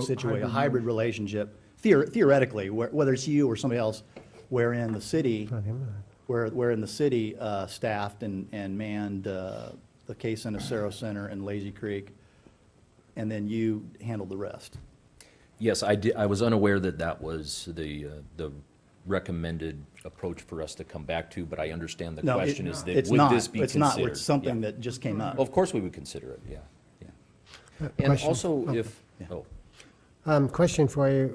situation, a hybrid relationship, theoretically, whether it's you or somebody else, wherein the city, Not him, wherein the city staffed and manned the Case Anacero Center and Lazy Creek, and then you handled the rest. Yes, I did, I was unaware that that was the recommended approach for us to come back to, but I understand the No, question is that, it's would not. this be It's considered? not. It's something Yeah. that just came up. Of course we would consider it, yeah, yeah. And question? also if, Question for you.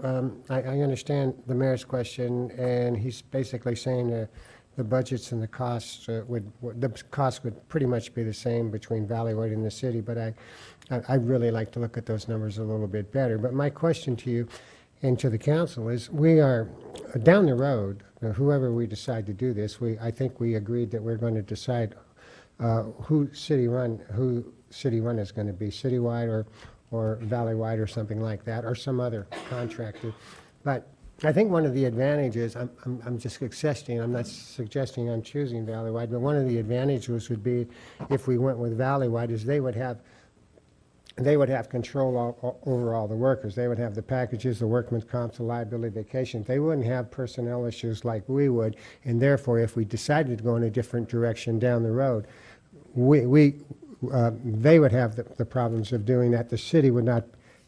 I understand the mayor's question, and he's basically saying the budgets and the costs the costs would pretty much be the same between Valleywood and the city, but I'd really like to look at those numbers a little bit better. But my question to you and to the council is, we are down the road, whoever we decide to do this, I think we agreed that we're going to decide who city run is going to be, citywide or Valleywide or something like that, or some other contractor. But I think one of the advantages, I'm just suggesting, I'm not suggesting I'm choosing Valleywide, but one of the advantages would be if we went with Valleywide is they would have control over all the workers. They would have the packages, the workman's comp, the liability vacation. They wouldn't have personnel issues like we would, and therefore, if we decided to go in a different direction down the road, they would have the problems of doing that. The city would not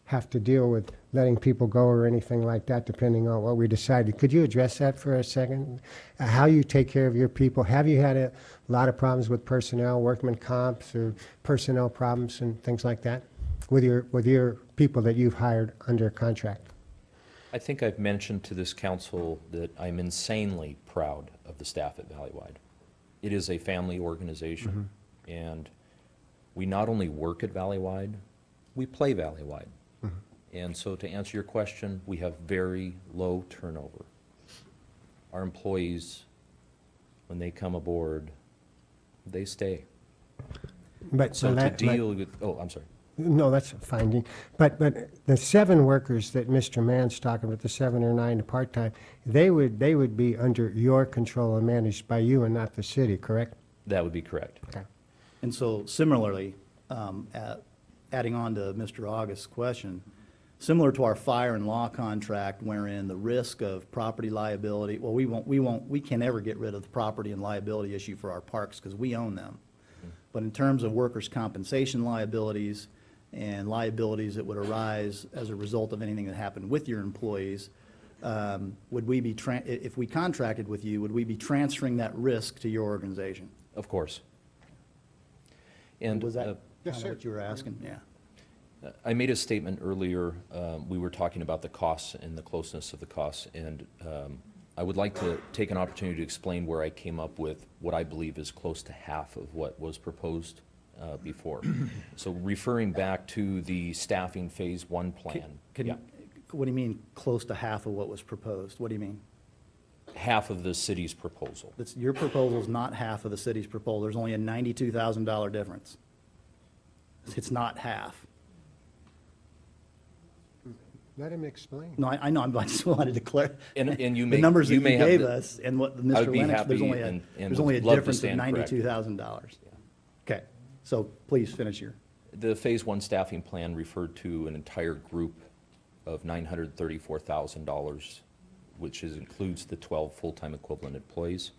have to deal with letting people go or anything like that, depending on what we decided. Could you address that for a second? How you take care of your people? Have you had a lot of problems with personnel, workman comps, or personnel problems and things like that with your people that you've hired under contract? I think I've mentioned to this council that I'm insanely proud of the staff at Valleywide. It is a family organization, and we not only work at Valleywide, we play Valleywide. And so to answer your question, we have very low turnover. Our employees, when they come aboard, they stay. But So to deal with, I'm sorry. No, that's fine. But the 7 workers that Mr. Mann's talking about, the 7 or 9 part-time, they would be under your control and managed by you and not the city, correct? That would be correct. Okay. And so similarly, adding on to Mr. August's question, similar to our fire and law contract wherein the risk of property liability, well, we can never get rid of the property and liability issue for our parks because we own them. But in terms of workers' compensation liabilities and liabilities that would arise as a result of anything that happened with your employees, would we be, if we contracted with you, would we be transferring that risk to your organization? Of course. And Was that Yes, kind sir. of what you were asking? Yeah. I made a statement earlier, we were talking about the costs and the closeness of the costs, and I would like to take an opportunity to explain where I came up with what I believe is close to half of what was proposed before. So referring back to the staffing phase 1 plan. Yeah. What do you mean, close to half of what was proposed? What do you mean? Half of the city's proposal. Your proposal's not half of the city's proposal. There's only a $92,000 difference. It's not half. Let him explain. No, I know, I just wanted to clarify. And you The may, numbers that you you may have gave the- us and what I Mr. would be Lennox, happy there's and only a would love to difference of stand corrected. $92,000. Okay, so please finish your. The phase 1 staffing plan referred to an entire group of $934,000, which includes the 12 full-time equivalent employees.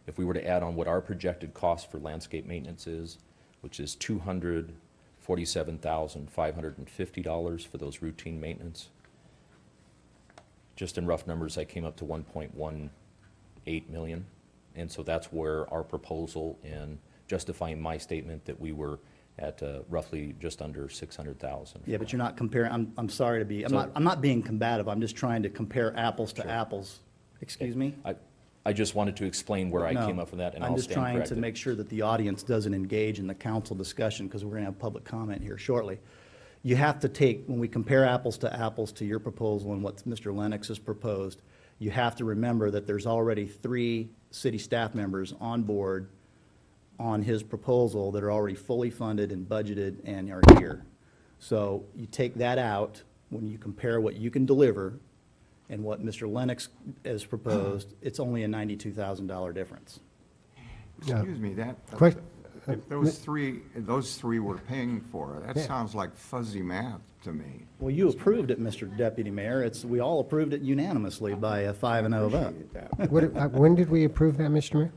If we were to add on what our projected cost for landscape maintenance is, which is $247,550 for those routine maintenance, just in rough numbers, I came up to 1.18 million. And so that's where our proposal in justifying my statement that we were at roughly just under 600,000. Yeah, but you're not comparing, I'm sorry to be, So- I'm not being combative, I'm just trying to compare apples to apples. Excuse me? I just wanted to explain where I No, came up with that, and I'm I'll just stand trying to corrected. make sure that the audience doesn't engage in the council discussion, because we're going to have public comment here shortly. You have to take, when we compare apples to your proposal and what Mr. Lennox has proposed, you have to remember that there's already 3 city staff members on board on his proposal that are already fully funded and budgeted and are here. So you take that out, when you compare what you can deliver and what Mr. Lennox has proposed, it's only a $92,000 difference. Excuse me, that, Quick, If those three we're paying for, that sounds like fuzzy math to me. Well, you approved it, Mr. Deputy Mayor. We all approved it unanimously by a 5-0 vote. When did we approve that, Mr. Mayor?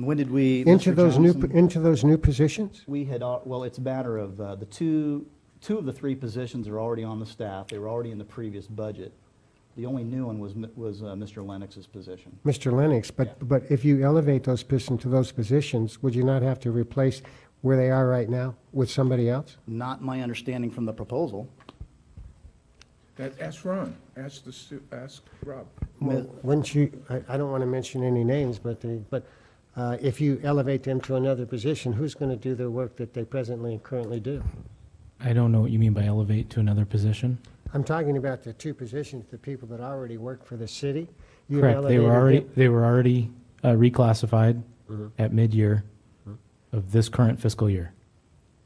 When did we, Into Mr. those new, Johnson? into those new positions? We had, well, it's a matter of, the two of the three positions are already on the staff. They were already in the previous budget. The only new one was Mr. Lennox's position. Mr. Lennox, but if you elevate those positions to those positions, would you not have to replace where they are right now with somebody else? Not my understanding from the proposal. Ask Ron, ask Rob. Well, wouldn't you, I don't want to mention any names, but if you elevate them to another position, who's going to do the work that they presently and currently do? I don't know what you mean by elevate to another position. I'm talking about the two positions, the people that already work for the city. You've Correct. They elevated were already reclassified Mhm. at mid-year of this current fiscal year.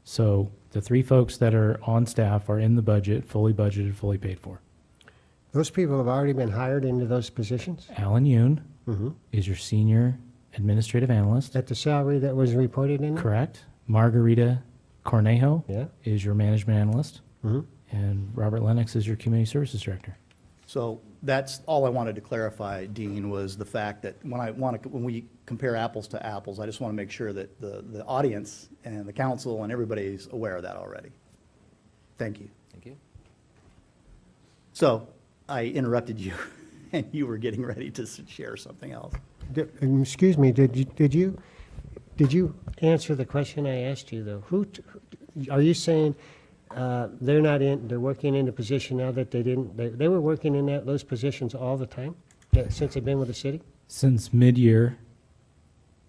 So the three folks that are on staff are in the budget, fully budgeted, fully paid for. Those people have already been hired into those positions? Alan Yoon Mhm. is your senior administrative analyst, At the salary that was reported in? there? correct? Margarita Cornejo Yeah. is your management analyst, Mhm. and Robert Lennox is your community services director. So that's all I wanted to clarify, Dean, was the fact that when we compare apples to apples, I just want to make sure that the audience and the council and everybody's aware of that already. Thank you. Thank you. So I interrupted you, and you were getting ready to share something else. Excuse me, did you answer the question I asked you, though? Are you saying they're working in a position now that they were working in those positions all the time, since they've been with the city? Since mid-year,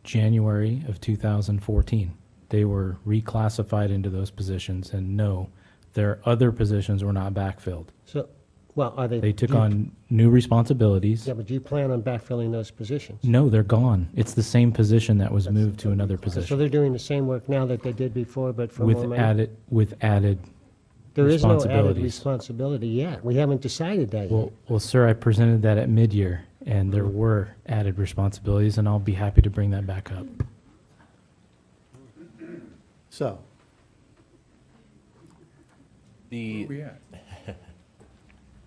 January of 2014, they were reclassified into those positions, and no, their other positions were not backfilled. So, well, are they? They took on new responsibilities. Yeah, but do you plan on backfilling those positions? No, they're gone. It's the same position that was moved to another So position they're doing the same work now that they did before, but for more money? with added There is no added responsibilities. responsibility yet. We haven't decided that yet. Well, sir, I presented that at mid-year, and there were added responsibilities, and I'll be happy to bring that back up. So, The, Where we at?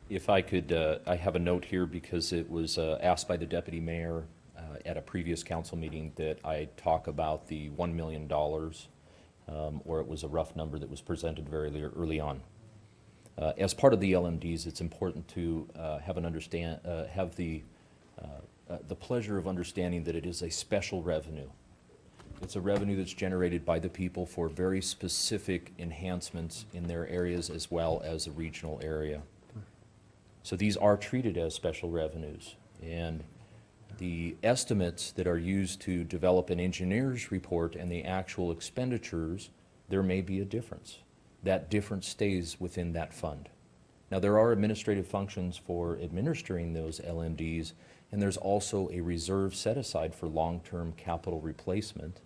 if I could, I have a note here because it was asked by the deputy mayor at a previous council meeting that I talk about the $1 million, or it was a rough number that was presented very early on. As part of the LMDs, it's important to have the pleasure of understanding that it is a special revenue. It's a revenue that's generated by the people for very specific enhancements in their areas as well as a regional area. So these are treated as special revenues. And the estimates that are used to develop an engineer's report and the actual expenditures, there may be a difference. That difference stays within that fund. Now, there are administrative functions for administering those LMDs, and there's also a reserve set aside for long-term capital replacement.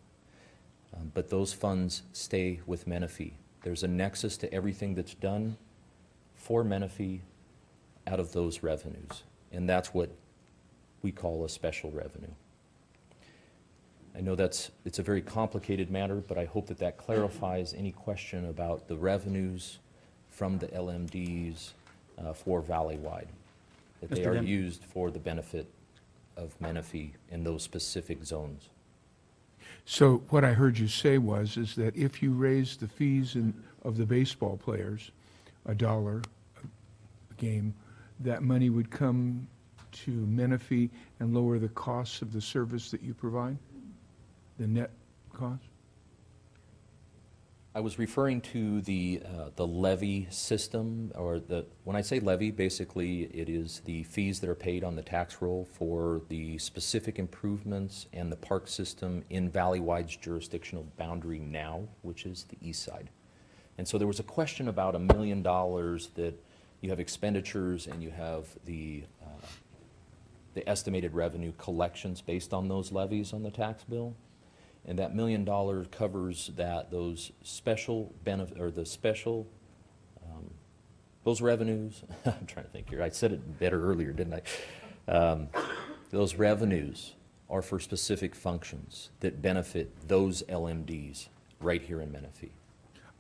But those funds stay with Menifee. There's a nexus to everything that's done for Menifee out of those revenues, and that's what we call a special revenue. I know it's a very complicated matter, but I hope that that clarifies any question about the revenues from the LMDs for Valley-wide, that they Mr. are Dem- used for the benefit of Menifee in those specific zones. So what I heard you say is that if you raise the fees of the baseball players $1 a game, that money would come to Menifee and lower the costs of the service that you provide? The net cost? I was referring to the levy system, or when I say levy, basically it is the fees that are paid on the tax roll for the specific improvements and the park system in Valley-Wide's jurisdictional boundary now, which is the east side. And so there was a question about $1 million that you have expenditures and you have the estimated revenue collections based on those levies on the tax bill. And that $1 million covers those special benefit, or the special, those revenues. I'm trying to think here. I said it better earlier, didn't I? Those revenues are for specific functions that benefit those LMDs right here in Menifee.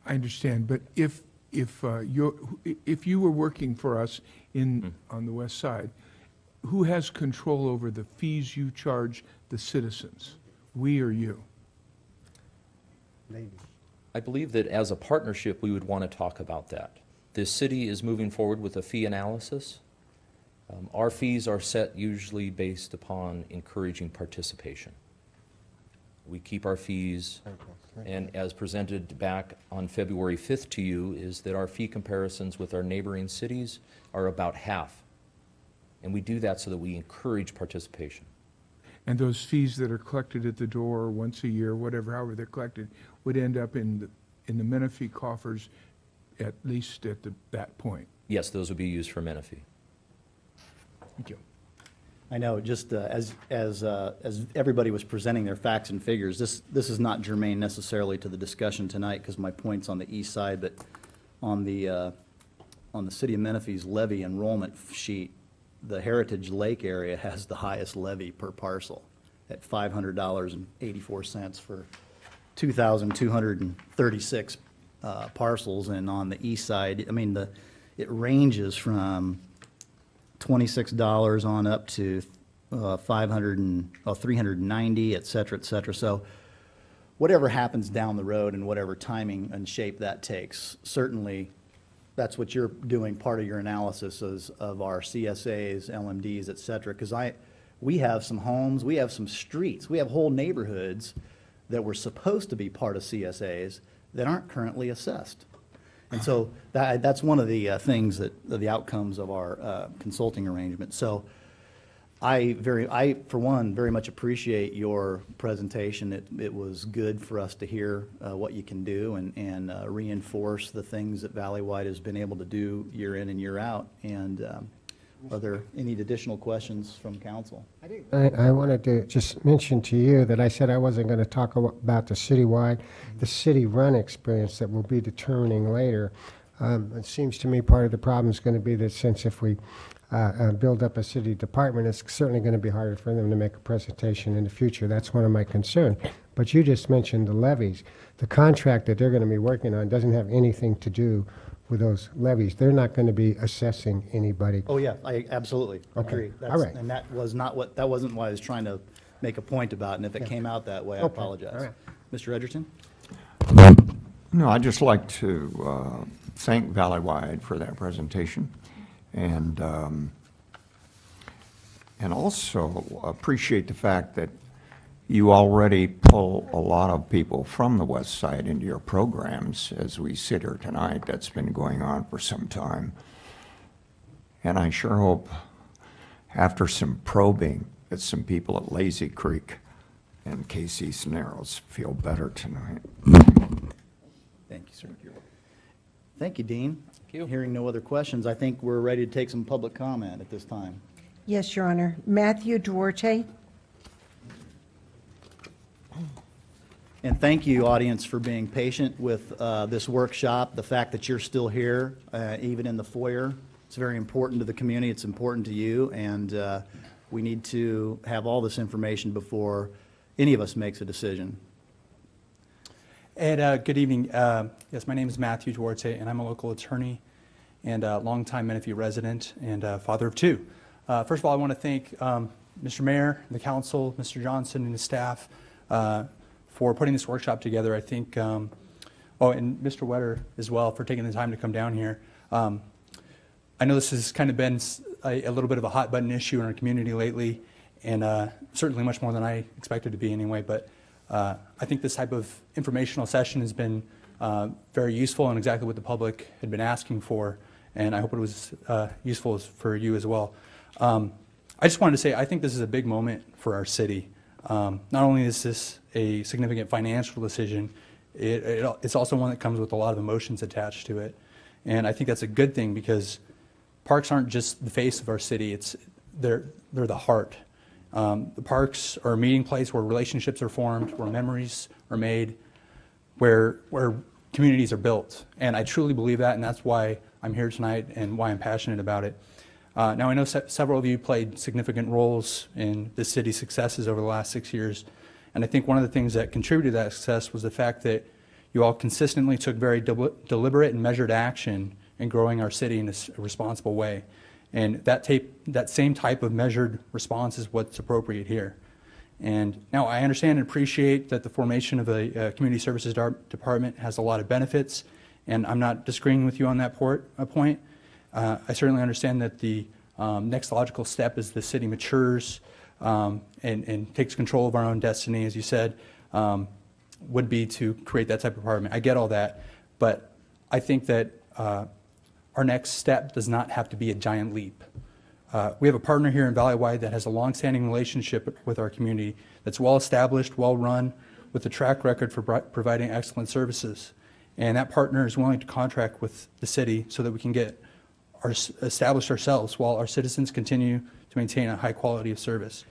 I understand, but if you were working for us on the west side, who has control over the fees you charge the citizens? We or you? I believe that as a partnership, we would want to talk about that. The city is moving forward with a fee analysis. Our fees are set usually based upon encouraging participation. We keep our fees, and as presented back on February 5th to you, is that our fee comparisons with our neighboring cities are about half. And we do that so that we encourage participation. And those fees that are collected at the door once a year, whatever, however they're collected, would end up in the Menifee coffers, at least at that point. Yes, those would be used for Menifee. Thank you. I know, just as everybody was presenting their facts and figures, this is not germane necessarily to the discussion tonight, because my point's on the east side, but on the city of Menifee's levy enrollment sheet, the Heritage Lake area has the highest levy per parcel at $500.84 for 2,236 parcels, and on the east side, I mean, it ranges from $26 on up to 390, et cetera, et cetera. So whatever happens down the road and whatever timing and shape that takes, certainly that's what you're doing, part of your analysis of our CSAs, LMDs, et cetera, because we have some homes, we have some streets, we have whole neighborhoods that were supposed to be part of CSAs that aren't currently assessed. And so that's one of the things the outcomes of our consulting arrangement. So I, for one, very much appreciate your presentation. It was good for us to hear what you can do and reinforce the things that Valleywide has been able to do year in and year out. And are there any additional questions from council? I wanted to just mention to you that I said I wasn't going to talk about the citywide, the city-run experience that we'll be determining later. It seems to me part of the problem is going to be that since if we build up a city department, it's certainly going to be harder for them to make a presentation in the future. That's one of my concerns. But you just mentioned the levies. The contract that they're going to be working on doesn't have anything to do with those levies. They're not going to be assessing anybody. Oh, yeah, I absolutely agree. All right. And that wasn't what I was trying to make a point about, and if it came out that way, I apologize. All right. Mr. Edgerton? No, I'd just like to thank Valleywide for that presentation, and also appreciate the fact that you already pull a lot of people from the west side into your programs as we sit here tonight. That's been going on for some time. And I sure hope after some probing that some people at Lazy Creek and KC Narrows feel better tonight. Thank you, sir. Thank you, Dean. Thank you. Hearing no other questions, I think we're ready to take some public comment at this time. Yes, Your Honor. Matthew Duarte. And thank you, audience, for being patient with this workshop. The fact that you're still here, even in the foyer, it's very important to the community. It's important to you, and we need to have all this information before any of us makes a decision. Ed, good evening. Yes, my name is Matthew Duarte, and I'm a local attorney and a longtime Menifee resident and father of two. First of all, I want to thank Mr. Mayor, the council, Mr. Johnson, and his staff for putting this workshop together. I think, and Mr. Wetter as well for taking the time to come down here. I know this has kind of been a little bit of a hot button issue in our community lately, and certainly much more than I expected to be anyway, but I think this type of informational session has been very useful and exactly what the public had been asking for, and I hope it was useful for you as well. I just wanted to say I think this is a big moment for our city. Not only is this a significant financial decision, it's also one that comes with a lot of emotions attached to it. And I think that's a good thing because parks aren't just the face of our city, they're the heart. The parks are a meeting place where relationships are formed, where memories are made, where communities are built. And I truly believe that, and that's why I'm here tonight and why I'm passionate about it. Now, I know several of you played significant roles in the city's successes over the last 6 years, and I think one of the things that contributed to that success was the fact that you all consistently took very deliberate and measured action in growing our city in a responsible way. And that same type of measured response is what's appropriate here. And now I understand and appreciate that the formation of a community services department has a lot of benefits, and I'm not disagreeing with you on that point. I certainly understand that the next logical step as the city matures and takes control of our own destiny, as you said, would be to create that type of department. I get all that, but I think that our next step does not have to be a giant leap. We have a partner here in Valleywide that has a long-standing relationship with our community that's well-established, well-run, with a track record for providing excellent services. And that partner is willing to contract with the city so that we can get established ourselves while our citizens continue to maintain a high quality of service.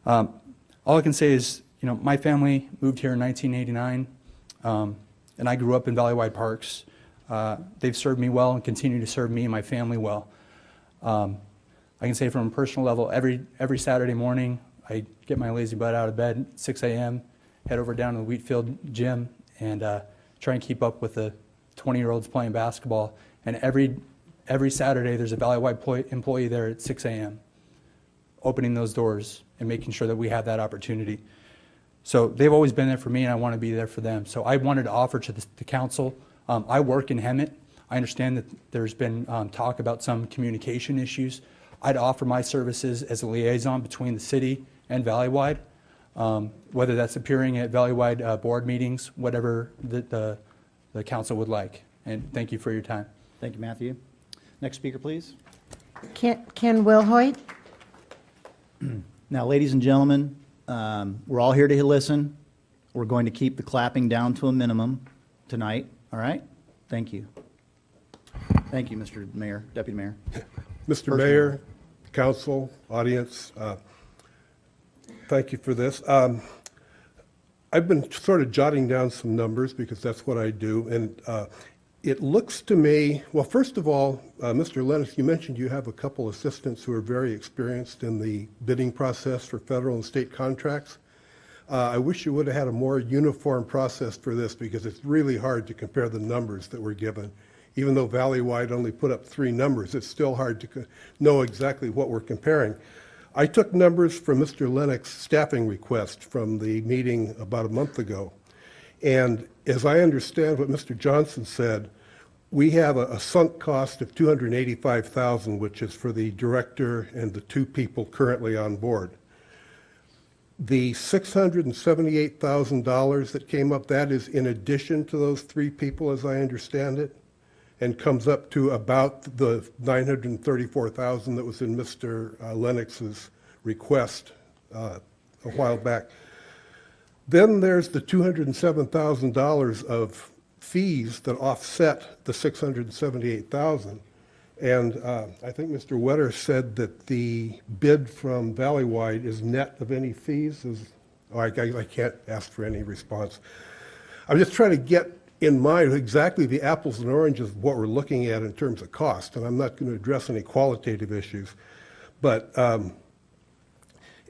All I can say is, my family moved here in 1989, and I grew up in Valleywide Parks. They've served me well and continue to serve me and my family well. I can say from a personal level, every Saturday morning, I get my lazy butt out of bed at 6 a.m., head over down to the Wheatfield gym, and try and keep up with the 20-year-olds playing basketball. And every Saturday, there's a Valleywide employee there at 6 a.m., opening those doors and making sure that we have that opportunity. So they've always been there for me, and I want to be there for them. So I wanted to offer to the council. I work in Hemet. I understand that there's been talk about some communication issues. I'd offer my services as a liaison between the city and Valleywide, whether that's appearing at Valleywide board meetings, whatever the council would like. And thank you for your time. Thank you, Matthew. Next speaker, please. Ken Wilhoit? Now, ladies and gentlemen, we're all here to listen. We're going to keep the clapping down to a minimum tonight, all right? Thank you. Thank you, Mr. Mayor, Deputy Mayor. Mr. Mayor, council, audience, thank you for this. I've been sort of jotting down some numbers because that's what I do, and it looks to me, well, first of all, Mr. Lennox, you mentioned you have a couple assistants who are very experienced in the bidding process for federal and state contracts. I wish you would have had a more uniform process for this because it's really hard to compare the numbers that were given. Even though Valleywide only put up 3 numbers, it's still hard to know exactly what we're comparing. I took numbers from Mr. Lennox's staffing request from the meeting about a month ago. And as I understand what Mr. Johnson said, we have a sunk cost of $285,000, which is for the director and the 2 people currently on board. The $678,000 that came up, that is in addition to those 3 people, as I understand it, and comes up to about the $934,000 that was in Mr. Lennox's request a while back. Then there's the $207,000 of fees that offset the $678,000. And I think Mr. Wetter said that the bid from Valleywide is net of any fees. I can't ask for any response. I'm just trying to get in mind exactly the apples and oranges of what we're looking at in terms of cost, and I'm not going to address any qualitative issues. But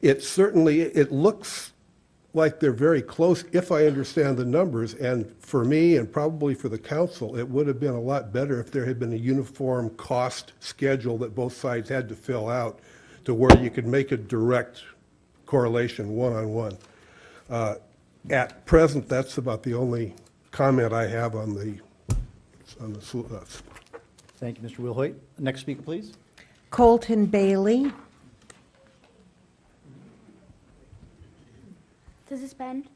it looks like they're very close if I understand the numbers, and for me and probably for the council, it would have been a lot better if there had been a uniform cost schedule that both sides had to fill out to where you could make a direct correlation one-on-one. At present, that's about the only comment I have on the Thank you, Mr. Wilhoit. Next speaker, please. Colton Bailey? Does this bend?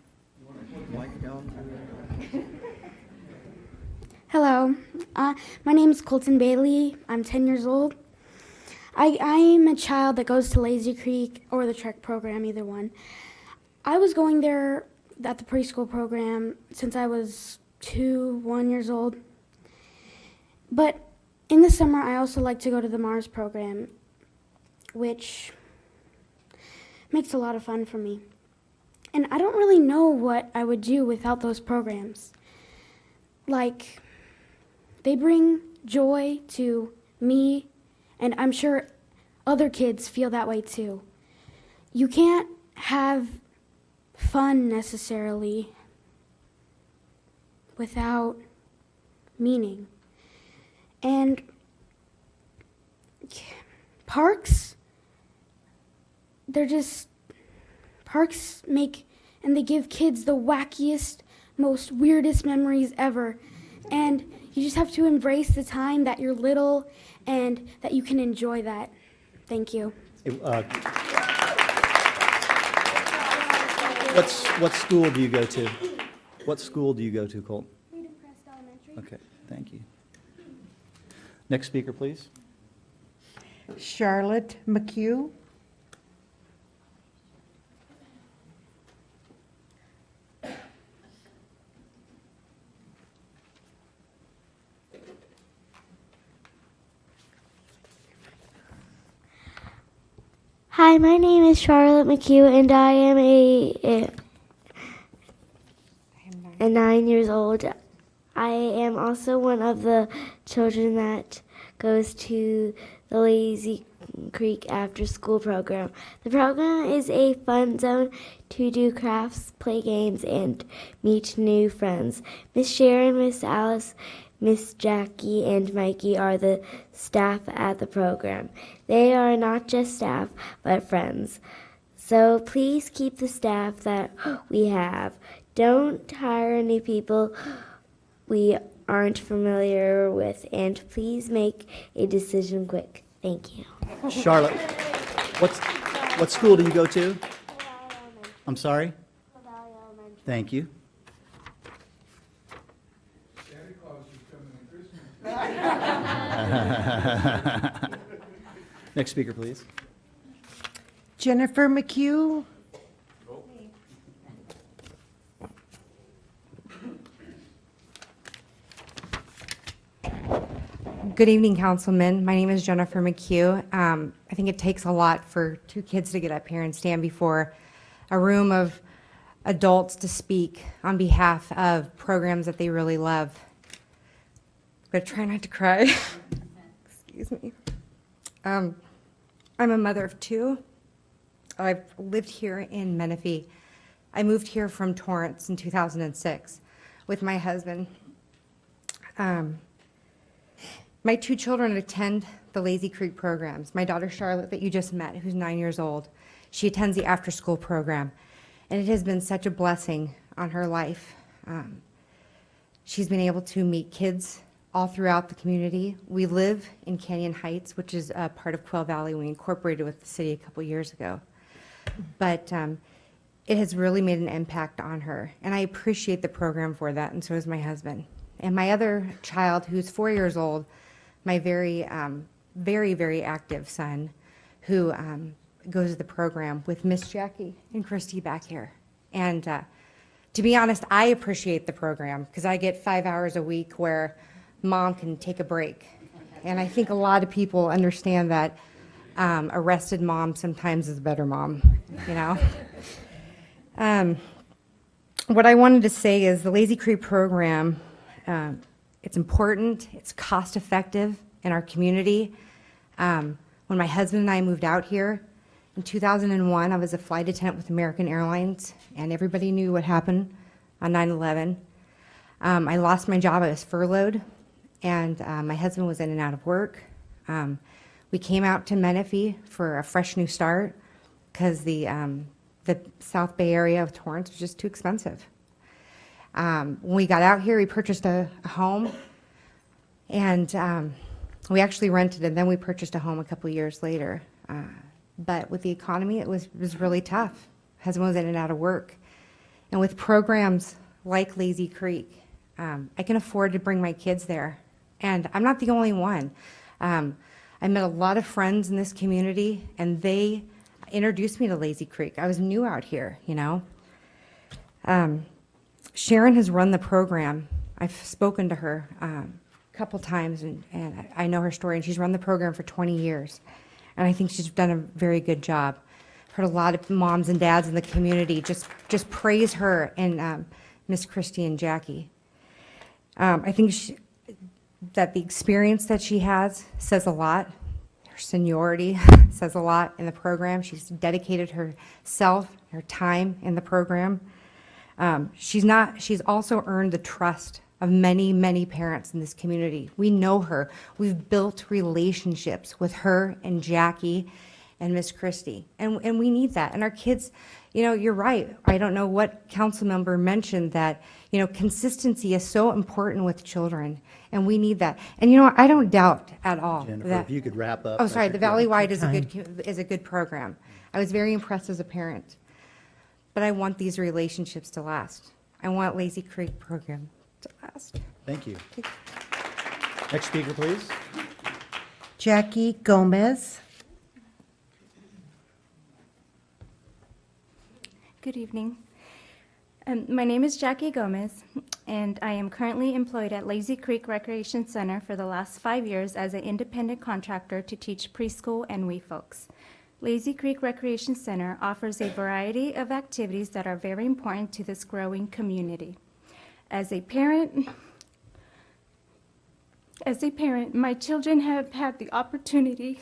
Hello, my name is Colton Bailey. I'm 10 years old. I'm a child that goes to Lazy Creek or the Trek program, either one. I was going there at the preschool program since I was 1 years old. But in the summer, I also like to go to the Mars program, which makes a lot of fun for me. And I don't really know what I would do without those programs. Like, they bring joy to me And I'm sure other kids feel that way too. You can't have fun necessarily without meaning. And parks, parks make, and they give kids the wackiest, most weirdest memories ever. And you just have to embrace the time that you're little and that you can enjoy that. Thank you. What school do you go to? What school do you go to, Colt? Freedom Crest Elementary. Okay, thank you. Next speaker, please. Charlotte McHugh. Hi, my name is Charlotte McHugh, and I am a 9 years old. I am also one of the children that goes to the Lazy Creek After School program. The program is a fun zone to do crafts, play games, and meet new friends. Miss Sharon, Miss Alice, Miss Jackie, and Mikey are the staff at the program. They are not just staff, but friends. So please keep the staff that we have. Don't hire new people we aren't familiar with, and please make a decision quick. Thank you. Charlotte, what school do you go to? I'm sorry? Thank you. Santa Claus is coming at Christmas. Next speaker, please. Jennifer McHugh. Good evening, Councilman. My name is Jennifer McHugh. I think it takes a lot for two kids to get up here and stand before a room of adults to speak on behalf of programs that they really love. But try not to cry. Excuse me. I'm a mother of two. I've lived here in Menifee. I moved here from Torrance in 2006 with my husband. My two children attend the Lazy Creek programs. My daughter Charlotte, that you just met, who's 9 years old, she attends the after-school program, and it has been such a blessing on her life. She's been able to meet kids all throughout the community. We live in Canyon Heights, which is a part of Quail Valley. We incorporated with the city a couple years ago. But it has really made an impact on her, and I appreciate the program for that, and so does my husband. And my other child, who's 4 years old, my very, very active son, who goes to the program with Miss Jackie and Christy back here. And to be honest, I appreciate the program because I get 5 hours a week where mom can take a break. And I think a lot of people understand that a rested mom sometimes is a better mom, you know? What I wanted to say is the Lazy Creek program, it's important, it's cost effective in our community. When my husband and I moved out here in 2001, I was a flight attendant with American Airlines, and everybody knew what happened on 9/11. I lost my job, I was furloughed, and my husband was in and out of work. We came out to Menifee for a fresh new start because the South Bay area of Torrance was just too expensive. When we got out here, we purchased a home, and we actually rented, and then we purchased a home a couple of years later. But with the economy, it was really tough. Husband was in and out of work. And with programs like Lazy Creek, I can afford to bring my kids there. And I'm not the only one. I met a lot of friends in this community, and they introduced me to Lazy Creek. I was new out here, you know. Sharon has run the program. I've spoken to her a couple times, and I know her story, and she's run the program for 20 years. And I think she's done a very good job. Heard a lot of moms and dads in the community just praise her and Miss Christy and Jackie. I think that the experience that she has says a lot. seniority says a lot in the program. She's dedicated herself, her time in the program. She's also earned the trust of many, many parents in this community. We know her. We've built relationships with her and Jackie and Miss Christie, and we need that. And our kids, you know, you're right. I don't know what council member mentioned that, you know, consistency is so important with children, and we need that. And, you know, I don't doubt at all Jennifer, that. if you could wrap up. Oh, sorry, the that'd be great. Valley-wide is a good program. I was very impressed as a parent. But I want these relationships to last. I want Lazy Creek program to last. Thank you. Next speaker, please. Jackie Gomez. Good evening. My name is Jackie Gomez, and I am currently employed at Lazy Creek Recreation Center for the last 5 years as an independent contractor to teach preschool and wee folks. Lazy Creek Recreation Center offers a variety of activities that are very important to this growing community. As a parent, my children have had the opportunity,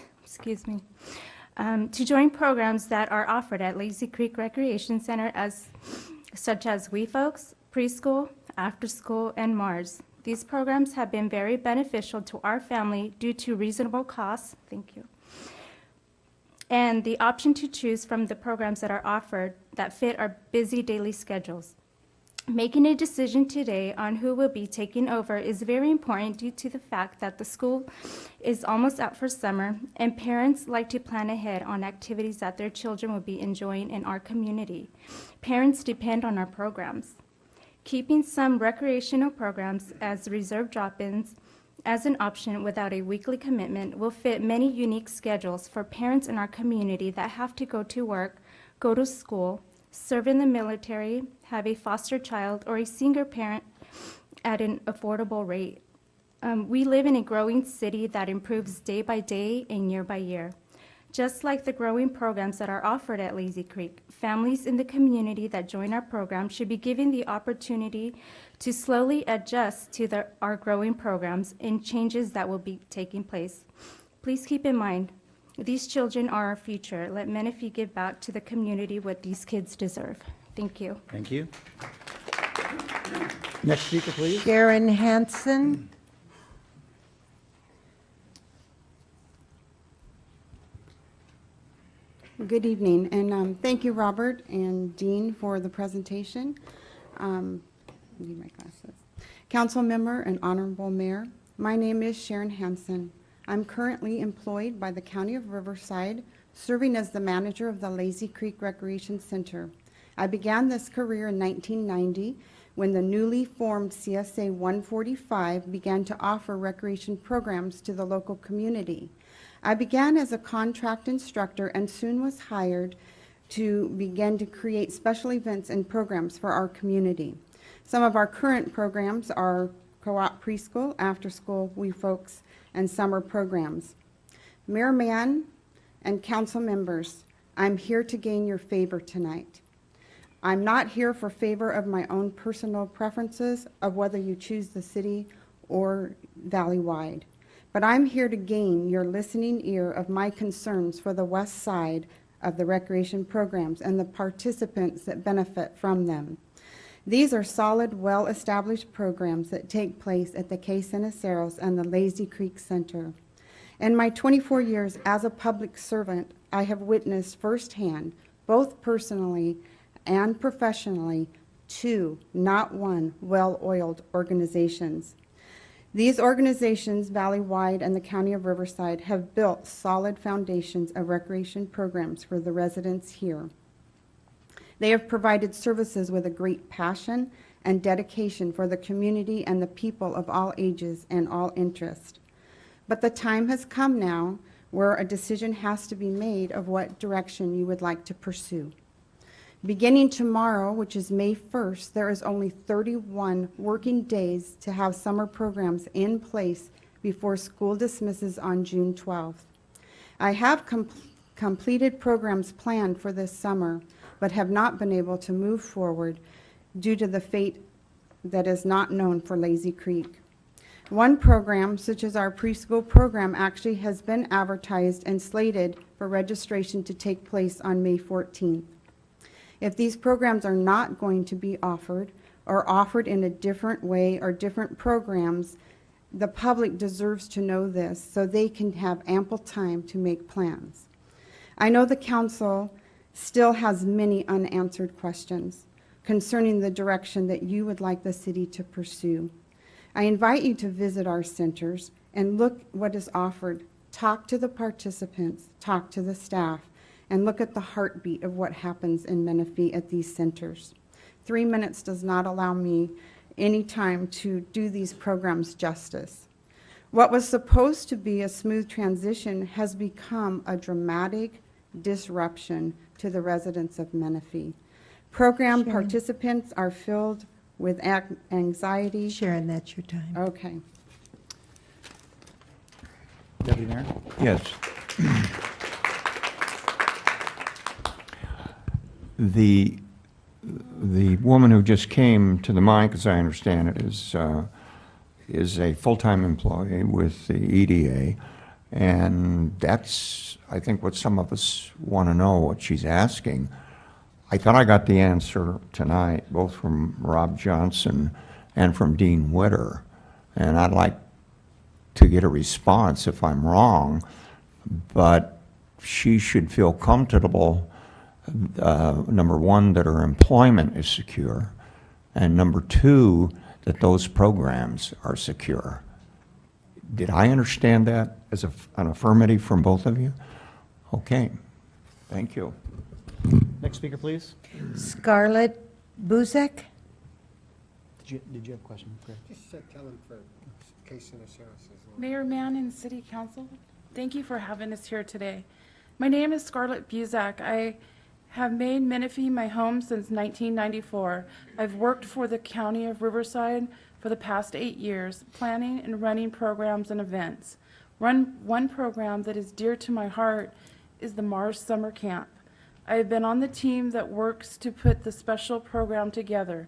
to join programs that are offered at Lazy Creek Recreation Center such as Wee Folks, Preschool, After School, and Mars. These programs have been very beneficial to our family due to reasonable costs, and the option to choose from the programs that are offered that fit our busy daily schedules. Making a decision today on who will be taking over is very important due to the fact that the school is almost out for summer, and parents like to plan ahead on activities that their children will be enjoying in our community. Parents depend on our programs. Keeping some recreational programs as reserve drop-ins as an option without a weekly commitment will fit many unique schedules for parents in our community that have to go to work, go to school, serve in the military, have a foster child, or a single parent at an affordable rate. We live in a growing city that improves day by day and year by year. Just like the growing programs that are offered at Lazy Creek, families in the community that join our program should be given the opportunity to slowly adjust to our growing programs and changes that will be taking place. Please keep in mind, these children are our future. Let Menifee give back to the community what these kids deserve. Thank you. Thank you. Next speaker, please. Sharon Hansen. Good evening, and thank you, Robert and Dean, for the presentation. Need my glasses. Council member and honorable mayor, my name is Sharon Hansen. I'm currently employed by the County of Riverside, serving as the manager of the Lazy Creek Recreation Center. I began this career in 1990 when the newly formed CSA 145 began to offer recreation programs to the local community. I began as a contract instructor and soon was hired to begin to create special events and programs for our community. Some of our current programs are co-op preschool, after school, Wee Folks, and summer programs. Mayor Mann and council members, I'm here to gain your favor tonight. I'm not here for favor of my own personal preferences of whether you choose the city or Valley-wide. But I'm here to gain your listening ear of my concerns for the west side of the recreation programs and the participants that benefit from them. These are solid, well-established programs that take place at the Quay Ceniceros and the Lazy Creek Center. In my 24 years as a public servant, I have witnessed firsthand, both personally and professionally, 2, not 1, well-oiled organizations. These organizations, Valley-wide and the County of Riverside, have built solid foundations of recreation programs for the residents here. They have provided services with a great passion and dedication for the community and the people of all ages and all interests. But the time has come now where a decision has to be made of what direction you would like to pursue. Beginning tomorrow, which is May 1st, there is only 31 working days to have summer programs in place before school dismisses on June 12th. I have completed programs planned for this summer, but have not been able to move forward due to the fate that is not known for Lazy Creek. One program, such as our preschool program, actually has been advertised and slated for registration to take place on May 14th. If these programs are not going to be offered or offered in a different way or different programs, the public deserves to know this so they can have ample time to make plans. I know the council still has many unanswered questions concerning the direction that you would like the city to pursue. I invite you to visit our centers and look what is offered. Talk to the participants, talk to the staff, and look at the heartbeat of what happens in Menifee at these centers. 3 minutes does not allow me any time to do these programs justice. What was supposed to be a smooth transition has become a dramatic disruption to the residents of Menifee. Program participants are filled with anxiety. Sharon, that's your time. Okay. Deputy Mayor? Yes. The woman who just came to the mic, as I understand it, is a full-time employee with the EDA, and that's, I think, what some of us want to know, what she's asking. I thought I got the answer tonight, both from Rob Johnson and from Dean Witter, and I'd like to get a response if I'm wrong, but she should feel comfortable, number one, that her employment is secure, and number two, that those programs are secure. Did I understand that as an affirmative from both of you? Okay, thank you. Next speaker, please. Scarlett Buzek? Did you have a question? Greg? Just tell him for case in Mayor Mann and City Council, thank you for having us here today. My name is Scarlett Buzak. I have made Menifee my home since 1994. I've worked for the County of Riverside for the past 8 years, planning and running programs and events. One program that is dear to my heart is the Mars Summer Camp. I have been on the team that works to put the special program together.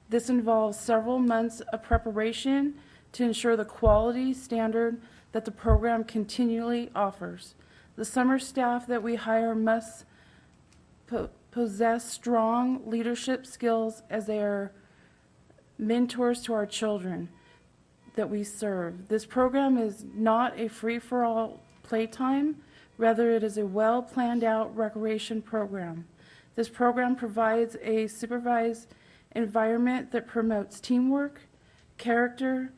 This involves several months of preparation to ensure the quality standard that the program continually offers. The summer staff that we hire must possess strong leadership skills as they are mentors to our children that we serve. This program is not a free-for-all playtime. Rather, it is a well-planned-out recreation program. This program provides a supervised environment that promotes teamwork, character,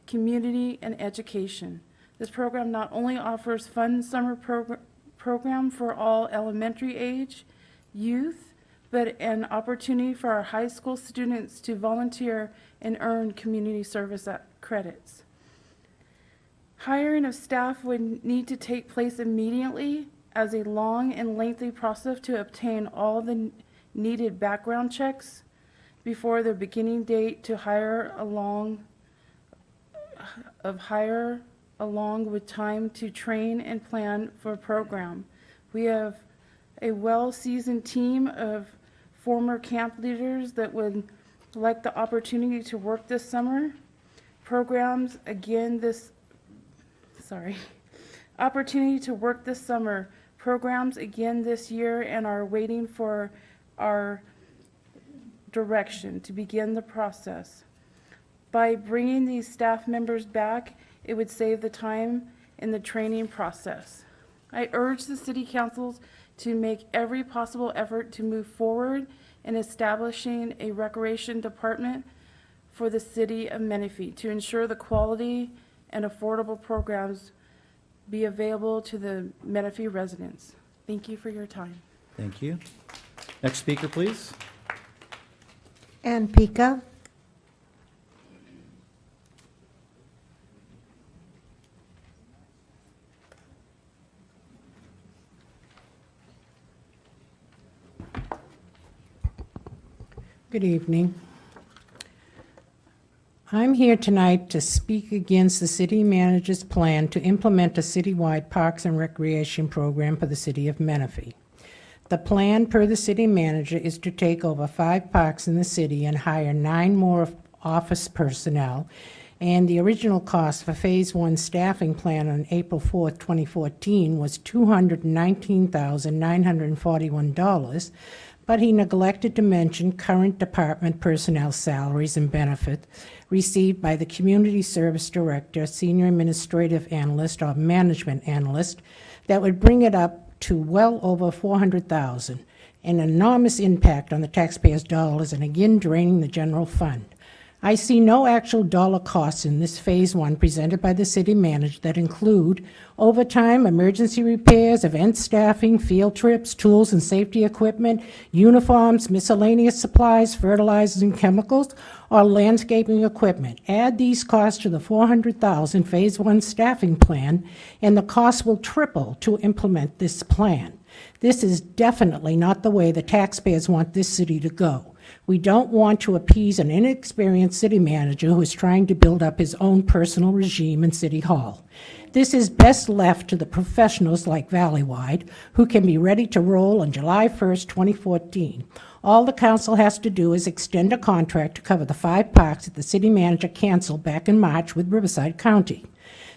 community, and education. This program not only offers fun summer program for all elementary age youth, but an opportunity for our high school students to volunteer and earn community service credits. Hiring of staff would need to take place immediately, as a long and lengthy process to obtain all the needed background checks before the beginning date to hire along with time to train and plan for a program. We have a well-seasoned team of former camp leaders that would like the opportunity to work this summer. Opportunity to work this summer. Programs again this year, and are waiting for our direction to begin the process. By bringing these staff members back, it would save the time in the training process. I urge the city councils to make every possible effort to move forward in establishing a recreation department for the city of Menifee to ensure the quality and affordable programs be available to the Menifee residents. Thank you for your time. Thank you. Next speaker, please. Ann Pica? Good evening. I'm here tonight to speak against the city manager's plan to implement a citywide parks and recreation program for the city of Menifee. The plan, per the city manager, is to take over 5 parks in the city and hire 9 more office personnel and the original cost for Phase 1 staffing plan on April 4th, 2014 was $219,941, but he neglected to mention current department personnel salaries and benefits received by the Community Service Director, Senior Administrative Analyst, or Management Analyst, that would bring it up to well over $400,000, an enormous impact on the taxpayers' dollars and again draining the general fund. I see no actual dollar costs in this Phase 1 presented by the city manager that include overtime, emergency repairs, event staffing, field trips, tools and safety equipment, uniforms, miscellaneous supplies, fertilizers and chemicals, or landscaping equipment. Add these costs to the $400,000 Phase 1 staffing plan, and the cost will triple to implement this plan. This is definitely not the way the taxpayers want this city to go. We don't want to appease an inexperienced city manager who is trying to build up his own personal regime in City Hall. This is best left to the professionals like Valleywide, who can be ready to roll on July 1st, 2014. All the council has to do is extend a contract to cover the 5 parks that the city manager canceled back in March with Riverside County.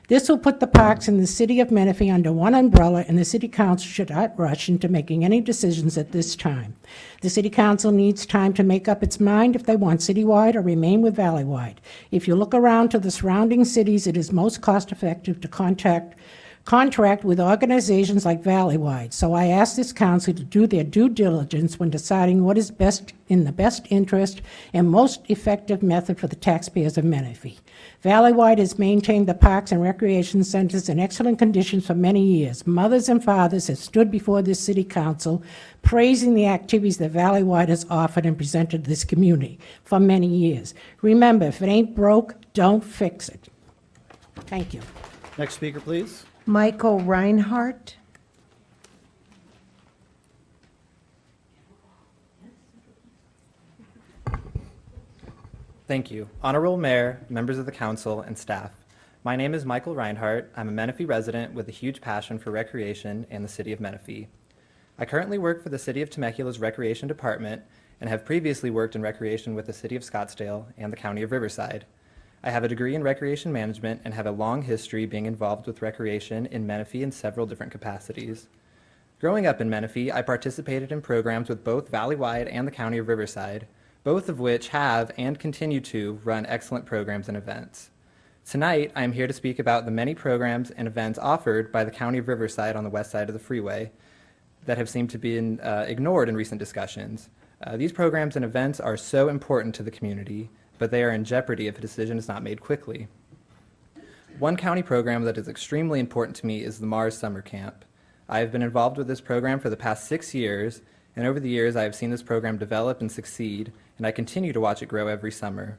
This will put the parks in the city of Menifee under one umbrella, and the city council should not rush into making any decisions at this time. The city council needs time to make up its mind if they want citywide or remain with Valleywide. If you look around to the surrounding cities, it is most cost-effective to contract with organizations like Valleywide. So I ask this council to do their due diligence when deciding what is best in the best interest and most effective method for the taxpayers of Menifee. Valleywide has maintained the parks and recreation centers in excellent conditions for many years. Mothers and fathers have stood before this city council praising the activities that Valleywide has offered and presented to this community for many years. Remember, if it ain't broke, don't fix it. Thank you. Next speaker, please. Michael Reinhardt. Thank you. Honorable Mayor, members of the council, and staff. My name is Michael Reinhardt. I'm a Menifee resident with a huge passion for recreation and the city of Menifee. I currently work for the City of Temecula's Recreation Department and have previously worked in recreation with the City of Scottsdale and the County of Riverside. I have a degree in recreation management and have a long history being involved with recreation in Menifee in several different capacities. Growing up in Menifee, I participated in programs with both Valleywide and the County of Riverside, both of which have and continue to run excellent programs and events. Tonight, I am here to speak about the many programs and events offered by the County of Riverside on the west side of the freeway that have seemed to be ignored in recent discussions. These programs and events are so important to the community, but they are in jeopardy if a decision is not made quickly. One county program that is extremely important to me is the Mars Summer Camp. I have been involved with this program for the past 6 years, and over the years I have seen this program develop and succeed, and I continue to watch it grow every summer.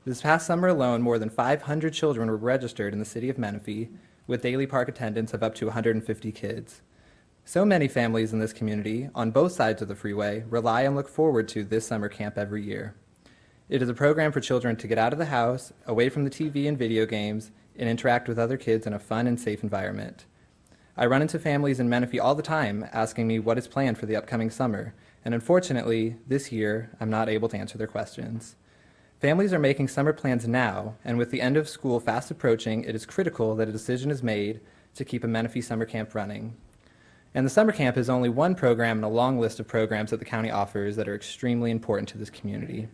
This past summer alone, more than 500 children were registered in the city of Menifee, with daily park attendance of up to 150 kids. So many families in this community, on both sides of the freeway, rely and look forward to this summer camp every year. It is a program for children to get out of the house, away from the TV and video games, and interact with other kids in a fun and safe environment. I run into families in Menifee all the time asking me what is planned for the upcoming summer, and unfortunately, this year, I'm not able to answer their questions. Families are making summer plans now, and with the end of school fast approaching, it is critical that a decision is made to keep a Menifee summer camp running. And the summer camp is only one program in a long list of programs that the county offers that are extremely important to this community.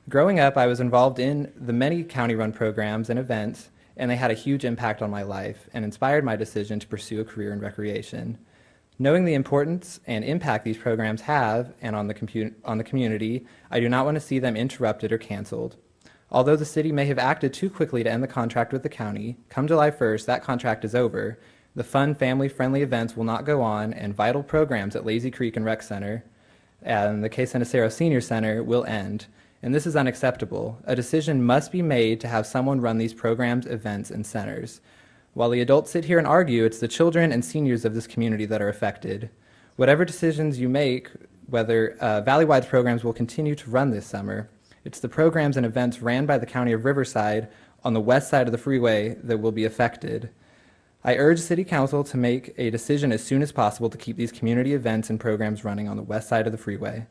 Growing up, I was involved in the many county-run programs and events, and they had a huge impact on my life and inspired my decision to pursue a career in recreation. Knowing the importance and impact these programs have and on the community, I do not want to see them interrupted or canceled. Although the city may have acted too quickly to end the contract with the county, come July 1st, that contract is over. The fun, family-friendly events will not go on, and vital programs at Lazy Creek and Rec Center and the K. Cenicero Senior Center will end. And this is unacceptable. A decision must be made to have someone run these programs, events, and centers. While the adults sit here and argue, it's the children and seniors of this community that are affected. Whatever decisions you make, whether Valleywide's programs will continue to run this summer, it's the programs and events ran by the County of Riverside on the west side of the freeway that will be affected. I urge City Council to make a decision as soon as possible to keep these community events and programs running on the west side of the freeway.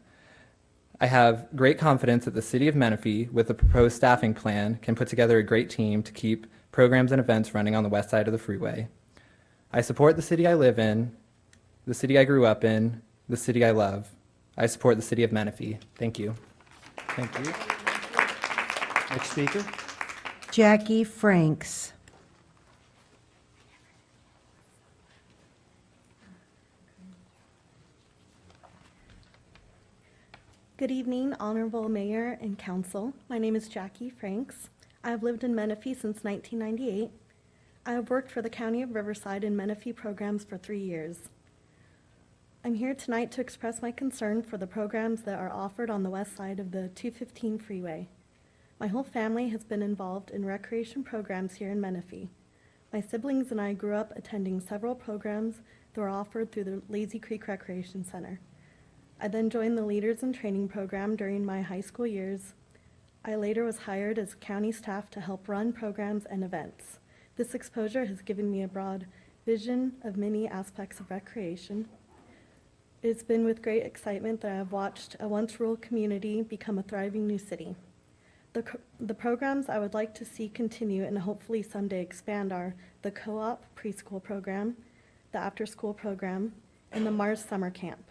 I have great confidence that the City of Menifee, with the proposed staffing plan, can put together a great team to keep programs and events running on the west side of the freeway. I support the city I live in, the city I grew up in, the city I love. I support the City of Menifee. Thank you. Thank you. Next speaker. Jackie Franks. Good evening, Honorable Mayor and Council. My name is Jackie Franks. I have lived in Menifee since 1998. I have worked for the County of Riverside in Menifee programs for 3 years. I'm here tonight to express my concern for the programs that are offered on the west side of the 215 freeway. My whole family has been involved in recreation programs here in Menifee. My siblings and I grew up attending several programs that were offered through the Lazy Creek Recreation Center. I then joined the Leaders in Training program during my high school years. I later was hired as county staff to help run programs and events. This exposure has given me a broad vision of many aspects of recreation. It's been with great excitement that I have watched a once rural community become a thriving new city. The programs I would like to see continue and hopefully someday expand are the co-op preschool program, the after-school program, and the Mars summer camp.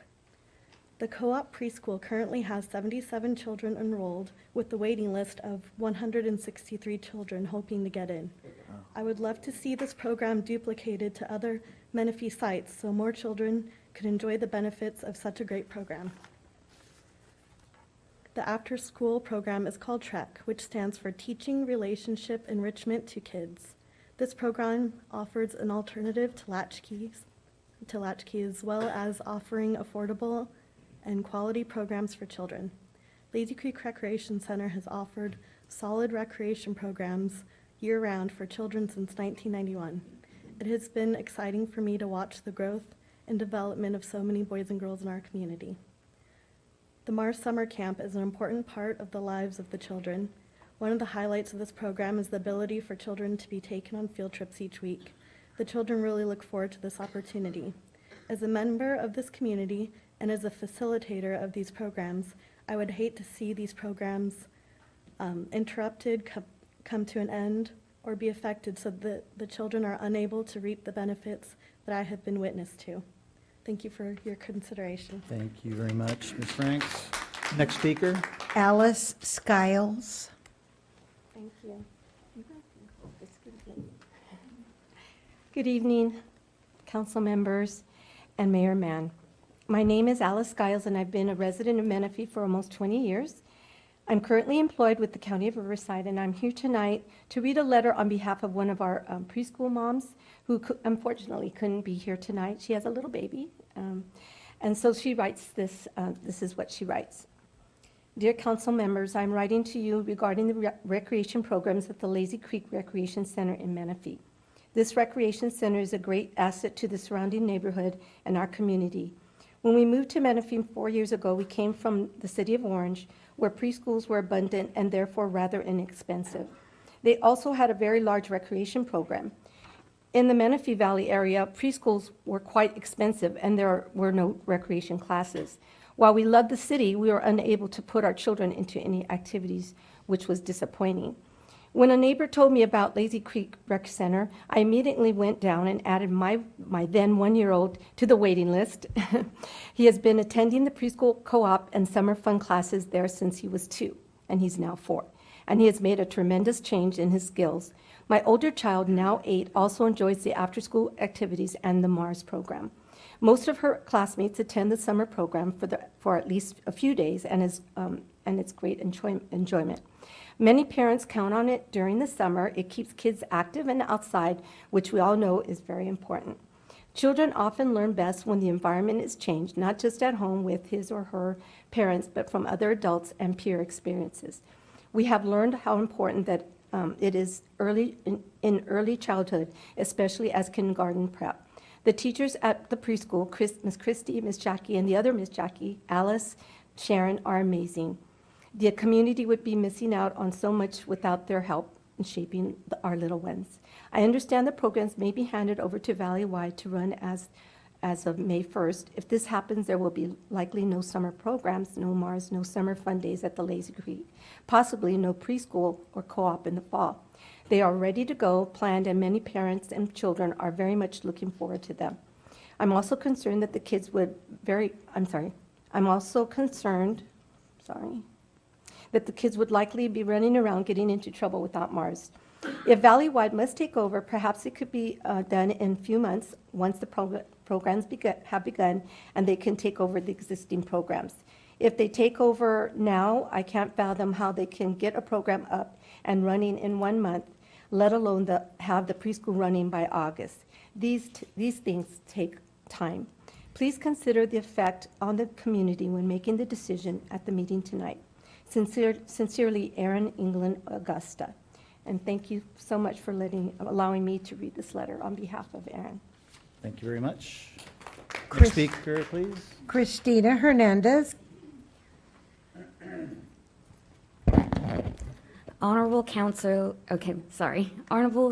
The co-op preschool currently has 77 children enrolled with the waiting list of 163 children hoping to get in. I would love to see this program duplicated to other Menifee sites so more children could enjoy the benefits of such a great program. The after-school program is called TREC, which stands for Teaching Relationship Enrichment to Kids. This program offers an alternative to latchkey as well as offering affordable and quality programs for children. Lazy Creek Recreation Center has offered solid recreation programs year-round for children since 1991. It has been exciting for me to watch the growth and development of so many boys and girls in our community. The Mars Summer Camp is an important part of the lives of the children. One of the highlights of this program is the ability for children to be taken on field trips each week. The children really look forward to this opportunity. As a member of this community and as a facilitator of these programs, I would hate to see these programs interrupted, come to an end, or be affected so that the children are unable to reap the benefits that I have been witness to. Thank you for your consideration. Thank you very much, Ms. Franks. Next speaker. Alice Skiles. Thank you. Good evening, council members and Mayor Mann. My name is Alice Skiles, and I've been a resident of Menifee for almost 20 years. I'm currently employed with the County of Riverside, and I'm here tonight to read a letter on behalf of one of our preschool moms who unfortunately couldn't be here tonight. She has a little baby, and so she writes this. This is what she writes. Dear council members, I'm writing to you regarding the recreation programs at the Lazy Creek Recreation Center in Menifee. This recreation center is a great asset to the surrounding neighborhood and our community. When we moved to Menifee 4 years ago, we came from the city of Orange, where preschools were abundant and therefore rather inexpensive. They also had a very large recreation program. In the Menifee Valley area, preschools were quite expensive and there were no recreation classes. While we loved the city, we were unable to put our children into any activities, which was disappointing. When a neighbor told me about Lazy Creek Rec Center, I immediately went down and added my then one-year-old to the waiting list. He has been attending the preschool co-op and summer fun classes there since he was 2, and he's now 4. And he has made a tremendous change in his skills. My older child, now 8, also enjoys the after-school activities and the Mars program. Most of her classmates attend the summer program for at least a few days, and it's great enjoyment. Many parents count on it during the summer. It keeps kids active and outside, which we all know is very important. Children often learn best when the environment is changed, not just at home with his or her parents, but from other adults and peer experiences. We have learned how important that it is in early childhood, especially as kindergarten prep. The teachers at the preschool, Miss Christy, Miss Jackie, and the other Miss Jackie, Alice, Sharon, are amazing. The community would be missing out on so much without their help in shaping our little ones. I understand the programs may be handed over to Valley-wide to run as as of May 1st. If this happens, there will be likely no summer programs, no MARS, no summer fun days at the Lazy Creek, possibly no preschool or co-op in the fall. They are ready to go, planned, and many parents and children are very much looking forward to them. I'm also concerned that the kids would I'm also concerned, that the kids would likely be running around getting into trouble without MARS. If Valley-wide must take over, perhaps it could be done in a few months once the programs have begun and they can take over the existing programs. If they take over now, I can't fathom how they can get a program up and running in 1 month, let alone have the preschool running by August. These things take time. Please consider the effect on the community when making the decision at the meeting tonight. Sincerely, Erin England Augusta. And thank you so much for allowing me to read this letter on behalf of Erin. Thank you very much. Chris- Next speaker, please. Christina Hernandez. Honorable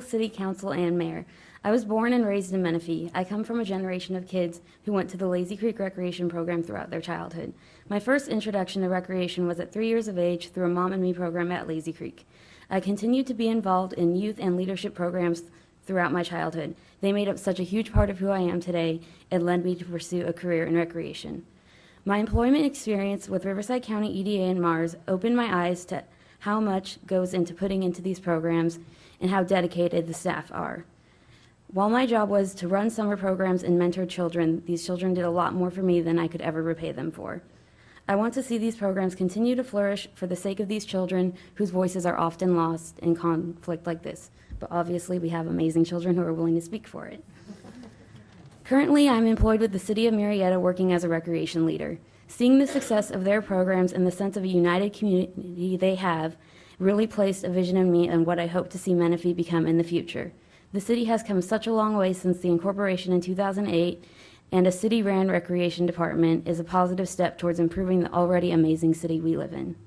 City Council and Mayor. I was born and raised in Menifee. I come from a generation of kids who went to the Lazy Creek Recreation Program throughout their childhood. My first introduction to recreation was at 3 years of age through a Mom and Me program at Lazy Creek. I continued to be involved in youth and leadership programs throughout my childhood. They made up such a huge part of who I am today and led me to pursue a career in recreation. My employment experience with Riverside County EDA and MARS opened my eyes to how much goes into putting into these programs and how dedicated the staff are. While my job was to run summer programs and mentor children, these children did a lot more for me than I could ever repay them for. I want to see these programs continue to flourish for the sake of these children whose voices are often lost in conflict like this. But obviously we have amazing children who are willing to speak for it. Currently, I'm employed with the City of Murrieta working as a recreation leader. Seeing the success of their programs and the sense of a united community they have really placed a vision in me and what I hope to see Menifee become in the future. The city has come such a long way since the incorporation in 2008, and a city-ran recreation department is a positive step towards improving the already amazing city we live in.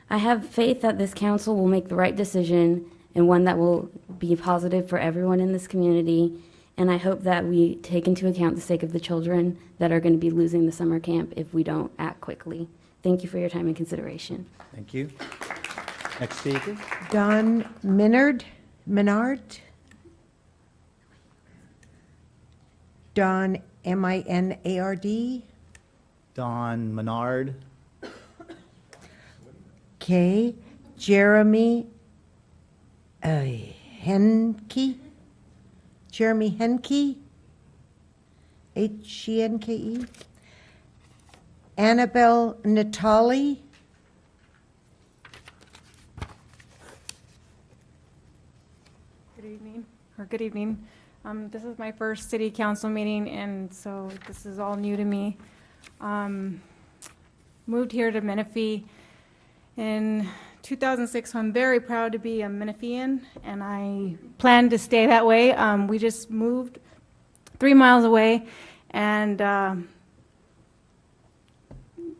I have faith that this council will make the right decision and one that will be positive for everyone in this community, and I hope that we take into account the sake of the children that are going to be losing the summer camp if we don't act quickly. Thank you for your time and consideration. Thank you. Next speaker. Don Minard. Don, M-I-N-A-R-D. Don Menard. Okay. Jeremy Henke. Jeremy Henke. H-E-N-K-E. Annabelle Natali. Good evening. This is my first city council meeting, and so this is all new to me. Moved here to Menifee in 2006, so I'm very proud to be a Menifeean, and I plan to stay that way. We just moved 3 miles away, and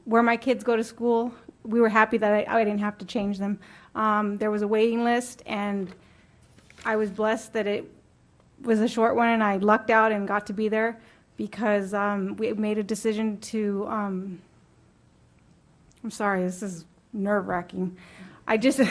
where my kids go to school, we were happy that I didn't have to change them. There was a waiting list, and I was blessed that it was a short one, and I lucked out and got to be there because we made a decision to, I'm sorry, this is nerve-wracking. I just,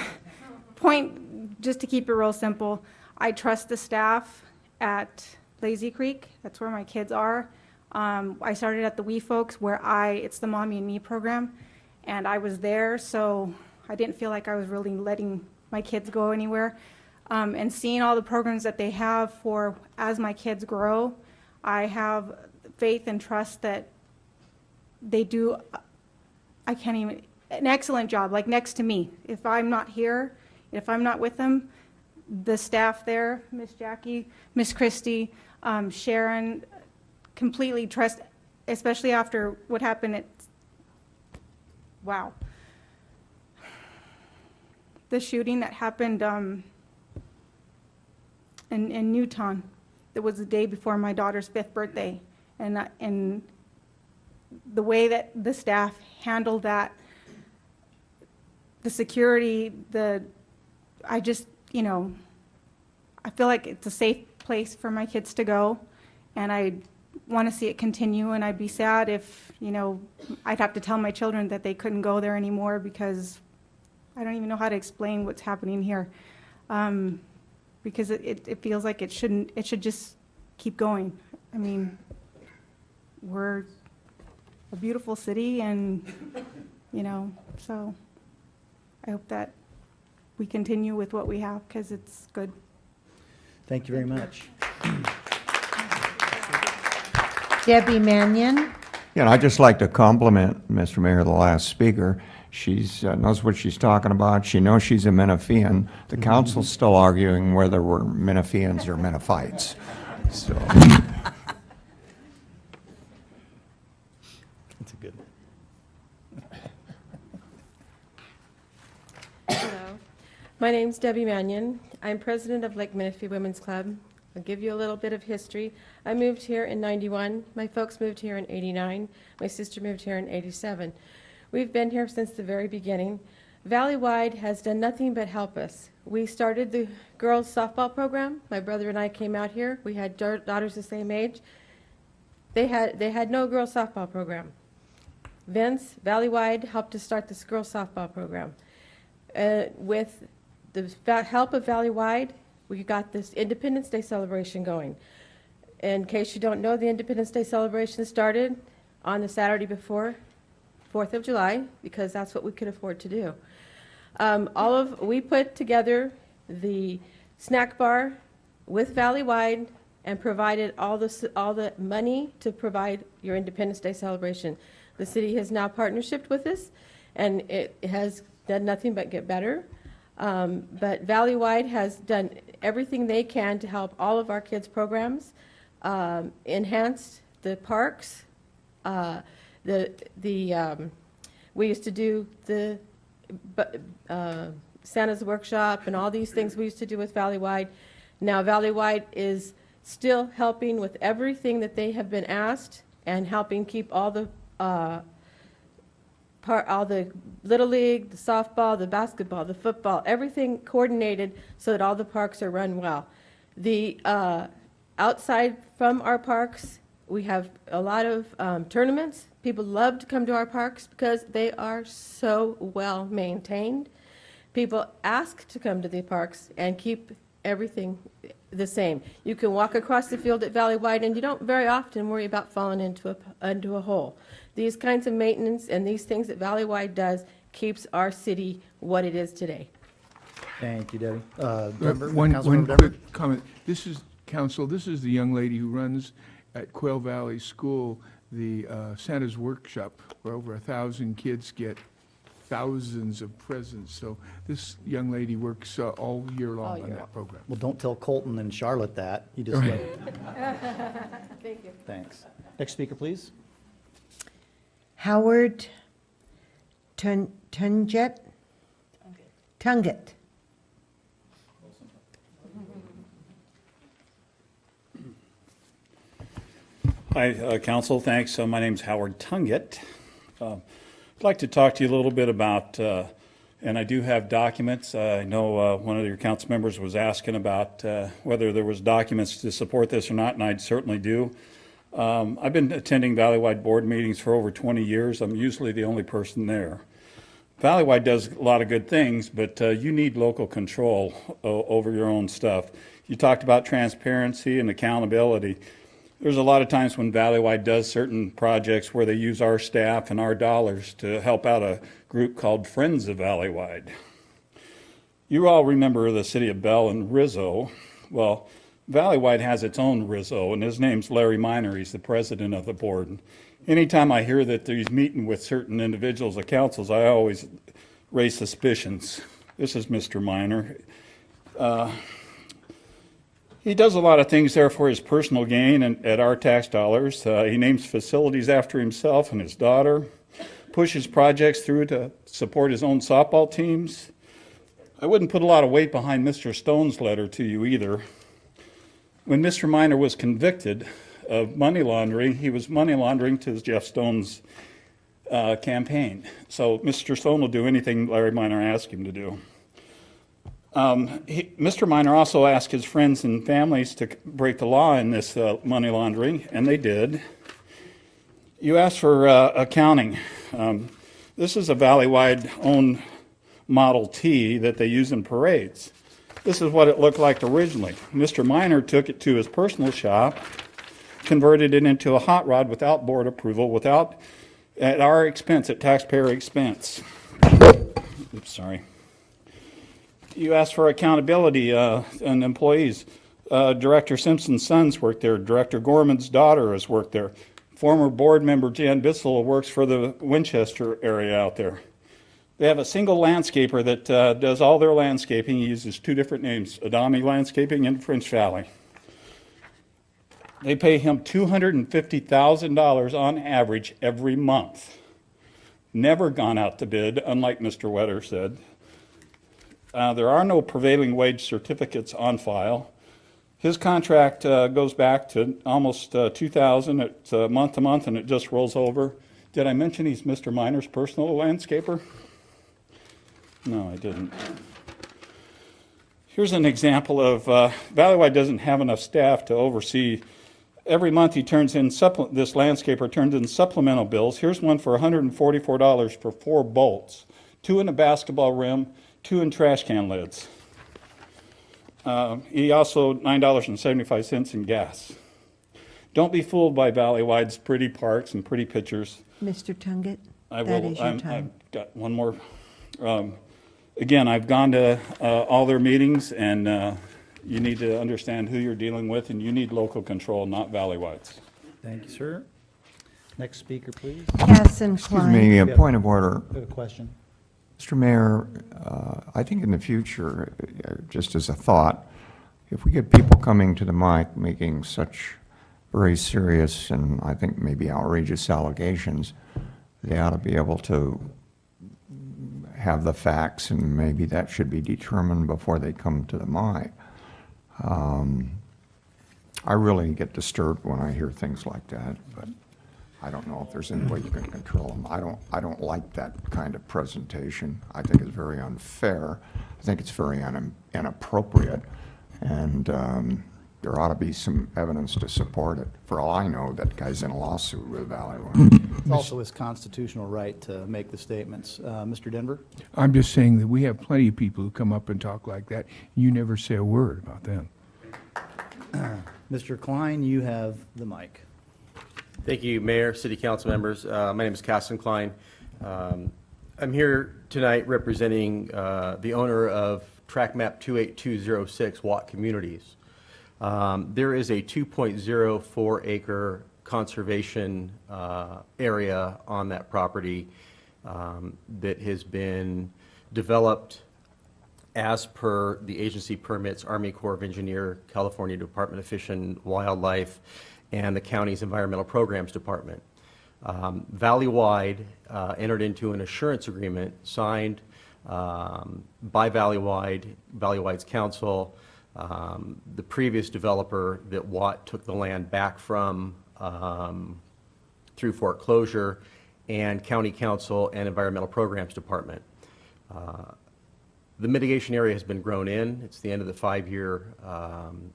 just to keep it real simple, I trust the staff at Lazy Creek. That's where my kids are. I started at the Wee Folks where it's the Mommy and Me program, and I was there, so I didn't feel like I was really letting my kids go anywhere. And seeing all the programs that they have for as my kids grow, I have faith and trust that they do, an excellent job, like next to me. If I'm not here, if I'm not with them, the staff there, Miss Jackie, Miss Christie, Sharon, completely trust, especially after what happened wow. The shooting that happened in Newton. That was the day before my daughter's 5th birthday, and the way that the staff handled that, the security, I just, I feel like it's a safe place for my kids to go, and want to see it continue, and I'd be sad if, you know, I'd have to tell my children that they couldn't go there anymore because I don't even know how to explain what's happening here. Because it feels like it should just keep going. I mean, we're a beautiful city, and, you know, so I hope that we continue with what we have because it's good. Thank you very much. Debbie Mannion. Yeah, and I'd just like to compliment, Mr. Mayor, the last speaker. She's knows what she's talking about. She knows she's a Menifeean. The council's still arguing whether we're Menifeeans or Meniphites. So. That's a good one. Hello. My name's Debbie Mannion. I'm president of Lake Menifee Women's Club. I'll give you a little bit of history. I moved here in 91. My folks moved here in 89. My sister moved here in 87. We've been here since the very beginning. Valley-wide has done nothing but help us. We started the girls' softball program. My brother and I came out here. We had daughters the same age. They had no girls' softball program. Vince, Valley-wide, helped us start this girls' softball program. With the help of Valley-wide, we got this Independence Day celebration going. In case you don't know, the Independence Day celebration started on the Saturday before 4th of July, because that's what we could afford to do. We put together the snack bar with Valley-wide and provided all the money to provide your Independence Day celebration. The city has now partnershiped with us, and it has done nothing but get better. But Valley-wide has done everything they can to help all of our kids' programs, enhance the parks. We used to do the Santa's Workshop and all these things we used to do with Valley-wide. Now Valley-wide is still helping with everything that they have been asked and helping keep all the Little League, the softball, the basketball, the football, everything coordinated so that all the parks are run well. The outside from our parks, we have a lot of tournaments. People love to come to our parks because they are so well maintained. People ask to come to the parks and keep everything the same. You can walk across the field at Valley-wide and you don't very often worry about falling into a hole. These kinds of maintenance and these things that Valley-wide does keeps our city what it is today. Thank you, Debbie. Denver, One Councilmember Denver? quick comment. This is, Council, this is the young lady who runs at Quail Valley School the Santa's Workshop, where over 1,000 kids get thousands of presents. So this young lady works all year long on that program. Well, don't tell Colton and Charlotte that. You just let. Thank you. Thanks. Next speaker, please. Howard Tunget. Hi, Council. Thanks. My name's Howard Tunget. I'd like to talk to you a little bit about, and I do have documents. I know one of your council members was asking about whether there was documents to support this or not, and I certainly do. I've been attending Valley-wide board meetings for over 20 years. I'm usually the only person there. Valley-wide does a lot of good things, but you need local control over your own stuff. You talked about transparency and accountability. There's a lot of times when Valley-wide does certain projects where they use our staff and our dollars to help out a group called Friends of Valley-wide. You all remember the city of Bell and Rizzo. Well, Valley-wide has its own Rizzo, and his name's Larry Miner. He's the president of the board. Anytime I hear that he's meeting with certain individuals or councils, I always raise suspicions. This is Mr. Miner. He does a lot of things there for his personal gain and at our tax dollars. He names facilities after himself and his daughter, pushes projects through to support his own softball teams. I wouldn't put a lot of weight behind Mr. Stone's letter to you either. When Mr. Miner was convicted of money laundering, he was money laundering to Jeff Stone's campaign. So Mr. Stone will do anything Larry Miner asks him to do. Mr. Minor also asked his friends and families to break the law in this money laundering, and they did. You asked for accounting. This is a Valley-wide owned Model T that they use in parades. This is what it looked like originally. Mr. Minor took it to his personal shop, converted it into a hot rod without board approval, at our expense, at taxpayer expense. Oops, sorry. You asked for accountability and employees. Director Simpson's sons work there. Director Gorman's daughter has worked there. Former board member Jan Bissell works for the Winchester area out there. They have a single landscaper that does all their landscaping. He uses two different names, Adami Landscaping and French Valley. They pay him $250,000 on average every month. Never gone out to bid, unlike Mr. Wetter said. There are no prevailing wage certificates on file. His contract goes back to almost 2000. It's month to month, and it just rolls over. Did I mention he's Mr. Minor's personal landscaper? No, I didn't. Here's an example of Valleywide doesn't have enough staff to oversee. Every month he turns in, this landscaper turns in supplemental bills. Here's one for $144 for 4 bolts, 2 in a basketball rim, 2 in trash can lids. He also $9.75 in gas. Don't be fooled by Valleywide's pretty parks and pretty pictures. Mr. Tungett, That is your time. I've got one more. Again, I've gone to all their meetings, and you need to understand who you're dealing with, and you need local control, not Valleywide's. Thank you, sir. Next speaker, please. Casson Excuse Klein. me, a point of order. I have a question. Mr. Mayor, I think in the future, just as a thought, if we get people coming to the mic making such very serious and I think maybe outrageous allegations, they ought to be able to have the facts, and maybe that should be determined before they come to the mic. I really get disturbed when I hear things like that, but I don't know if there's any way you can control them. I don't like that kind of presentation. I think it's very unfair. I think it's very inappropriate, and there ought to be some evidence to support it. For all I know, that guy's in a lawsuit with Valleywood. It's also his constitutional right to make the statements. Mr. Denver? I'm just saying that we have plenty of people who come up and talk like that. You never say a word about them. Mr. Klein, you have the mic. Thank you, Mayor, City Council members. My name is Casson Klein. I'm here tonight representing the owner of Track Map 28206, Watt Communities. There is a 2.04 acre conservation area on that property that has been developed as per the agency permits, Army Corps of Engineer, California Department of Fish and Wildlife, and the county's Environmental Programs Department. Valley-wide entered into an assurance agreement signed by Valley-wide's council, the previous developer that Watt took the land back from through foreclosure, and county council and Environmental Programs Department. The mitigation area has been grown in. It's the end of the 5-year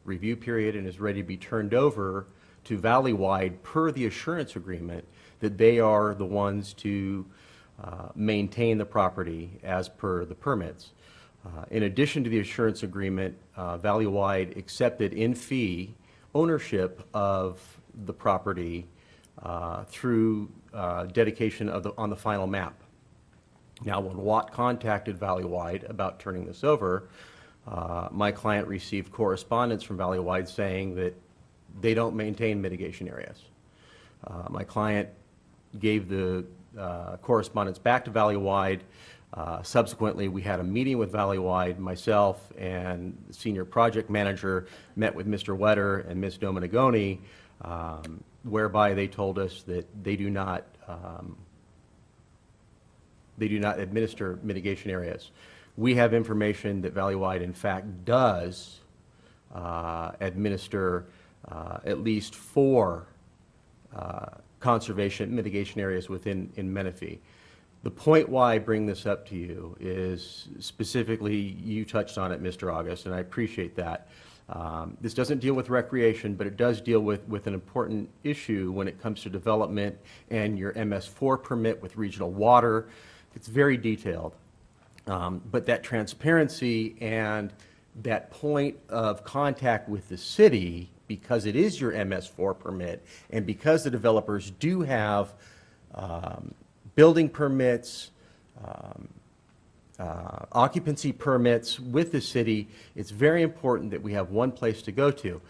review period and is ready to be turned over to Valley-wide per the assurance agreement that they are the ones to maintain the property as per the permits. In addition to the assurance agreement, Valley-wide accepted in fee ownership of the property through dedication of on the final map. Now, when Watt contacted Valley-wide about turning this over, my client received correspondence from Valley-wide saying that they don't maintain mitigation areas. My client gave the correspondence back to Valley-wide. Subsequently, we had a meeting with Valley-wide. Myself and the senior project manager met with Mr. Wetter and Ms. Dominigoni, whereby they told us that they do not administer mitigation areas. We have information that Valley-wide, in fact, does administer at least 4 conservation mitigation areas within Menifee. The point why I bring this up to you is specifically, you touched on it, Mr. August, and I appreciate that. This doesn't deal with recreation, but it does deal with an important issue when it comes to development and your MS4 permit with regional water. It's very detailed. But that transparency and that point of contact with the city, because it is your MS4 permit, and because the developers do have building permits, occupancy permits with the city, it's very important that we have one place to go to.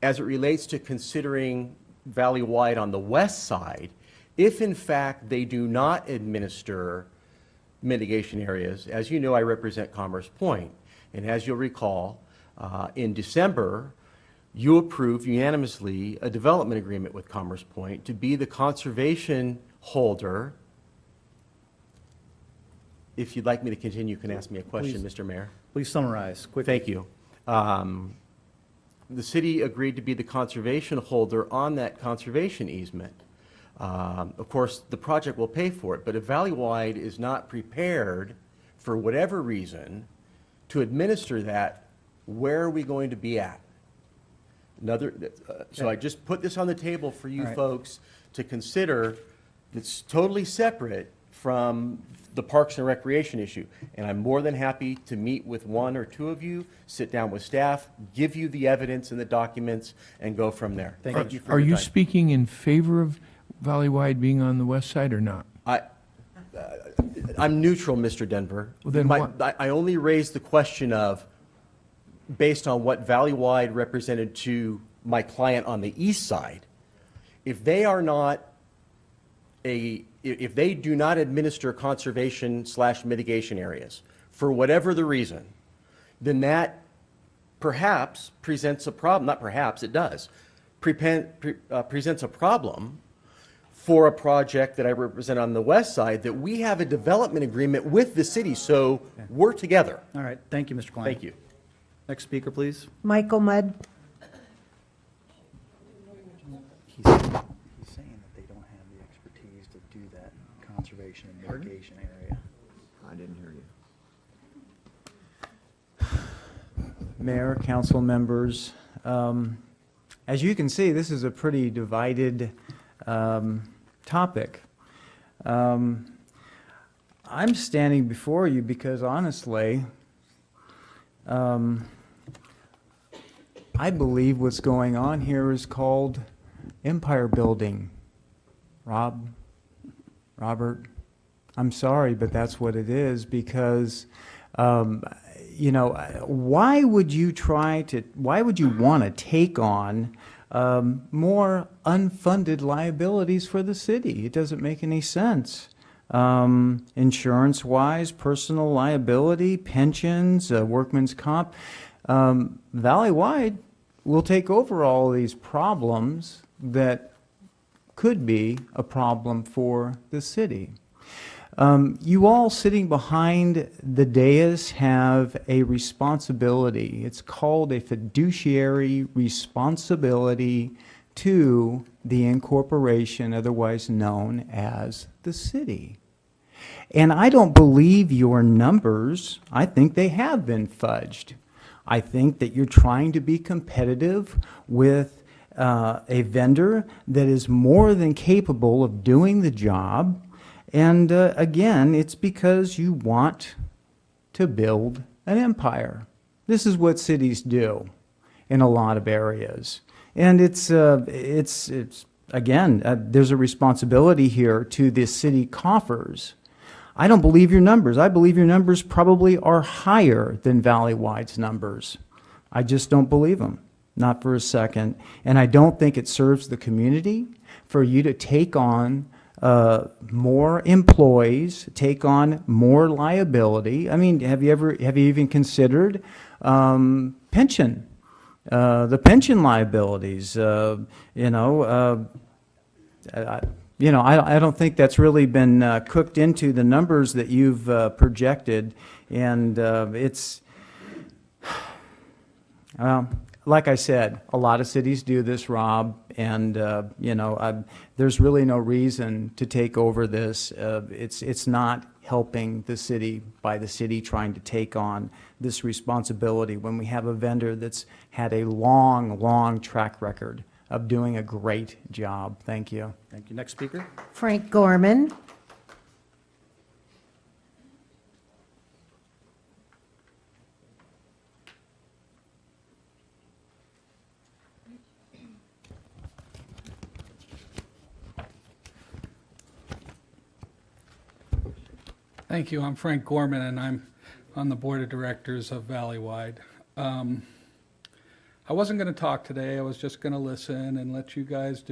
As it relates to considering Valley-wide on the west side, if in fact they do not administer mitigation areas, as you know, I represent Commerce Point, and as you'll recall, in December, you approved unanimously a development agreement with Commerce Point to be the conservation holder. If you'd like me to continue, you can ask me a question, Mr. Mayor. Please summarize quickly. Thank you. The city agreed to be the conservation holder on that conservation easement. Of course, the project will pay for it, but if Valley-wide is not prepared, for whatever reason, to administer that, where are we going to be at? So I just put this on the table for you folks to consider. It's totally separate from the Parks and Recreation issue. And I'm more than happy to meet with one or two of you, sit down with staff, give you the evidence and the documents, and go from there. Thank you for Are your you time. speaking in favor of Valley-wide being on the west side or not? I'm neutral, Mr. Denver. Well, then I only raised the question of, based on what Valley-wide represented to my client on the east side, if they are not if they do not administer conservation/mitigation areas, for whatever the reason, then that perhaps presents a problem, not perhaps, it does, presents a problem for a project that I represent on the west side, that we have a development agreement with the city, so we're together. All right, thank you, Mr. Klein. Thank you. Next speaker, please. Michael Mudd. He's saying that they don't have the expertise to do that conservation and mitigation area. I didn't hear you. Mayor, council members, as you can see, this is a pretty divided topic. I'm standing before you because honestly, I believe what's going on here is called empire building. Robert, I'm sorry, but that's what it is, because you know, why would you want to take on more unfunded liabilities for the city? It doesn't make any sense. Insurance-wise, personal liability, pensions, workman's comp. Valley-wide will take over all these problems that could be a problem for the city. You all sitting behind the dais have a responsibility. It's called a fiduciary responsibility to the incorporation, otherwise known as the city. And I don't believe your numbers. I think they have been fudged. I think that you're trying to be competitive with a vendor that is more than capable of doing the job. And again, it's because you want to build an empire. This is what cities do in a lot of areas. And it's again, there's a responsibility here to the city coffers. I don't believe your numbers. I believe your numbers probably are higher than Valley-wide's numbers. I just don't believe them, not for a second. And I don't think it serves the community for you to take on more employees, take on more liability. I mean, have you even considered pension? The pension liabilities, I don't think that's really been cooked into the numbers that you've projected, and like I said, a lot of cities do this, Rob, and, there's really no reason to take over this. It's not helping the city by the city trying to take on this responsibility when we have a vendor that's had a long, long track record of doing a great job. Thank you. Thank you. Next speaker. Frank Gorman. Thank you. I'm Frank Gorman, and I'm on the board of directors of Valleywide. I wasn't going to talk today. I was just going to listen and let you guys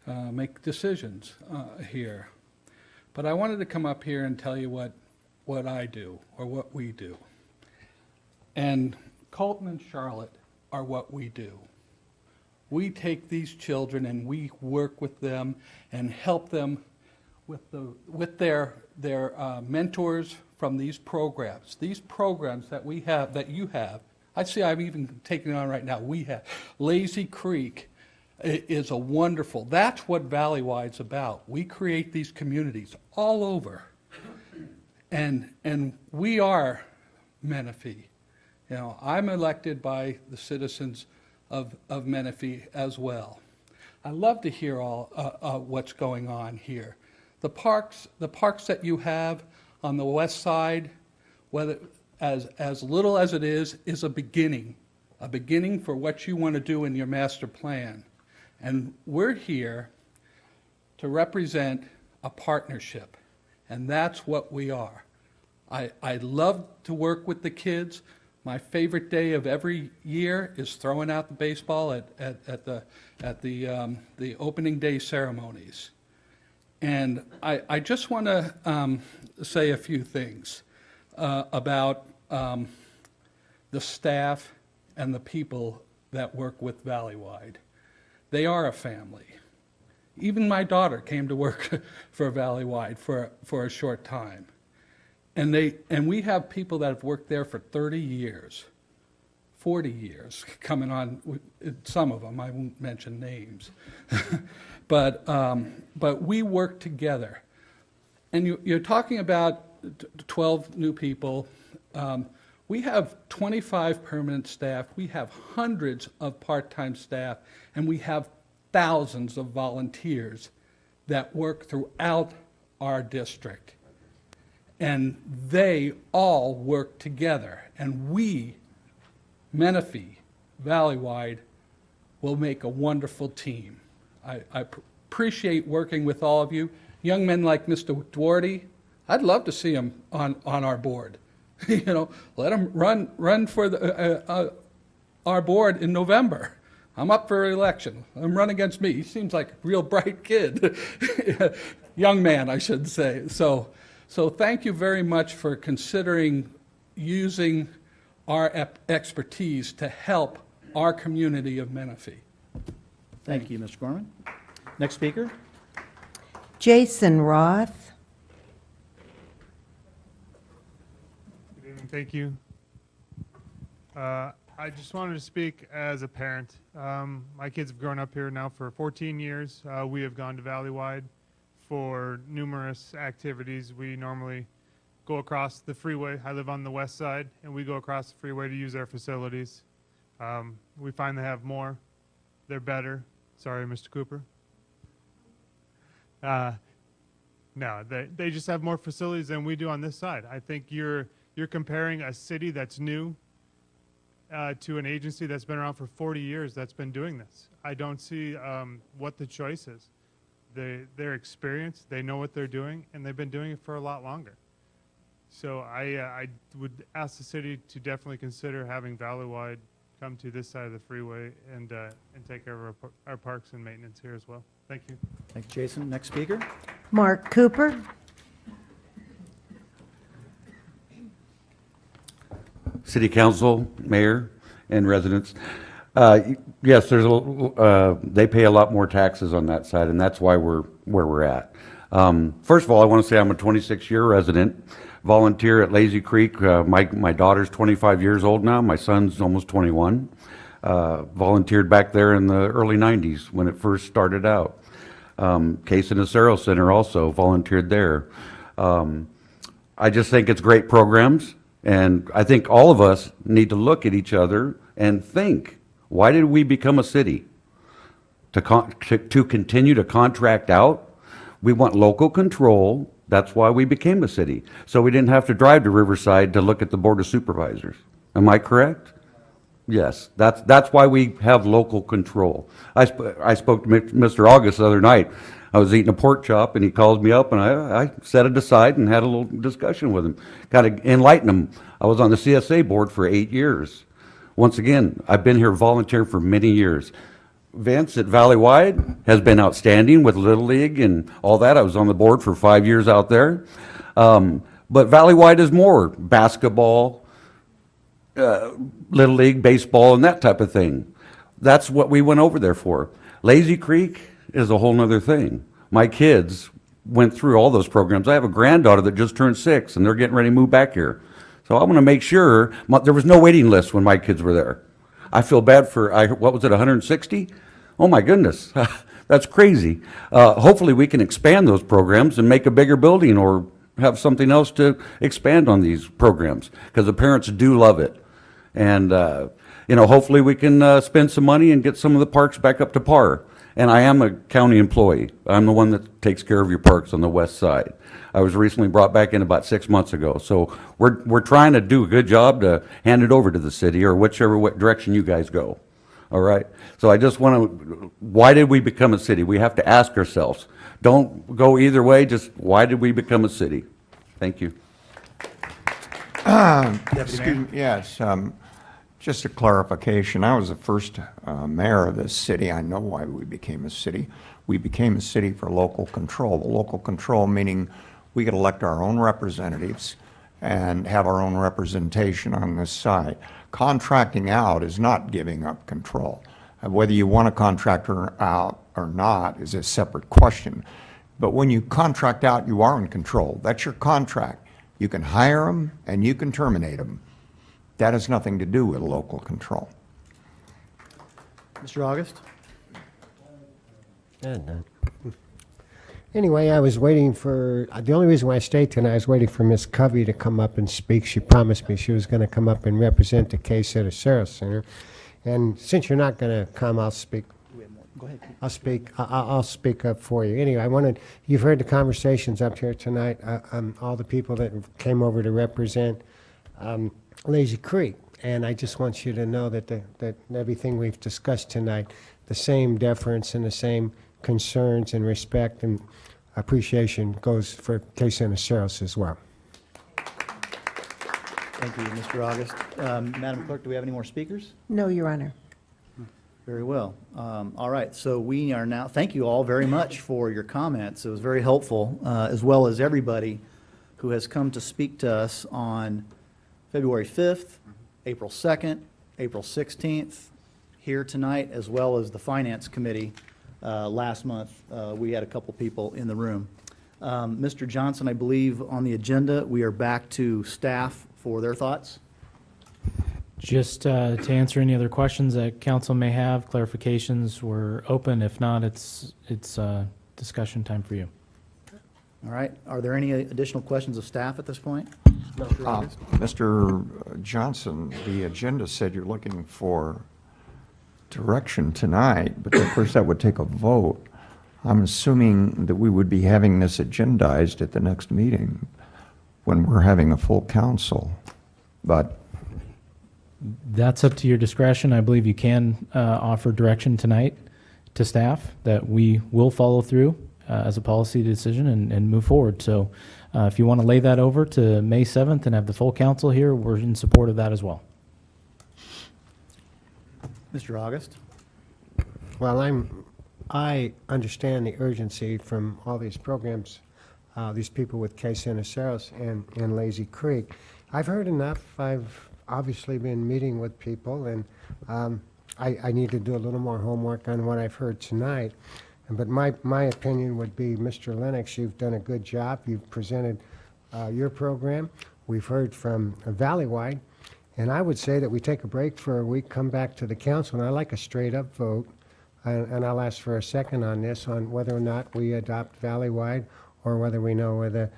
make decisions here. But I wanted to come up here and tell you what I do, or what we do. And Colton and Charlotte are what we do. We take these children and we work with them and help them with their mentors from these programs. These programs that we have, that you have, I'm even taking it on right now. We have Lazy Creek is a wonderful. That's what Valleywide's about. We create these communities all over, and we are Menifee. I'm elected by the citizens of Menifee as well. I love to hear all what's going on here. The parks that you have on the west side, whether as little as it is a beginning for what you want to do in your master plan. And we're here to represent a partnership, and that's what we are. I love to work with the kids. My favorite day of every year is throwing out the baseball at the opening day ceremonies. And I just want to say a few things about the staff and the people that work with Valleywide. They are a family. Even my daughter came to work for Valleywide for a short time. And we have people that have worked there for 30 years, 40 years, coming on, some of them, I won't mention names. But we work together. And you're talking about 12 new people. We have 25 permanent staff. We have hundreds of part-time staff. And we have thousands of volunteers that work throughout our district. And they all work together. And we, Menifee, Valleywide, will make a wonderful team. I appreciate working with all of you. Young men like Mr. Dwarty, I'd love to see him on our board. Let him run for our board in November. I'm up for election. Let him run against me. He seems like a real bright kid. Young man, I should say. So thank you very much for considering using our expertise to help our community of Menifee. Thank you, Mr. Gorman. Next speaker. Jason Roth. Good evening. Thank you. I just wanted to speak as a parent. My kids have grown up here now for 14 years. We have gone to Valleywide for numerous activities. We normally go across the freeway. I live on the west side, and we go across the freeway to use their facilities. We find they have more. They're better. Sorry, Mr. Cooper. No, they just have more facilities than we do on this side. I think you're comparing a city that's new to an agency that's been around for 40 years that's been doing this. I don't see what the choice is. They're experienced, they know what they're doing, and they've been doing it for a lot longer. So I would ask the city to definitely consider having Valleywide come to this side of the freeway and take care of our parks and maintenance here as well. Thank you. Thank you, Jason. Next speaker. Mark Cooper. City Council, Mayor, and residents. Yes, they pay a lot more taxes on that side, and that's why we're where we're at. First of all, I want to say I'm a 26-year resident, volunteer at Lazy Creek. My daughter's 25 years old now. My son's almost 21. Volunteered back there in the early 90s when it first started out. Case and Acero Center also volunteered there. I just think it's great programs, and I think all of us need to look at each other and think, why did we become a city? To continue to contract out? We want local control. That's why we became a city. So we didn't have to drive to Riverside to look at the Board of Supervisors. Am I correct? Yes, that's why we have local control. I spoke to Mr. August the other night. I was eating a pork chop, and he called me up, and I set it aside and had a little discussion with him, kind of enlighten him. I was on the CSA board for 8 years. Once again, I've been here volunteering for many years. Vince at Valley-Wide has been outstanding with Little League and all that. I was on the board for 5 years out there. But Valley-Wide is more basketball, Little League, baseball, and that type of thing. That's what we went over there for. Lazy Creek is a whole nother thing. My kids went through all those programs. I have a granddaughter that just turned 6, and they're getting ready to move back here. So I want to make sure, there was no waiting list when my kids were there. I feel bad for, what was it, 160? Oh my goodness, that's crazy. Hopefully we can expand those programs and make a bigger building or have something else to expand on these programs, because the parents do love it. And, hopefully we can spend some money and get some of the parks back up to par. And I am a county employee. I'm the one that takes care of your parks on the west side. I was recently brought back in about 6 months ago. So we're trying to do a good job to hand it over to the city, or whichever direction you guys go. All right? So I just want to, why did we become a city? We have to ask ourselves. Don't go either way, just why did we become a city? Thank you. Excuse me, yes, just a clarification. I was the first mayor of this city. I know why we became a city. We became a city for local control. Local control meaning we could elect our own representatives and have our own representation on this side. Contracting out is not giving up control. Whether you want a contractor out or not is a separate question. But when you contract out, you are in control. That's your contract. You can hire them and you can terminate them. That has nothing to do with local control. Mr. August? Anyway, I was waiting for, the only reason why I stayed tonight, I was waiting for Miss Covey to come up and speak. She promised me she was going to come up and represent the case at a Sarah Center. And since you're not going to come, I'll speak. Go ahead. I'll speak up for you. Anyway, you've heard the conversations up here tonight, all the people that came over to represent Lazy Creek. And I just want you to know that that everything we've discussed tonight, the same deference and the same concerns and respect and appreciation goes for Case and Aceros as well. Thank you, Mr. August. Madam Clerk, do we have any more speakers? No, Your Honor. Very well. All right, so we are now, thank you all very much for your comments. It was very helpful, as well as everybody who has come to speak to us on February 5th, April 2nd, April 16th, here tonight, as well as the Finance Committee last month. We had a couple people in the room. Mr. Johnson, I believe on the agenda, we are back to staff for their thoughts. Just to answer any other questions that council may have, clarifications, we're open. If not, it's discussion time for you. All right. Are there any additional questions of staff at this point? Mr. Johnson, the agenda said you're looking for direction tonight, but of course that would take a vote. I'm assuming that we would be having this agendized at the next meeting when we're having a full council, but That's up to your discretion. I believe you can offer direction tonight to staff that we will follow through as a policy decision and move forward. So if you want to lay that over to May 7th and have the full council here, we're in support of that as well. Mr. August? Well, I understand the urgency from all these programs, these people with Case and Aceros and Lazy Creek. I've heard enough. I've obviously been meeting with people, and I need to do a little more homework on what I've heard tonight. But my opinion would be, Mr. Lennox, you've done a good job. You've presented your program. We've heard from Valley-Wide, And I would say that we take a break for a week, come back to the council, and I'd like a straight-up vote. And I'll ask for a second on this, on whether or not we adopt Valleywide, or whether we know whether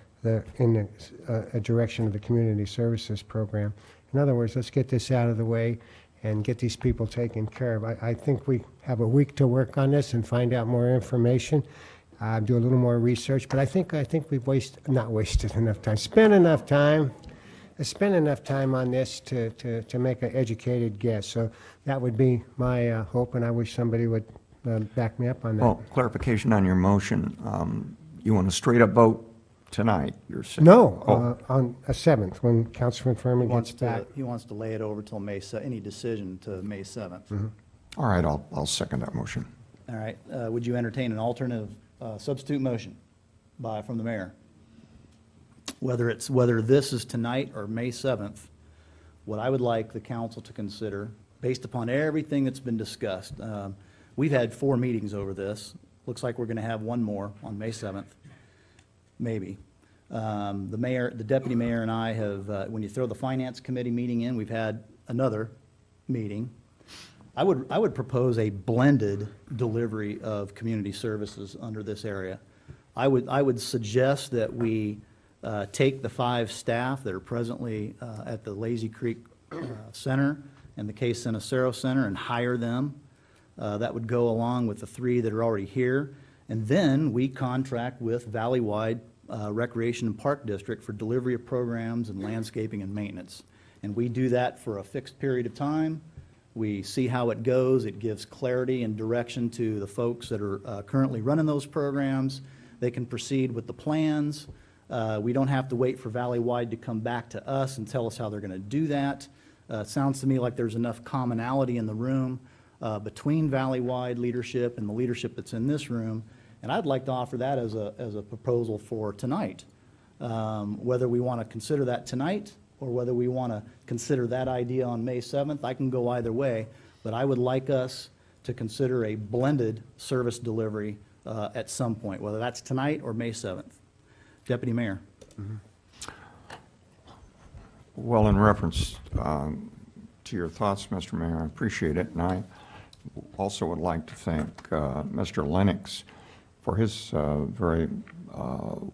in a direction of the community services program. In other words, let's get this out of the way and get these people taken care of. I think we have a week to work on this and find out more information, do a little more research. But I think we've not wasted enough time, spent enough time on this to make an educated guess. So that would be my hope, and I wish somebody would back me up on that. Well, clarification on your motion. You want a straight-up vote tonight, you're saying? No, on a 7th, when Councilman Furman gets back. He wants to lay it over till any decision to May 7th. All right, I'll second that motion. All right, would you entertain an alternative substitute motion from the mayor? Whether this is tonight or May 7th, what I would like the council to consider, based upon everything that's been discussed, we've had 4 meetings over this. Looks like we're going to have one more on May 7th, maybe. The deputy mayor and I have, when you throw the finance committee meeting in, we've had another meeting. I would propose a blended delivery of community services under this area. I would suggest that we take the 5 staff that are presently at the Lazy Creek Center and the Case Cenicero Center and hire them. That would go along with the 3 that are already here. And then we contract with Valleywide Recreation and Park District for delivery of programs and landscaping and maintenance. And we do that for a fixed period of time. We see how it goes. It gives clarity and direction to the folks that are currently running those programs. They can proceed with the plans. We don't have to wait for Valleywide to come back to us and tell us how they're going to do that. It sounds to me like there's enough commonality in the room between Valleywide leadership and the leadership that's in this room. And I'd like to offer that as a proposal for tonight. Whether we want to consider that tonight or whether we want to consider that idea on May 7th, I can go either way. But I would like us to consider a blended service delivery at some point, whether that's tonight or May 7th. Deputy Mayor. Well, in reference to your thoughts, Mr. Mayor, I appreciate it. And I also would like to thank Mr. Lennox for his very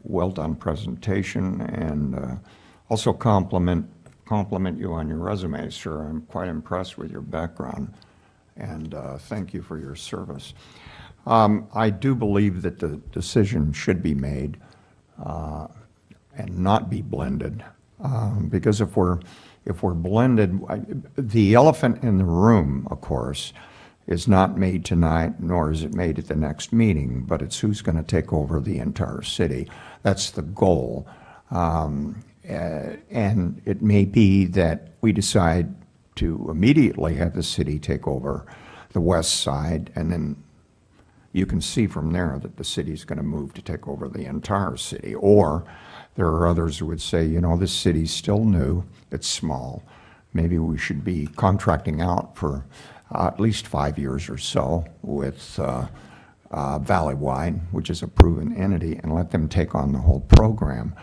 well-done presentation, and also compliment you on your resume, sir. I'm quite impressed with your background, and thank you for your service. I do believe that the decision should be made and not be blended, because if we're blended, the elephant in the room, of course, is not made tonight, nor is it made at the next meeting, but it's who's going to take over the entire city. That's the goal. And it may be that we decide to immediately have the city take over the west side, and then you can see from there that the city's going to move to take over the entire city. Or there are others who would say, you know, this city's still new, it's small. Maybe we should be contracting out for at least 5 years or so with Valleywide, which is a proven entity, and let them take on the whole program.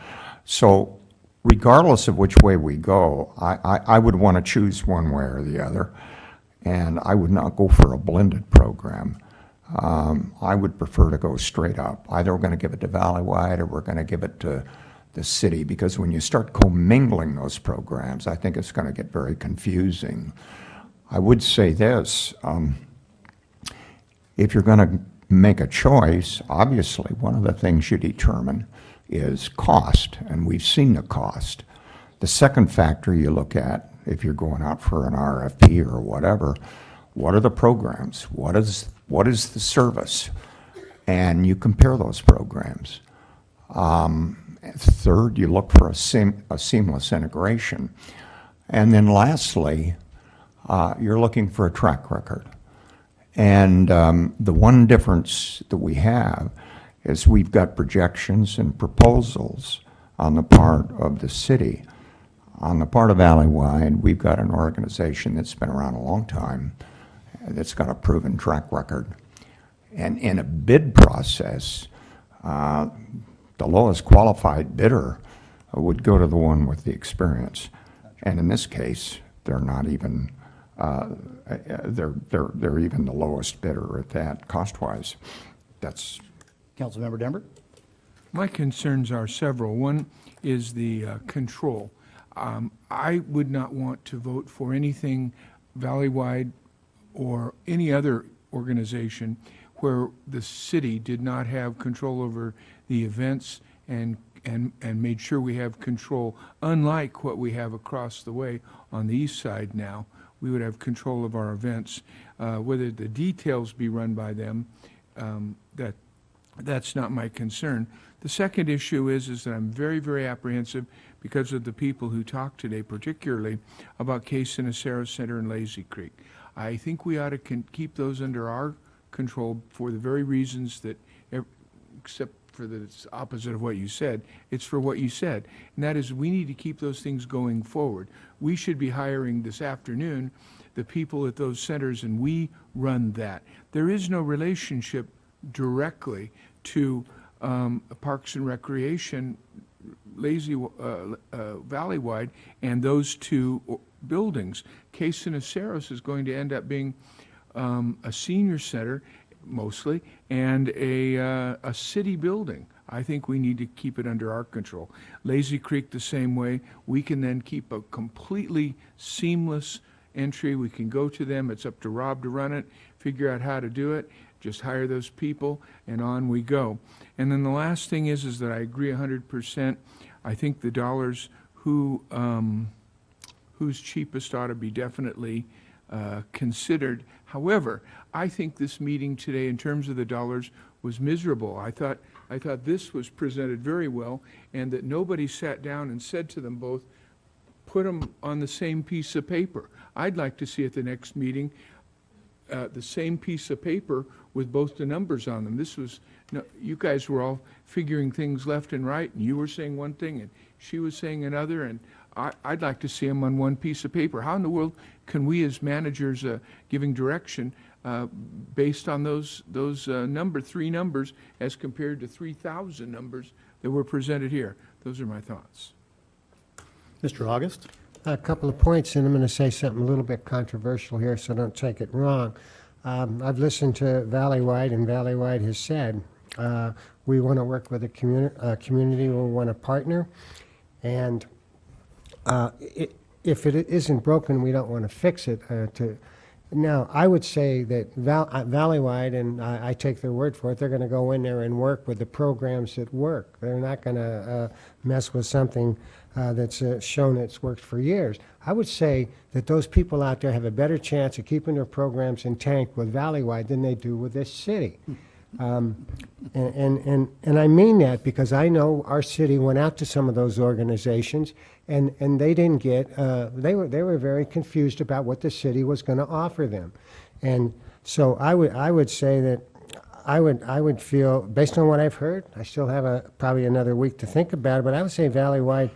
So regardless of which way we go, I would want to choose one way or the other, and I would not go for a blended program. I would prefer to go straight up. Either we're going to give it to Valleywide or we're going to give it to the city, because when you start commingling those programs, I think it's going to get very confusing. I would say this, if you're going to make a choice, obviously one of the things you determine is cost, and we've seen the cost. The second factor you look at, if you're going out for an RFP or whatever, what are the programs? What is the service? And you compare those programs. Third, you look for a seamless integration. And then lastly, you're looking for a track record. And the one difference that we have is we've got projections and proposals on the part of the city. On the part of Valleywide, we've got an organization that's been around a long time, that's got a proven track record. And in a bid process, the lowest qualified bidder would go to the one with the experience. And in this case, they're not even, they're even the lowest bidder at that cost-wise. That's. Councilmember Denver? My concerns are several. One is the control. I would not want to vote for anything Valley-wide or any other organization where the city did not have control over the events and made sure we have control, unlike what we have across the way on the east side now. We would have control of our events. Whether the details be run by them, that's not my concern. The second issue is that I'm very, very apprehensive because of the people who talked today, particularly about Case Sinacero Center and Lazy Creek. I think we ought to keep those under our control for the very reasons that, except for the opposite of what you said, it's for what you said. And that is, we need to keep those things going forward. We should be hiring this afternoon the people at those centers, and we run that. There is no relationship directly to Parks and Recreation, Valley-wide, and those two buildings. Case Sinaceros is going to end up being a senior center, mostly, and a city building. I think we need to keep it under our control. Lazy Creek the same way. We can then keep a completely seamless entry. We can go to them. It's up to Rob to run it, figure out how to do it, just hire those people, and on we go. And then the last thing is that I agree 100%. I think the dollars who's cheapest ought to be definitely considered. However, I think this meeting today, in terms of the dollars, was miserable. I thought this was presented very well, and that nobody sat down and said to them both, put them on the same piece of paper. I'd like to see at the next meeting the same piece of paper with both the numbers on them. This was, no, you guys were all figuring things left and right, and you were saying one thing, and she was saying another, and I'd like to see them on one piece of paper. How in the world can we as managers giving direction based on those three numbers as compared to 3,000 numbers that were presented here? Those are my thoughts. Mr. August? A couple of points, and I'm going to say something a little bit controversial here, so don't take it wrong. I've listened to Valley-wide, and Valley-wide has said, we want to work with a community, we want to partner, and if it isn't broken, we don't want to fix it. Now, I would say that Valley-wide, and I take their word for it, they're going to go in there and work with the programs that work. They're not going to mess with something that's shown it's worked for years. I would say that those people out there have a better chance of keeping their programs intact with Valley-wide than they do with this city. And I mean that because I know our city went out to some of those organizations, and they didn't get, they were very confused about what the city was going to offer them. And so I would say that I would feel, based on what I've heard, I still have probably another week to think about it, but I would say Valley-wide,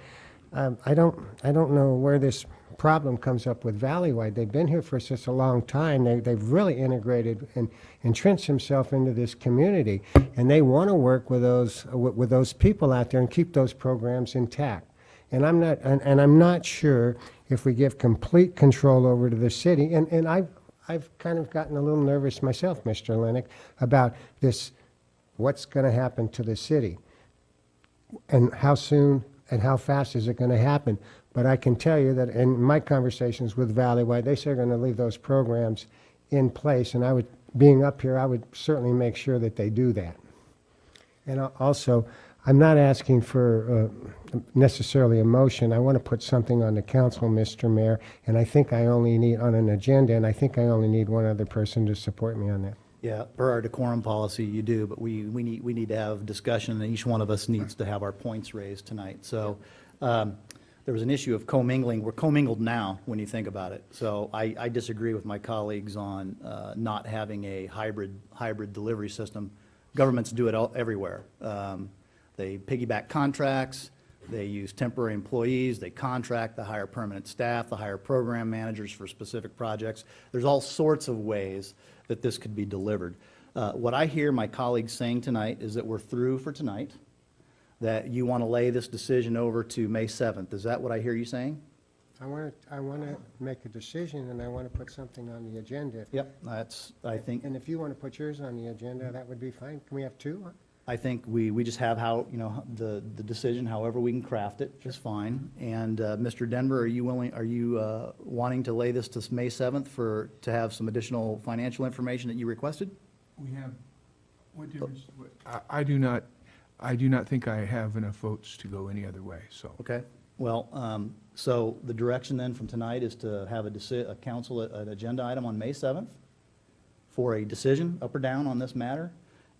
I don't know where this problem comes up with Valley-wide. They've been here for such a long time. They've really integrated and entrenched themselves into this community, and they want to work with those people out there and keep those programs intact. And I'm not sure if we give complete control over to the city. And I've kind of gotten a little nervous myself, Mr. Lennox, about this. What's going to happen to the city, and how soon and how fast is it going to happen? But I can tell you that in my conversations with Valley-wide, they say they're going to leave those programs in place, and being up here, I would certainly make sure that they do that. And also, I'm not asking for necessarily a motion. I want to put something on the council, Mr. Mayor, and I think I only need on an agenda, and I think I only need one other person to support me on that. Yeah, per our decorum policy, you do, but we need to have discussion, and each one of us needs to have our points raised tonight. So there was an issue of commingling. We're commingled now when you think about it. So I disagree with my colleagues on not having a hybrid delivery system. Governments do it everywhere. They piggyback contracts, they use temporary employees, they contract, they hire permanent staff, they hire program managers for specific projects. There's all sorts of ways that this could be delivered. What I hear my colleagues saying tonight is that we're through for tonight, that you want to lay this decision over to May 7th. Is that what I hear you saying? I want to make a decision, and I want to put something on the agenda. Yep, I think. And if you want to put yours on the agenda, that would be fine. Can we have two? I think we just have how, the decision, however we can craft it, is fine. And Mr. Denver, are you wanting to lay this to May 7th to have some additional financial information that you requested? We have, I do not think I have enough votes to go any other way, so. Okay, well, so the direction then from tonight is to have a council, an agenda item on May 7th for a decision, up or down, on this matter.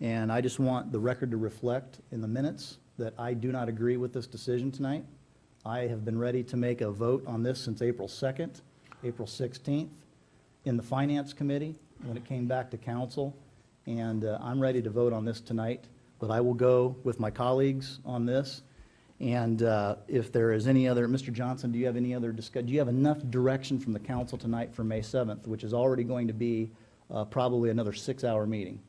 And I just want the record to reflect in the minutes that I do not agree with this decision tonight. I have been ready to make a vote on this since April 2nd, April 16th, in the Finance Committee, when it came back to council. And I'm ready to vote on this tonight, but I will go with my colleagues on this. And if there is any other, Mr. Johnson, do you have any other discussion? Do you have enough direction from the council tonight for May 7th, which is already going to be probably another 6-hour meeting?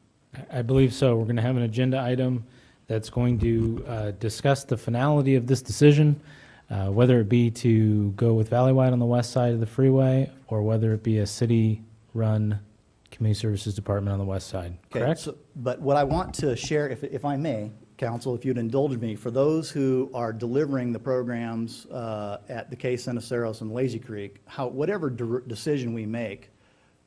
I believe so. We're going to have an agenda item that's going to discuss the finality of this decision, whether it be to go with Valleywide on the west side of the freeway, or whether it be a city-run community services department on the west side, correct? So, but what I want to share, if I may, council, if you'd indulge me, for those who are delivering the programs at the Cay Ceniceros and Lazy Creek, whatever decision we make,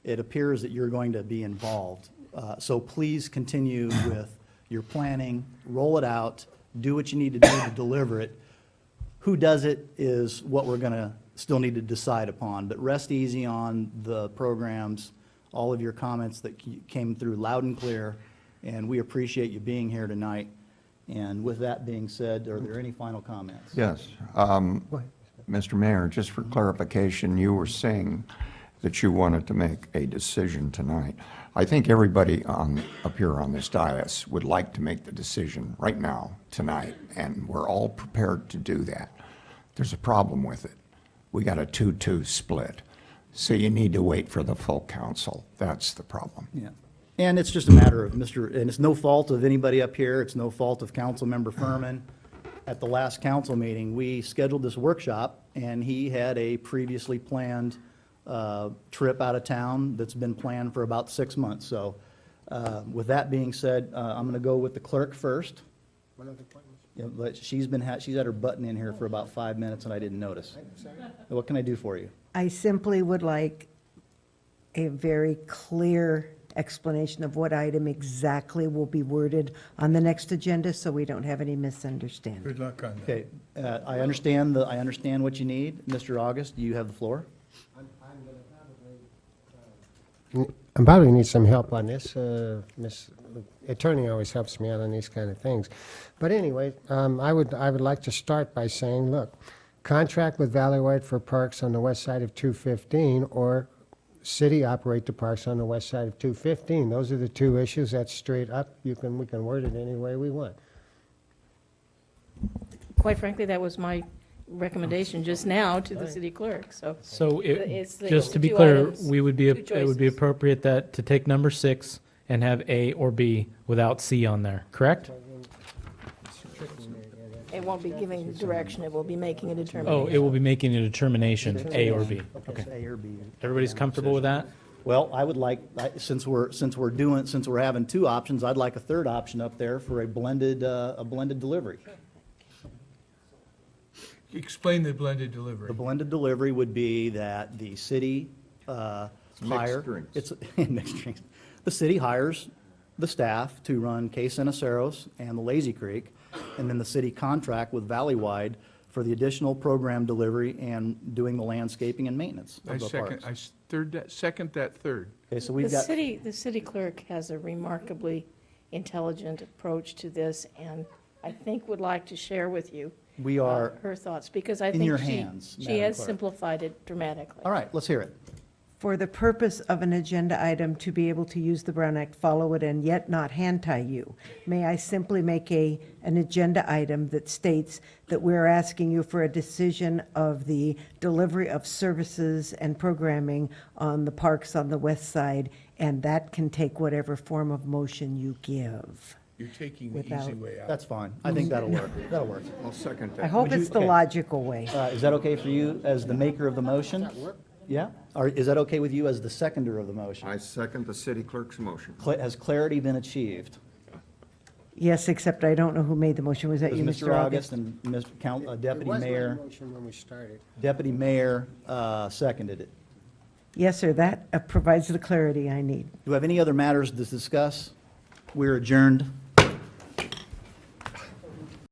it appears that you're going to be involved. So please continue with your planning, roll it out, do what you need to do to deliver it. Who does it is what we're going to still need to decide upon, but rest easy on the programs, all of your comments that came through loud and clear, and we appreciate you being here tonight. And with that being said, are there any final comments? Yes. Mr. Mayor, just for clarification, you were saying that you wanted to make a decision tonight. I think everybody up here on this dais would like to make the decision right now, tonight, and we're all prepared to do that. There's a problem with it. We got a 2-2 split, so you need to wait for the full council. That's the problem. Yeah. And it's just a matter of and it's no fault of anybody up here, it's no fault of Councilmember Furman. At the last council meeting, we scheduled this workshop, and he had a previously planned trip out of town that's been planned for about 6 months. So with that being said, I'm going to go with the clerk first. Yeah, but she's had her button in here for about 5 minutes, and I didn't notice. What can I do for you? I simply would like a very clear explanation of what item exactly will be worded on the next agenda, so we don't have any misunderstanding. Good luck on that. Okay, I understand what you need. Mr. August, you have the floor. I probably need some help on this. Miss Attorney always helps me out on these kind of things. But anyway, I would like to start by saying, look, contract with Valleywide for parks on the west side of 215, or city operate the parks on the west side of 215. Those are the two issues. That's straight up. We can word it any way we want. Quite frankly, that was my recommendation just now to the city clerk, so. So it's just to be two clear, items, it would two be choices. appropriate to take number 6 and have A or B without C on there, correct? It won't be giving direction, it will be making a determination. Oh, it will be making a determination, A or B. Okay. A or B. Everybody's comfortable with that? Well, I would like, since we're having two options, I'd like a third option up there for a blended delivery. Explain the blended delivery. The blended delivery would be that the city Mixed drinks. it's mixed drinks. The city hires the staff to run Cay Ceniceros and the Lazy Creek, and then the city contract with Valleywide for the additional program delivery and doing the landscaping and maintenance of the parks. Second that third. Okay, so we've got. The city clerk has a remarkably intelligent approach to this, and I think would like to share with you We are her thoughts, because I in think your hands, she Madam has Clerk. simplified it dramatically. All right, let's hear it. For the purpose of an agenda item to be able to use the Brown Act, follow it, and yet not hand tie you, may I simply make an agenda item that states that we're asking you for a decision of the delivery of services and programming on the parks on the west side, and that can take whatever form of motion you give. You're taking the easy Without- way out. That's fine. I think that'll work. That'll work. I'll second I that. hope Would you- it's the okay. logical way. Is that okay for you as the maker of the motion? Yeah? Or is that okay with you as the seconder of the motion? I second the city clerk's motion. Has clarity been achieved? Yes, except I don't know who made the motion. Was that you, Mr. Mr. August August? and Deputy It was my Mayor, motion when we started. Deputy Mayor seconded it. Yes, sir, that provides the clarity I need. Do we have any other matters to discuss? We're adjourned.